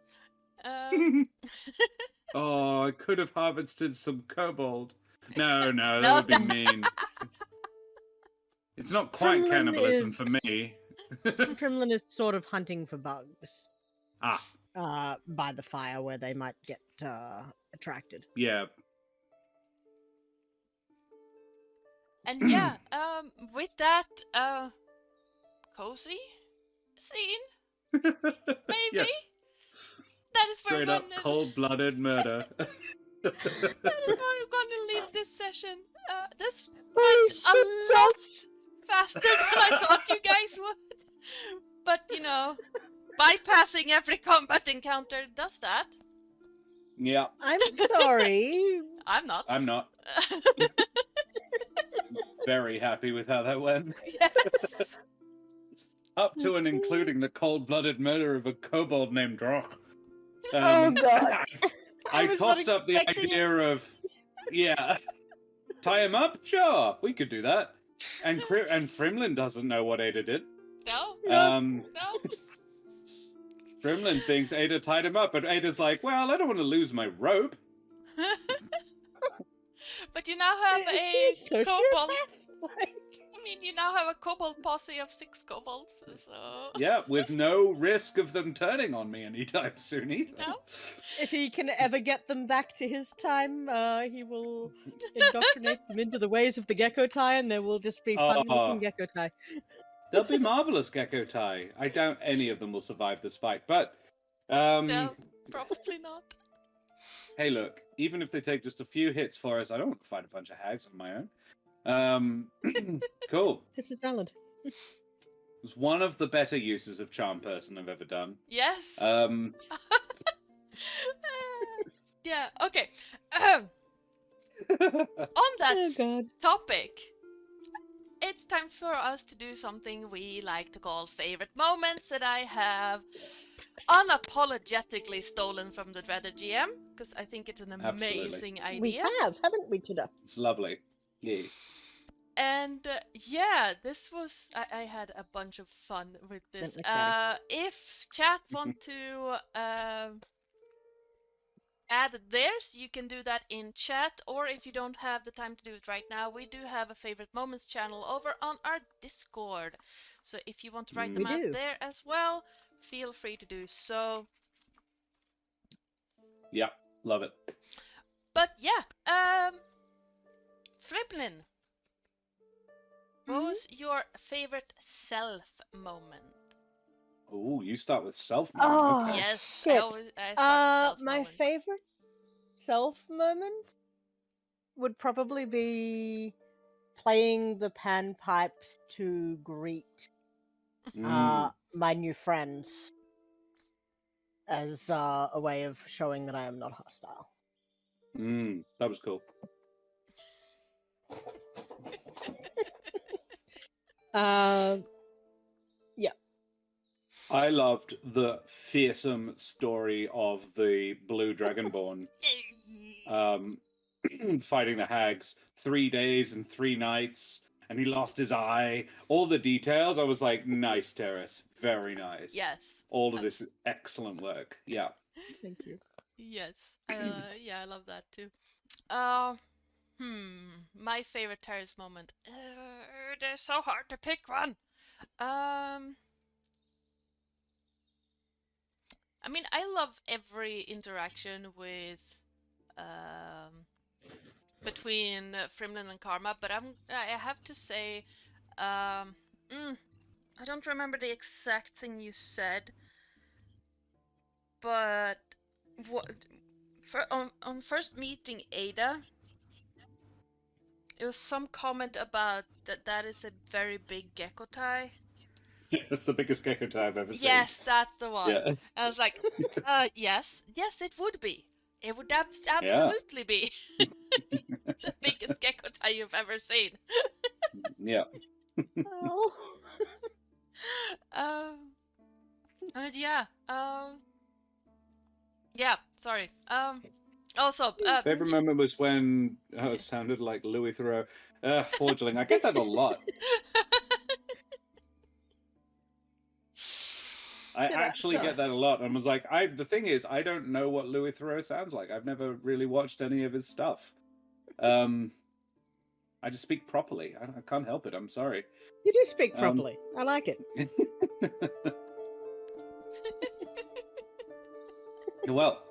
Oh, I could have harvested some kobold. No, No, that would be mean. It's not quite Frimlin cannibalism for is- me. Frimlin is sort of hunting for bugs Ah, by the fire where they might get attracted. yeah. And yeah, with that, cozy scene, maybe? Yes. That is where Straight we're up gonna... cold-blooded murder. That is where we're gonna leave this session. This Holy went a shit, lot Josh! faster than I thought you guys would. But, you know, bypassing every combat encounter does that. Yeah, I'm sorry. I'm not. I'm not very happy with how that went. Yes. Up to and including the cold-blooded murder of a kobold named Drock. Oh, God. I was not tossed up the expecting idea of, tie him up? Sure, we could do that. And Frimlin doesn't know what Ada did. No. Um, No. Frimlin thinks Ada tied him up, but Ada's like, well, I don't want to lose my rope. But you now have a She's so kobold. Like, I mean, you now have a kobold posse of 6 kobolds, so... Yeah, with no risk of them turning on me anytime soon either. No? if he can ever get them back to his time, he will indoctrinate them into the ways of the gekkotai, and there will just be fun-looking gekkotai. They'll be marvelous gekkotai. I doubt any of them will survive this fight, but... No, probably not. Hey, look, even if they take just a few hits for us, I don't want to fight a bunch of hags on my own. Cool. This is valid. It was one of the better uses of Charm Person I've ever done. Yes. Yeah, okay. On that Oh, God. topic, it's time for us to do something we like to call favorite moments that I have unapologetically stolen from the Dreaded GM, because I think it's an Absolutely. amazing We idea. have, haven't we, Tudor? It's lovely. Yeah. And yeah, this was... I had a bunch of fun with this. Don't look at If chat want to add theirs, you can do that in chat, or if you don't have the time to do it right now, we do have a favorite moments channel over on our Discord. So if you want to write them We out do. there as well, feel free to do so. Yeah, love it. But yeah, Frimlin, what was your favorite self moment? Oh, you start with self. Oh, Okay. Yes, I shit. start with self My moments. favorite self moment? would probably be playing the panpipes to greet my new friends as a way of showing that I am not hostile. That was cool. Yeah. I loved the fearsome story of the blue dragonborn fighting the hags. 3 days and 3 nights, and he lost his eye. All the details, I was like, nice, Terris. Very nice. Yes. All of this is excellent work. Yeah. Thank you. Yes. Yeah, I love that too. My favorite Terris moment. They're so hard to pick one. I mean, I love every interaction with between Frimlin and Karma, but I have to say, I don't remember the exact thing you said, but on first meeting Ada, it was some comment about that is a very big gekkotai. That's the biggest gekkotai I've ever seen. Yes, that's the one. Yeah. I was like, yes, it would be. It would absolutely be the biggest gekkotai you've ever seen. Yeah. Oh. But yeah, yeah. Sorry. Also, Favorite moment was when it sounded like Louis Theroux. Forgeling. I get that a lot. I actually get that a lot. And was like, the thing is, I don't know what Louis Theroux sounds like. I've never really watched any of his stuff. I just speak properly. I can't help it. I'm sorry. You do speak properly. I like it. Well,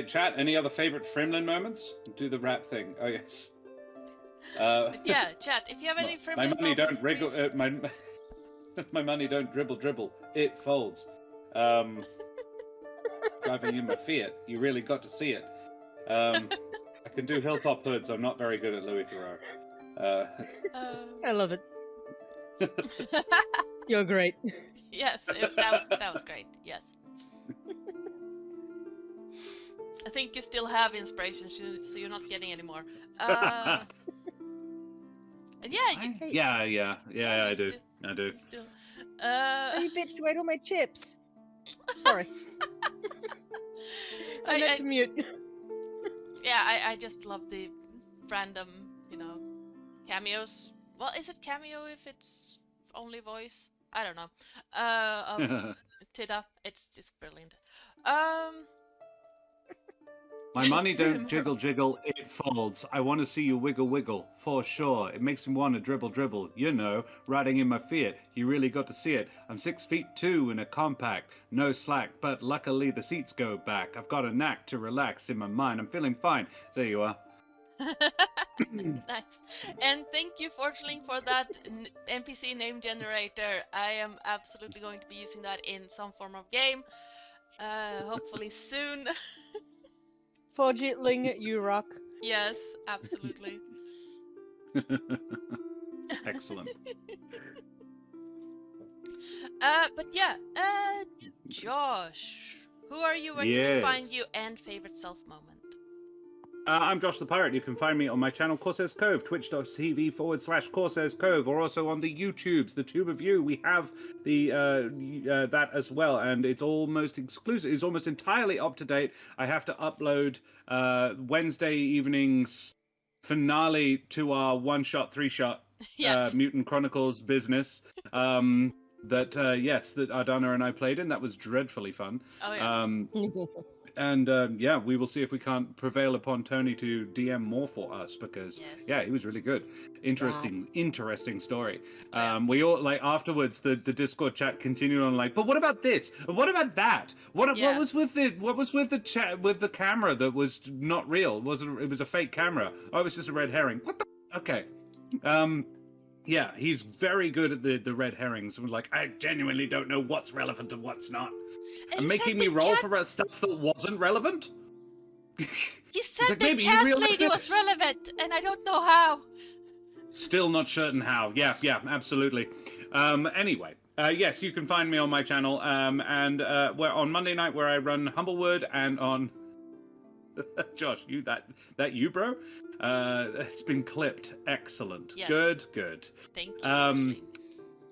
chat, any other favorite Frimlin moments? Do the rap thing. Oh, yes. yeah, chat, if you have any Frimlin moments, my money don't wriggle. please... My money don't dribble. It folds. Driving in my Fiat. You really got to see it. I can do hilltop hoods. I'm not very good at Louis Theroux. I love it. You're great. Yes, that was great. Yes. I think you still have inspiration, so you're not getting any more. Yeah, I do. I do. Still, Oh, you bitch, you ate all my chips. Sorry. I meant to mute. Yeah, I just love the random, cameos. Well, is it cameo if it's only voice? I don't know. Of Tida. It's just brilliant. My money don't jiggle, it folds. I want to see you wiggle, for sure. It makes me want to dribble. Riding in my Fiat. You really got to see it. I'm 6'2" in a compact. No slack, but luckily the seats go back. I've got a knack to relax in my mind. I'm feeling fine. There you are. Nice. And thank you, Forgeling, for that NPC name generator. I am absolutely going to be using that in some form of game. Hopefully soon. Forgetling, you rock. Yes, absolutely. Excellent. But yeah, Josh, who are you? Where can we find you? And favorite self moment? I'm Josh the Pirate. You can find me on my channel Corsair's Cove, twitch.tv/Corsair's Cove, or also on the YouTubes, the Tube of You. We have the that as well, and it's almost exclusive. It's almost entirely up to date. I have to upload Wednesday evening's finale to our 1-shot, 3-shot Yes. Mutant Chronicles business. That Ardana and I played in. That was dreadfully fun. Oh yeah. And we will see if we can't prevail upon Tony to DM more for us, because he was really good. Interesting story. We all afterwards the Discord chat continued on but what about this? What about that? What was with the chat with the camera that was not real? It was a fake camera. Oh, it was just a red herring. What the? Okay. Yeah, he's very good at the red herrings. I genuinely don't know what's relevant and what's not. And making me roll for stuff that wasn't relevant? He said like, the "Maybe you cat realize lady was this." relevant, and I don't know how. Still not certain how. Yeah, absolutely. Anyway, yes, you can find me on my channel, and we're on Monday night where I run Humblewood, and on Josh, that you, bro. It's been clipped. Excellent. Yes. Good. Thank you. Actually.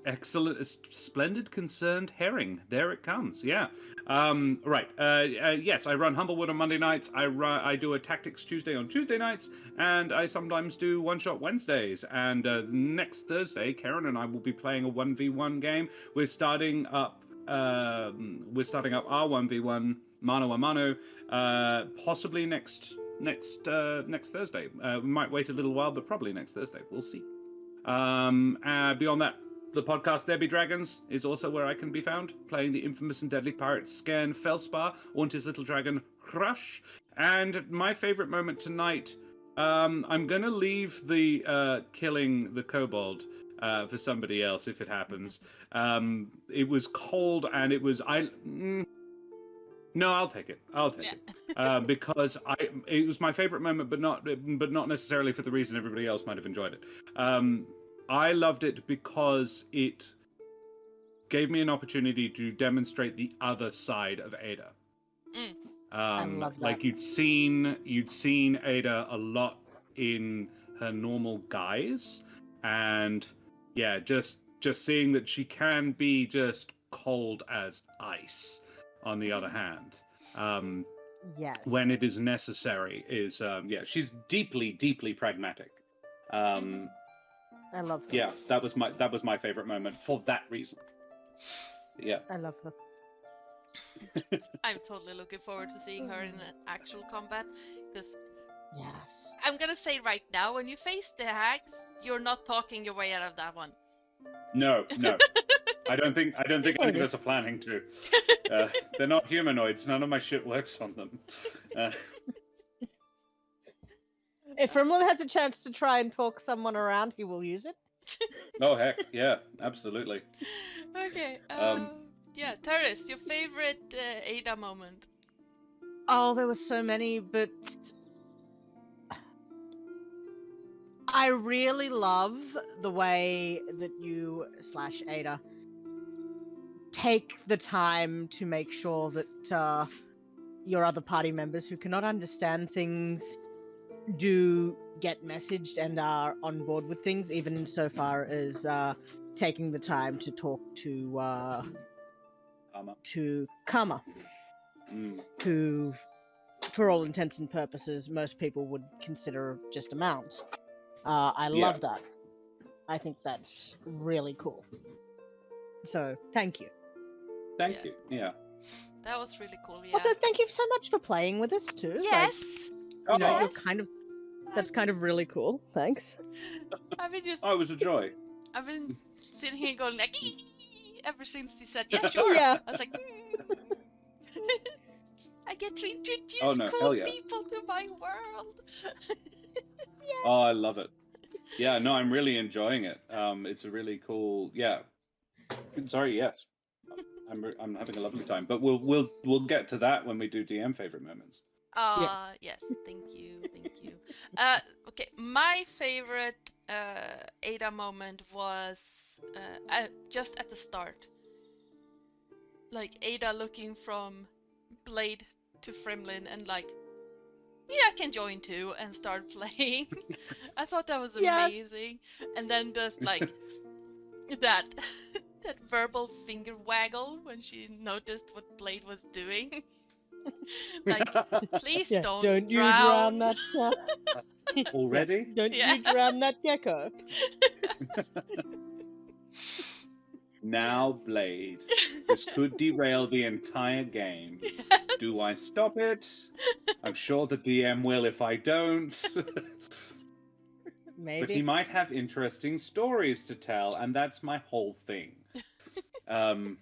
Excellent, splendid, concerned herring. There it comes. Yeah. Right. Yes, I run Humblewood on Monday nights. I do a Tactics Tuesday on Tuesday nights, and I sometimes do One Shot Wednesdays. And next Thursday, Karen and I will be playing a 1v1 game. We're starting up our 1v1 mano a mano, possibly next Thursday. We might wait a little while, but probably next Thursday. We'll see. Beyond that, the podcast There Be Dragons is also where I can be found, playing the infamous and deadly pirate Scairn Felspar and his little dragon Crush. And my favorite moment tonight, I'm gonna leave the killing the kobold for somebody else if it happens. It was cold, and it was no, I'll take it. It because it was my favorite moment, but not necessarily for the reason everybody else might have enjoyed it. I loved it because it gave me an opportunity to demonstrate the other side of Ada. I love that. Like you'd seen Ada a lot in her normal guise, and yeah, just seeing that she can be just cold as ice. On the other hand, Yes. when it is necessary, is she's deeply pragmatic. I love her. Yeah, that was my favorite moment for that reason. Yeah. I love her. I'm totally looking forward to seeing her in an actual combat, because Yes. I'm gonna say right now, when you face the hags, you're not talking your way out of that one. No. I don't think any of us are planning to. They're not humanoids. None of my shit works on them. If Frimlin has a chance to try and talk someone around, he will use it. Oh heck, yeah, absolutely. Okay. Yeah, Terris, your favorite Ada moment? Oh, there were so many, but I really love the way that you / Ada take the time to make sure that your other party members who cannot understand things do get messaged and are on board with things, even so far as taking the time to talk to Kama, who, for all intents and purposes, most people would consider just a mount. I love that. I think that's really cool. So, thank you. Thank you. Yeah. That was really cool. Yeah. Also, thank you so much for playing with us too. Yes. Like, you know, Yes. that's kind of really cool. Thanks. I've been just. Oh, it was a joy. I've been sitting here going like, "Ee," ever since you said, "Yeah, sure." Yeah. I was like, I get to introduce hell cool yeah. people to my world. Oh, I love it. Yeah, no, I'm really enjoying it. It's a really cool. Yeah. Sorry. Yes. I'm having a lovely time, but we'll get to that when we do DM favorite moments. Yes. Thank you. Okay, my favorite Ada moment was just at the start. Like Ada looking from Blade to Frimlin and like, yeah, I can join too, and start playing. I thought that was amazing. And then just like that verbal finger waggle when she noticed what Blade was doing. Like, please don't you drown. drown that Already? Don't you drown that gecko. Now, Blade. This could derail the entire game. Yes. Do I stop it? I'm sure the DM will if I don't. Maybe. But he might have interesting stories to tell, and that's my whole thing. Well,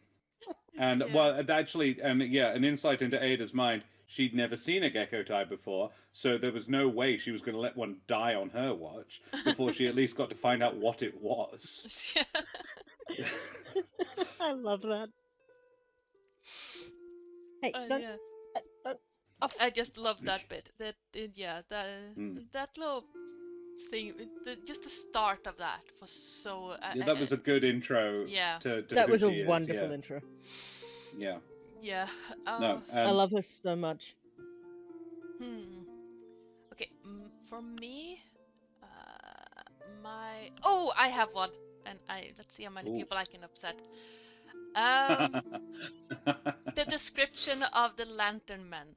actually, an insight into Ada's mind. She'd never seen a gekkotai before, so there was no way she was going to let one die on her watch before she at least got to find out what it was. I love that. Hey, I just love that bit. That that little thing, just the start of that was so. Yeah, that was a good intro. Yeah. To That who was a she is, wonderful yeah. intro. Yeah. Yeah. No. I love her so much. Okay, for me, I have one, and let's see how many people I can upset. The description of the Lantern Men.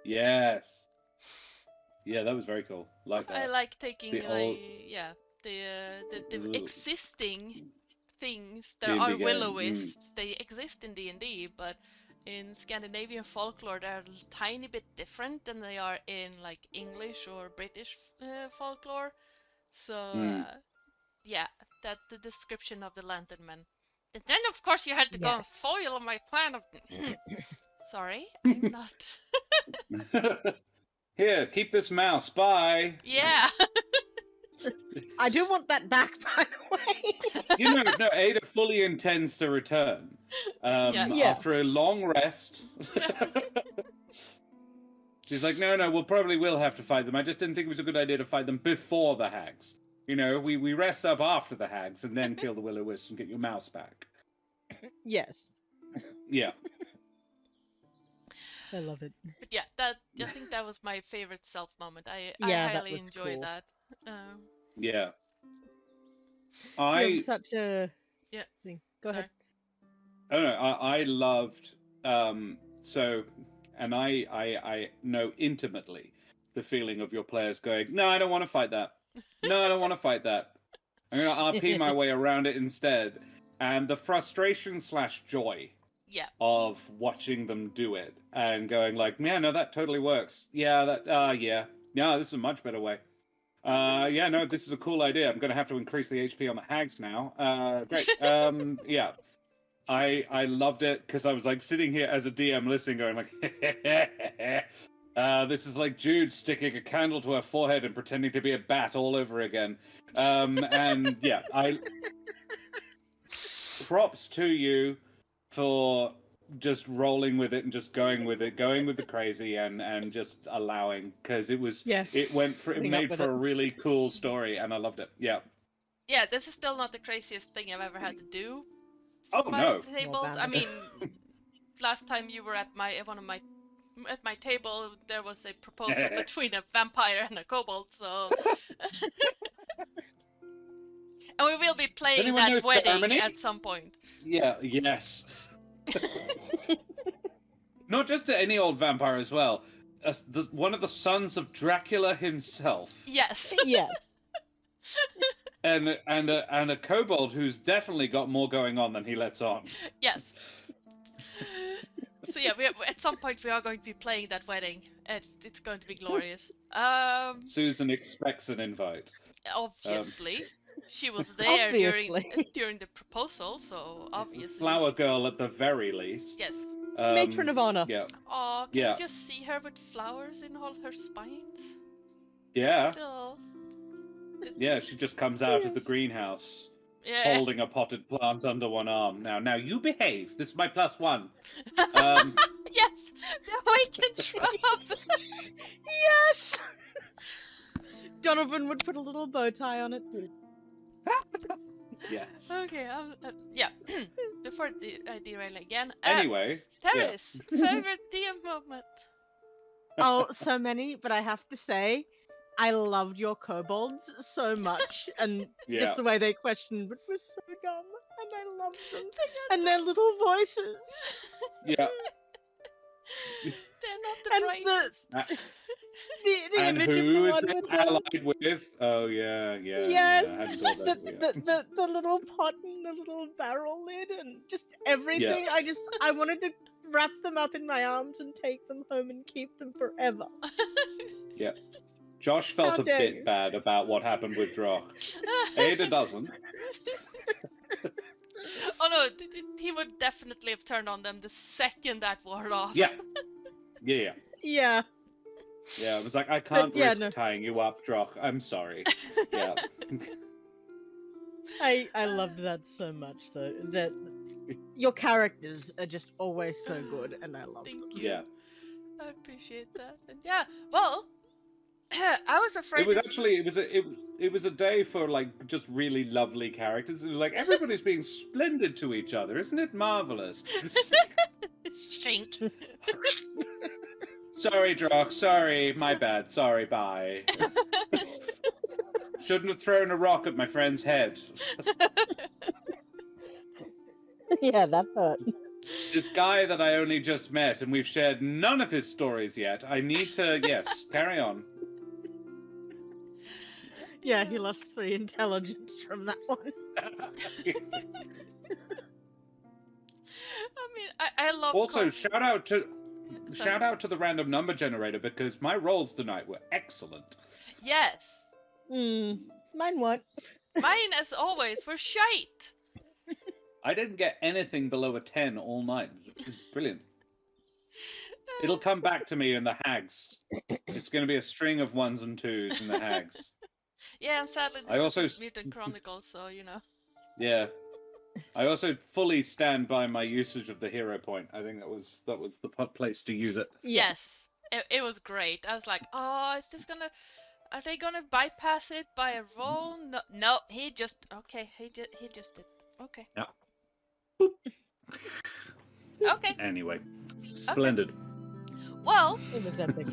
Yes. Yeah, that was very cool. Like that. I like taking The old- the existing things. There D&D are game, will-o-wisps. They exist in D&D, but in Scandinavian folklore they're a tiny bit different than they are in like English or British folklore. So yeah, that the description of the Lantern Men. And then of course you had to go and foil my plan of. Sorry, I'm not. Here, keep this mouse. Bye. Yeah. I do want that back, by the way. You know, no, Ada fully intends to return after a long rest. She's like, no, we'll probably have to fight them. I just didn't think it was a good idea to fight them before the hags. You know, we rest up after the hags and then kill the will-o-wisps and get your mouse back. Yes. Yeah. I love it. But yeah, I think that was my favorite self moment. I that highly was enjoy cool. that. Yeah. You have such a thing. Go ahead. Oh no, I loved and I know intimately the feeling of your players going, no, I don't want to fight that. No, I don't want to fight that. I'm gonna RP my way around it instead. And the frustration / joy of watching them do it and going like, yeah, no, that totally works. Yeah, this is a much better way. Yeah, no, this is a cool idea. I'm going to have to increase the HP on the hags now. Great. Yeah. I loved it because I was like sitting here as a DM listening going like, this is like Jude sticking a candle to her forehead and pretending to be a bat all over again. And yeah, props to you for just rolling with it and just going with the crazy and just allowing, because it made for a really cool story and I loved it. Yeah, this is still not the craziest thing I've ever had to do for my tables. I mean, last time you were at my table, there was a proposal between a vampire and a kobold, so and we will be playing that wedding at some point. Yes. Not just to any old vampire as well. One of the sons of Dracula himself. Yes. Yes. And a kobold who's definitely got more going on than he lets on. Yes. So yeah, at some point we are going to be playing that wedding. It's going to be glorious. Susan expects an invite. Obviously. She was there during the proposal, so obviously. Flower girl at the very least. Yes. Matron of honor. Yeah. Oh, can you just see her with flowers in all her spines? Yeah. Oh. Yeah, she just comes out of the greenhouse, holding a potted plant under one arm. Now you behave. This is my +1. Yes, the awakened shrub. Yes. Donovan would put a little bow tie on it. Yes. Okay. Yeah. Before I derail again. Anyway. Terris, favorite DM moment. Oh, so many, but I have to say, I loved your kobolds so much, and just the way they questioned it was so dumb, and I loved them, and their little voices. Yeah. They're not the brightest. The and image who of the is one they with allied with? Oh yeah. Yes, the little pot and the little barrel lid and just everything. Yeah. I wanted to wrap them up in my arms and take them home and keep them forever. Yeah. Josh felt a bit bad about what happened with Droch. Ada doesn't. Oh no, he would definitely have turned on them the second that wore off. Yeah. Yeah. Yeah, it was like, I can't risk tying you up, Droch. I'm sorry. Yeah. I loved that so much, though. That your characters are just always so good, and I love them. Thank you. Yeah. I appreciate that. And yeah, well, I was afraid. It was actually it was a day for like just really lovely characters. It was like everybody's being splendid to each other, isn't it marvelous? Shink. Sorry, Drock. Sorry, my bad. Sorry, bye. Shouldn't have thrown a rock at my friend's head. Yeah, that hurt. This guy that I only just met, and we've shared none of his stories yet. I need to, yes, carry on. Yeah, he lost 3 intelligence from that one. I mean, I love. Also, shout out to the random number generator because my rolls tonight were excellent. Yes. Mine weren't. Mine, as always, were shite. I didn't get anything below a 10 all night. It was brilliant. It'll come back to me in the hags. It's going to be a string of 1s and 2s in the hags. Yeah, and sadly this is Mutant Chronicles, so you know. Yeah. I also fully stand by my usage of the hero point. I think that was the place to use it. Yes. It was great. I was like, oh, is this gonna... Are they gonna bypass it by a roll? No, he just... Okay, he just did... Okay. Yeah. Okay. Anyway, splendid. Well... It was epic.